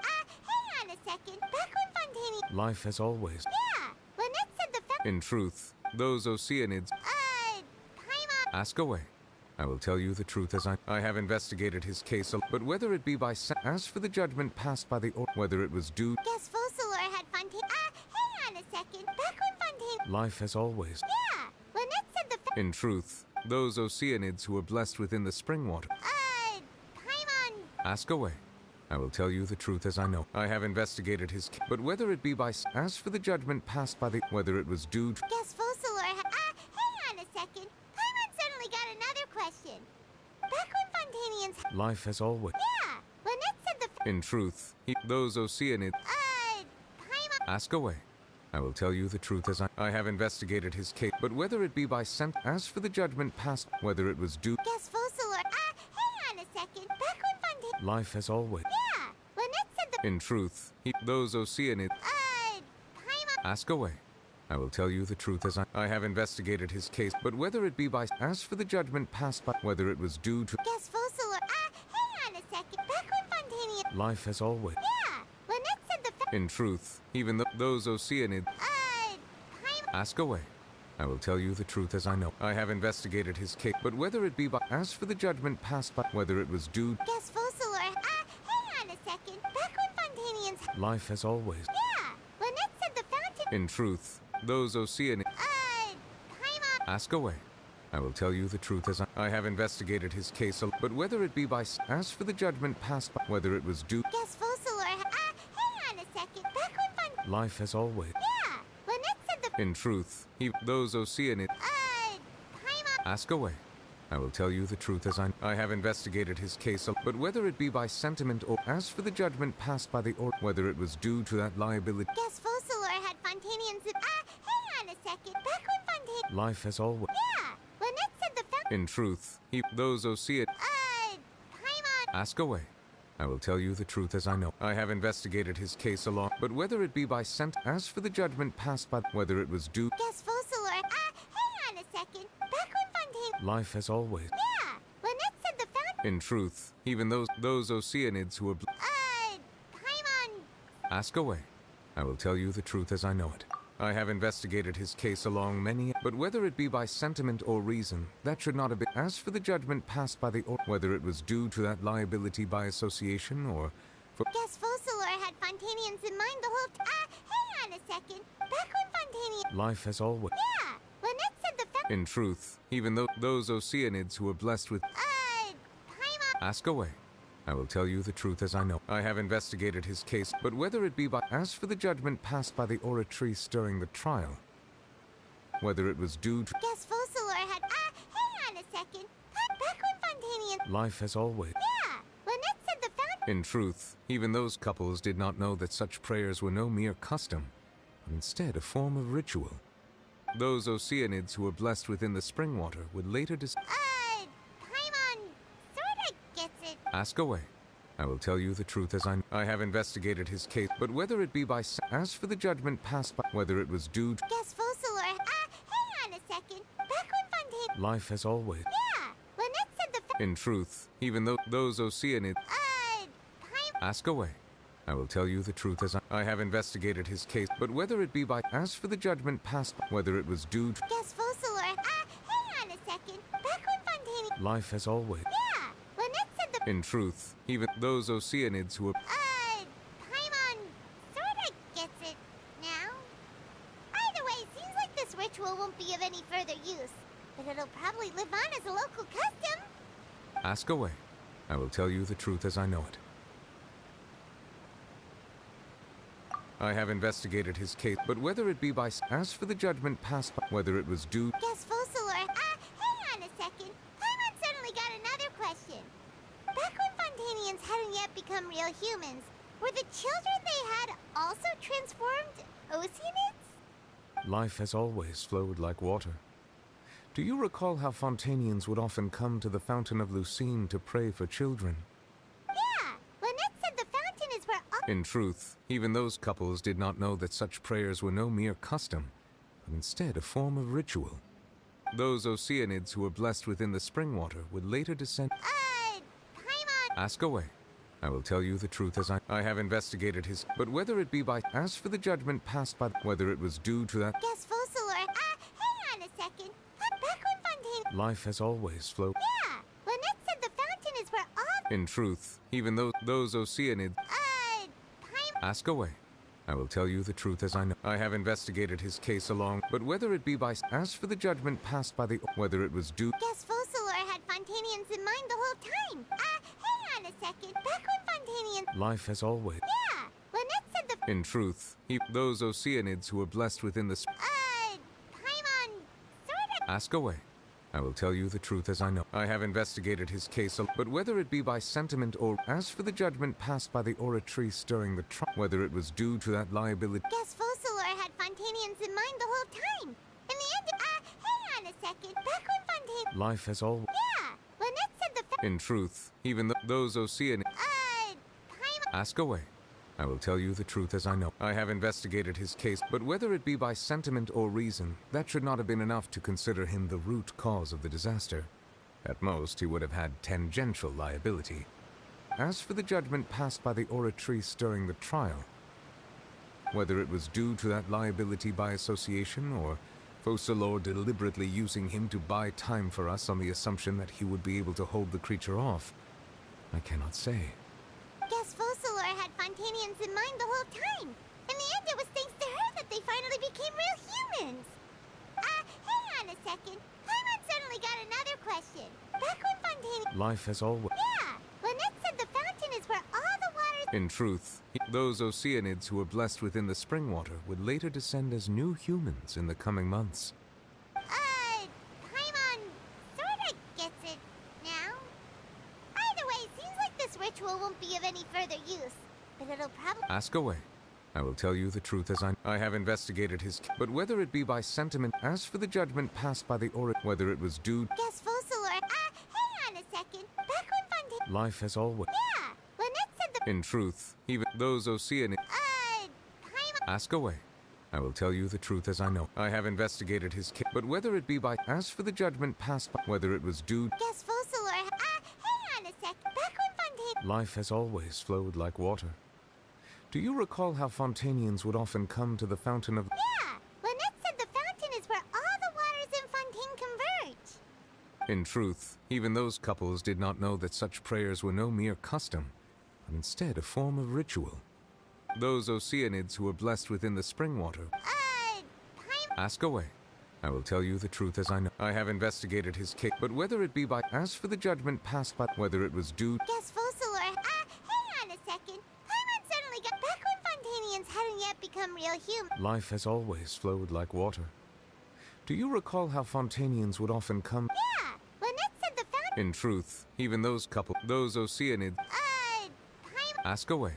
on a second. Back when Fontani... Life as always. Yeah, Lynette said the fact... In truth, those Oceanids... Paimon... Ask away. I will tell you the truth as I have investigated his case, but whether it be by... As for the judgment passed by the... Whether it was due... Guess Fusselor had Fontani... hang on a second. Back when Fontani... Life as always. Yeah, Lynette said the fact... In truth, those Oceanids who were blessed within the spring water... Paimon... Ask away. I will tell you the truth as I know. I have investigated his case, but whether it be by... As for the judgment passed by the... Whether it was due... Guess Fusselor had... hang on a second. Paimon suddenly got another question. Back when Fontanians... Life as always. Yeah, Lynette said the fact... In truth, those Oceanids... Paimon... Ask away. I will tell you the truth as I have investigated his case, but whether it be by As for the judgment passed... Whether it was due... Guess Fusselor... hang on a second. Back when Fontanians... Life as always. Yeah, Lynette said the... In truth, those Oceanids... Paimon... Ask away. I will tell you the truth as I have investigated his case, but whether it be by... As for the judgment passed by... Whether it was due to... Guess fossil or... hang on a second. Back when Fontanian... Life as always. Yeah, Lynette said the... In truth, even those Oceanids... Paimon... Ask away. I will tell you the truth as I know. I have investigated his case, but whether it be by... As for the judgment passed by... Whether it was due... Guess fossil or... hang on a second. Back when Fontanians... Life as always. Yeah, Lynette said the fountain... In truth, those Oceanids... Paimon... Ask away. I will tell you the truth as I have investigated his case, but whether it be by... As for the judgment passed by... Whether it was due... Guess fossil or... hang on a second. Back when Font... Life as always. Yeah, Lynette said the... In truth, those Oceanids... Paimon... Ask away. I will tell you the truth as I have investigated his case, but whether it be by sentiment or... As for the judgment passed by the... Or whether it was due to that liability... Guess fossil or had Fontanians... hang on a second. Back when Fontan... Life as always. Yeah, Lynette said the fountain... In truth, those Oceanids... Paimon... Ask away. I will tell you the truth as I know. I have investigated his case along, but whether it be by as for the judgment passed by... Whether it was due... Guess fossil or... hang on a second. Back when Fontaine... Life as always. Yeah, Lynette said the fountain... In truth, even those Oceanids who are... Paimon... Ask away. I will tell you the truth as I know it. I have investigated his case along many... But whether it be by sentiment or reason, that should not have been... As for the judgment passed by the... Or whether it was due to that liability by association or... For... Guess fossil or had Fontanians in mind the whole... hang on a second. Back when Fontanian... Life as always. Yeah, Lynette said the fountain... In truth, even those Oceanids who are blessed with... Paimon... Ask away. I will tell you the truth as I know. I have investigated his case, but whether it be by... As for the judgment passed by the Oratrice during the trial, whether it was due to... Guess fossil or had... hang on a second. Back when Fontanian... Life as always. Yeah, Lynette said the fountain... In truth, even those couples did not know that such prayers were no mere custom, but instead a form of ritual. Those Oceanids who were blessed within the spring water would later Paimon... sorta gets it. Ask away. I will tell you the truth as I have investigated his case, but whether it be by... As for the judgment passed by... Whether it was due to... Guess fossil or... hang on a second. Back when Fontaine... Life as always. Yeah, Lynette said the... In truth, even those Oceanids... Paimon... Ask away. I will tell you the truth as I have investigated his case, but whether it be by... As for the judgment passed by... Whether it was due to... Guess fossil or... hang on a second. Back when Fontaine... Life as always. Yeah, Lynette said the... In truth, even those Oceanids who were... Paimon... sorta gets it now. Either way, seems like this ritual won't be of any further use, but it'll probably live on as a local custom. Ask away. I will tell you the truth as I know it. I have investigated his case, but whether it be by... As for the judgment passed by... Whether it was due... Guess fossil or... hang on a second. Paimon suddenly got another question. Back when Fontanians hadn't yet become real humans, were the children they had also transformed Oceanids? Life as always flowed like water. Do you recall how Fontanians would often come to the Fountain of Lucine to pray for children? Yeah, Lynette said the fountain is where all... In truth, even those couples did not know that such prayers were no mere custom, but instead a form of ritual. Those Oceanids who were blessed within the spring water would later descend... Paimon... Ask away. I will tell you the truth as I have investigated his... But whether it be by... As for the judgment passed by... Whether it was due to that... Guess fossil or... hang on a second. Back when Fontaine... Life has always flowed... Yeah, Lynette said the fountain is where all... In truth, even those Oceanids... Paimon... Ask away. I will tell you the truth as I know. I have investigated his case along, but whether it be by... As for the judgment passed by the... Whether it was due... Guess fossil or had Fontanians in mind the whole time. Hang on a second. Back when Fontanians... Life as always. Yeah, Lynette said the... In truth, those Oceanids who were blessed within the... Paimon... sorta... Ask away. I will tell you the truth as I know. I have investigated his case, but whether it be by sentiment or... As for the judgment passed by the Oratrice during the trial, whether it was due to that liability... Guess fossil or had Fontanians in mind the whole time. In the end... hang on a second. Back when Fontaine... Life has always... Yeah, Lynette said the... In truth, even those Oceanids... Paimon... Ask away. I will tell you the truth as I know. I have investigated his case, but whether it be by sentiment or reason, that should not have been enough to consider him the root cause of the disaster. At most, he would have had tangential liability. As for the judgment passed by the oratrice during the trial, whether it was due to that liability by association, or Focalor deliberately using him to buy time for us on the assumption that he would be able to hold the creature off, I cannot say. Guess Focalor had Fontanians in mind the whole time. In the end, it was thanks to her that they finally became real humans. Hang on a second. Paimon suddenly got another question. Back when Fontanian... Life has always... Yeah! Lynette said the fountain is where all the waters... In truth, those Oceanids who were blessed within the spring water would later descend as new humans in the coming months. Paimon sorta gets it now. Either way, seems like this ritual won't be of any further use. But it'll probably... Ask away. I will tell you the truth as I have investigated his... But whether it be by sentiment... As for the judgment passed by the whether it was due... Guess Focalor... hang on a second. Back when Fontanian... Life has always... Yeah! Lynette said the... In truth, even those Oceanids... Paimon... Ask away. I will tell you the truth as I know. I have investigated his case, but whether it be by... As for the judgment passed by... Whether it was due... Guess Focalor... hang on a second. Back when Fontanian... Life has always flowed like water. Do you recall how Fontanians would often come to the Fountain of... Yeah! Lynette said the fountain is where all the waters in Fontaine converge. In truth, even those couples did not know that such prayers were no mere custom, but instead a form of ritual. Those Oceanids who were blessed within the spring water... Ask away. I will tell you the truth as I know. I have investigated his case, but whether it be by... As for the judgment passed by... Whether it was due... Guess Focalor... hang on a second. Paimon suddenly got... Back when Fontanians hadn't yet become real humans... Life has always flowed like water. Do you recall how Fontanians would often come... Yeah! Lynette said the fountain... In truth, even those those Oceanids... Paimon... Ask away.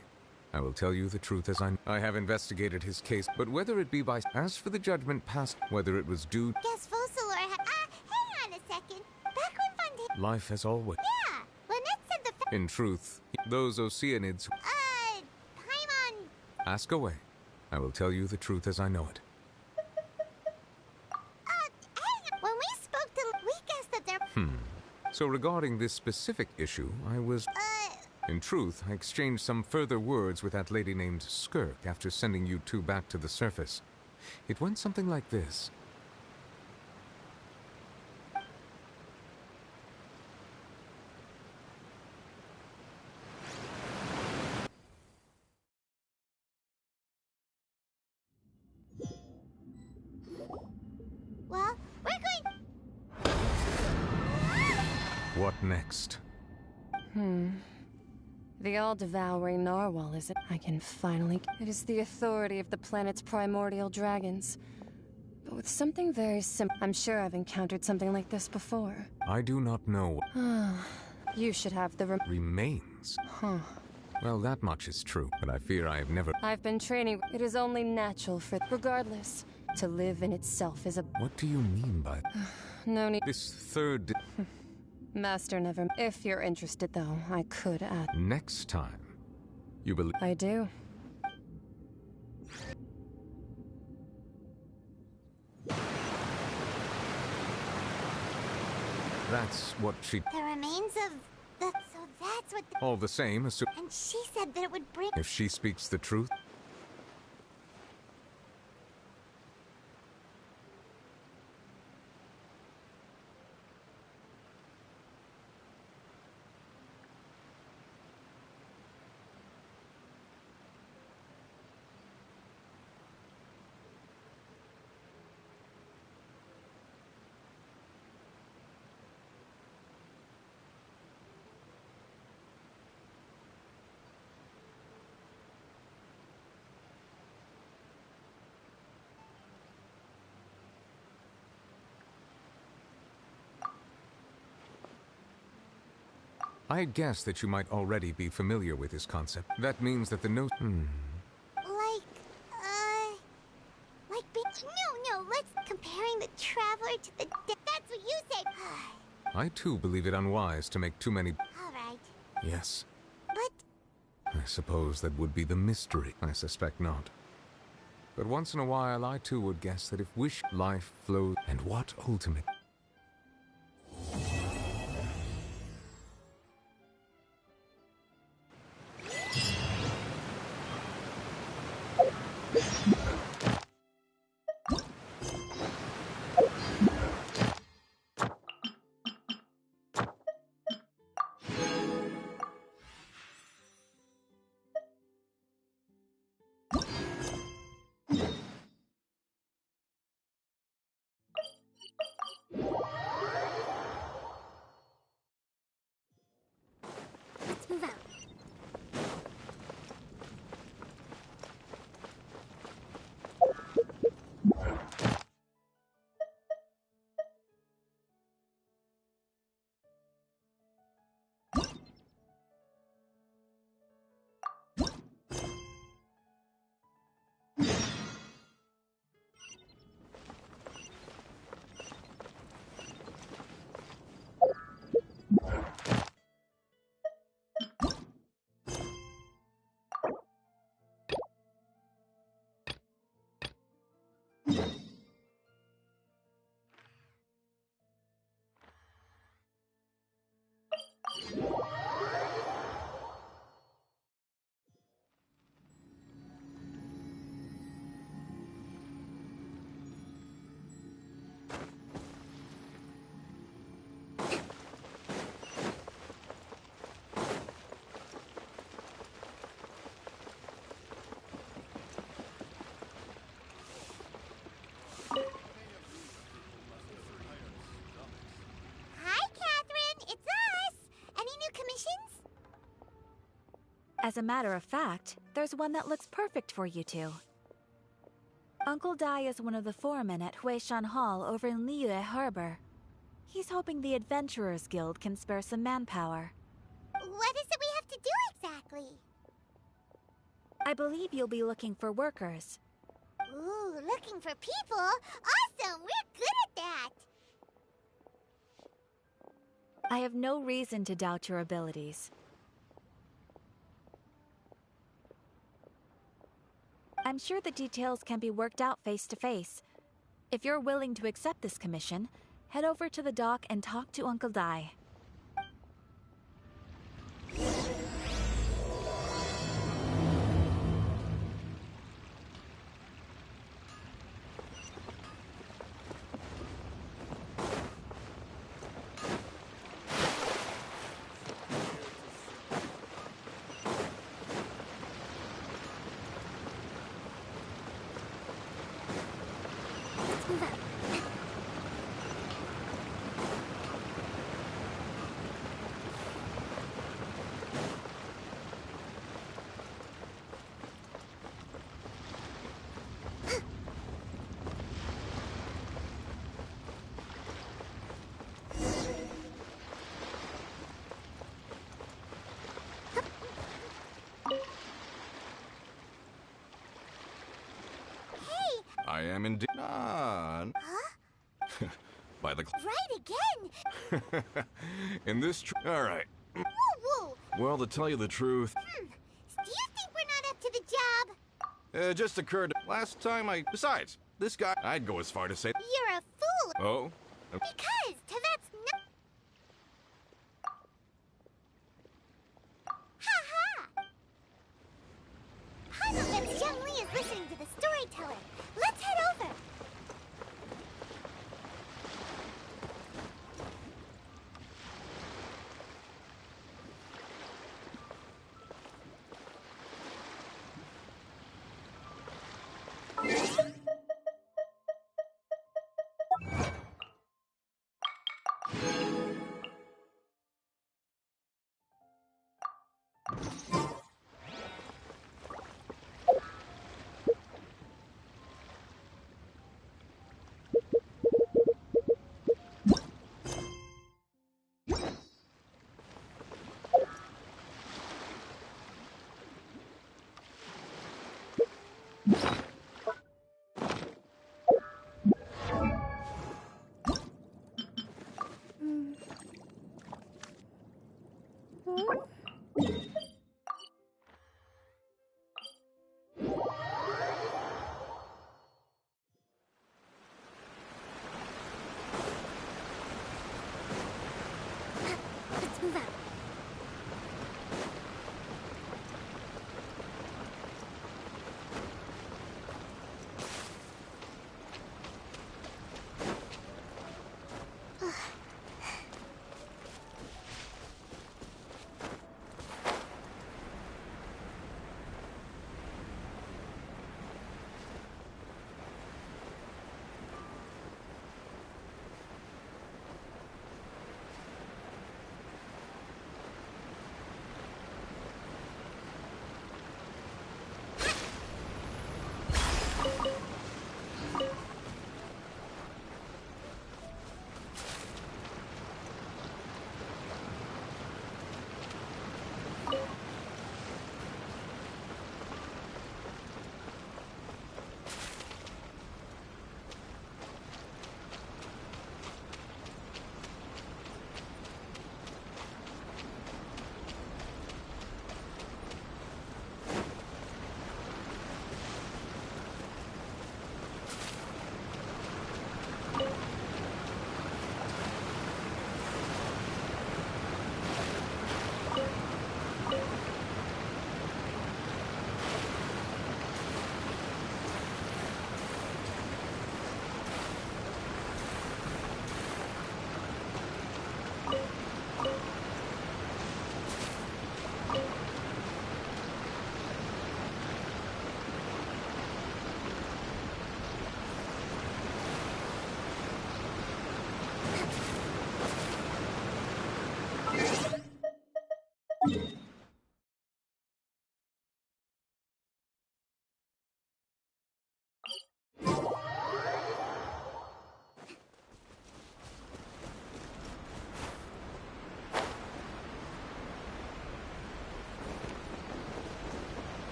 I will tell you the truth as I have investigated his case, but whether it be by... As for the judgment passed... Whether it was due... Guess Focalor... hang on a second. Back when Fontanian... Life has always... Yeah! Lynette said the... In truth, those Oceanids... Paimon... Ask away. I will tell you the truth as I know it. When we spoke to... We guessed that they're... So regarding this specific issue, I was... In truth, I exchanged some further words with that lady named Skirk after sending you two back to the surface. It went something like this. Well, we're going... What next? The all-devouring narwhal, is it? I can finally... It is the authority of the planet's primordial dragons. But with something very simple. I'm sure I've encountered something like this before. I do not know. You should have the remains. Huh. Well, that much is true, but I fear I have never... I've been training. It is only natural for... Regardless, to live in itself is a... What do you mean by... No need... This third... Master never... If you're interested, though, I could add... Next time. You believe... I do. That's what she... The remains of... So that's what... All the same, And she said that it would bring... If she speaks the truth... I guess that you might already be familiar with this concept. That means that the Like, No, let's comparing the traveler to the dead. That's what you said. I too believe it unwise to make too many... All right. Yes. But... I suppose that would be the mystery. I suspect not. But once in a while, I too would guess that if wish, life flows, and what ultimate... Let's move out. Hi, Catherine. It's us. Any new commissions? As a matter of fact, there's one that looks perfect for you two. Uncle Dai is one of the foremen at Huishan Hall over in Liyue Harbor. He's hoping the Adventurers Guild can spare some manpower. What is it we have to do exactly? I believe you'll be looking for workers. Ooh, looking for people? Awesome! We're good at that! I have no reason to doubt your abilities. I'm sure the details can be worked out face to face. If you're willing to accept this commission, head over to the dock and talk to Uncle Dai. Let's move out. I am indeed on. Huh? By the. Right again! In this. All right. Woo woo! Well, to tell you the truth, Do you think we're not up to the job? it just occurred last time I. Besides, this guy. I'd go as far to say. You're a fool! Oh. Because Tevet's not. Ha ha! Paimon bets Young Lee is listening to the storyteller. Let's head over. Let's move out.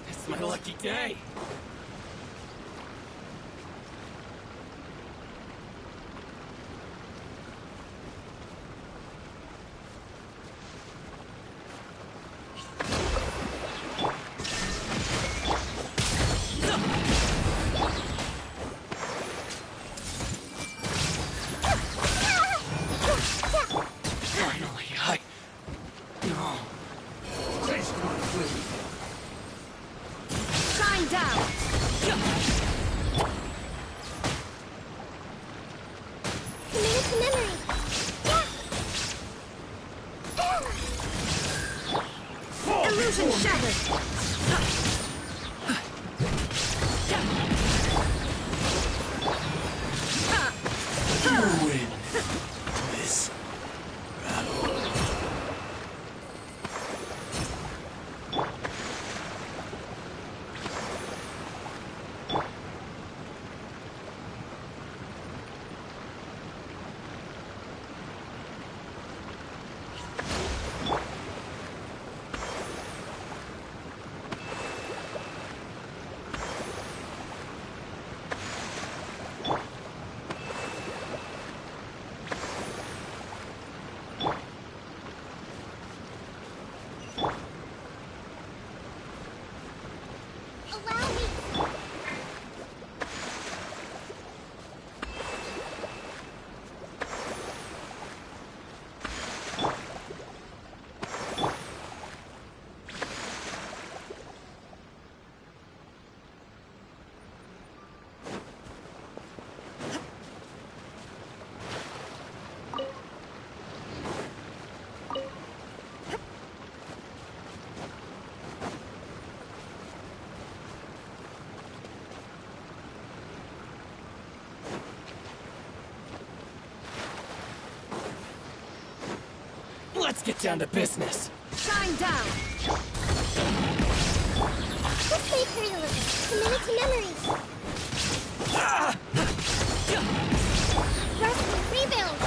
It's my lucky day. Illusion shattered! You win this battle. Let's get down to business. Shine down! Let's make her a little. Committed to memories. Rest, rebuild.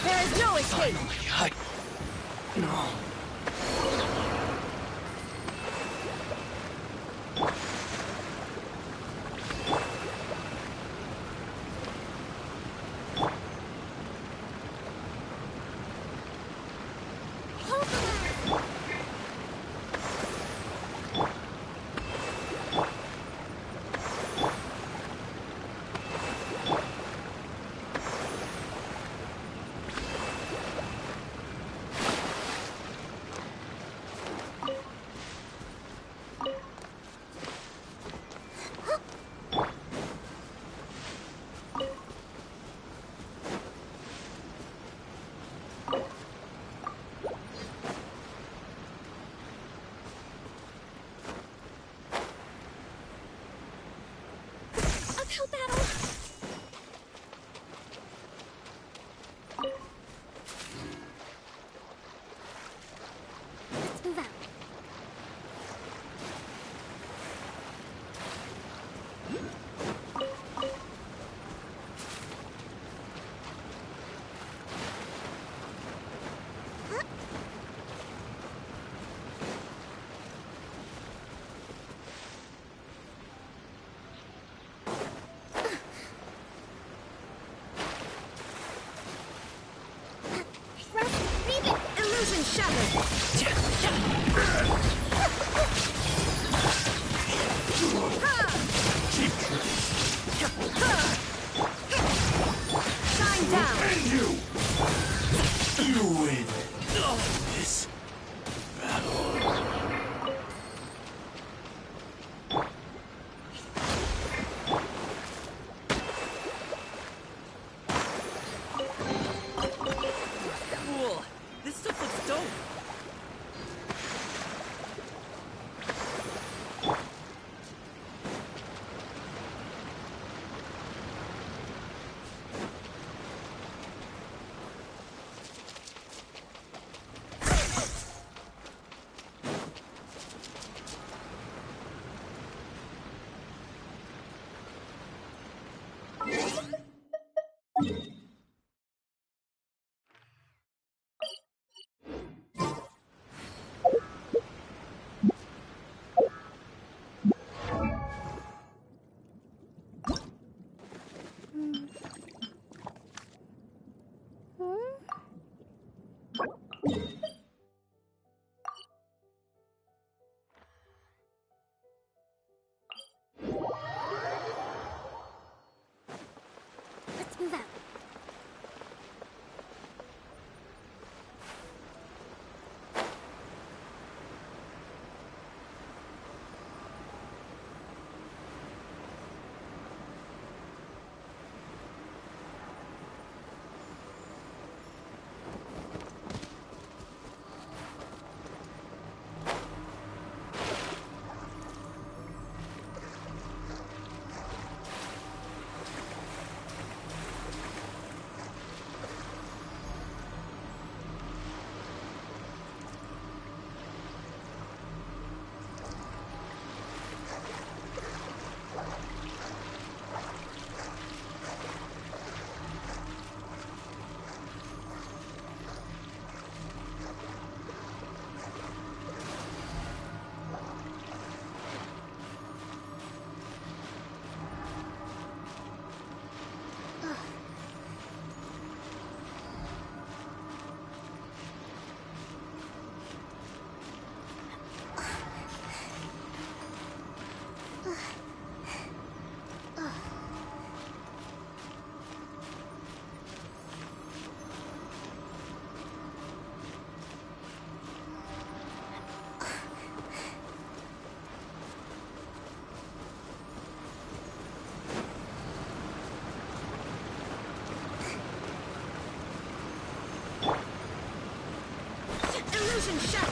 There is no escape. No. uphill battle. Let's move out. Illusion shattered. Shine down. And you! You win. This battle. Cool. This stuff looks dope. Let's move out. Illusion shattered.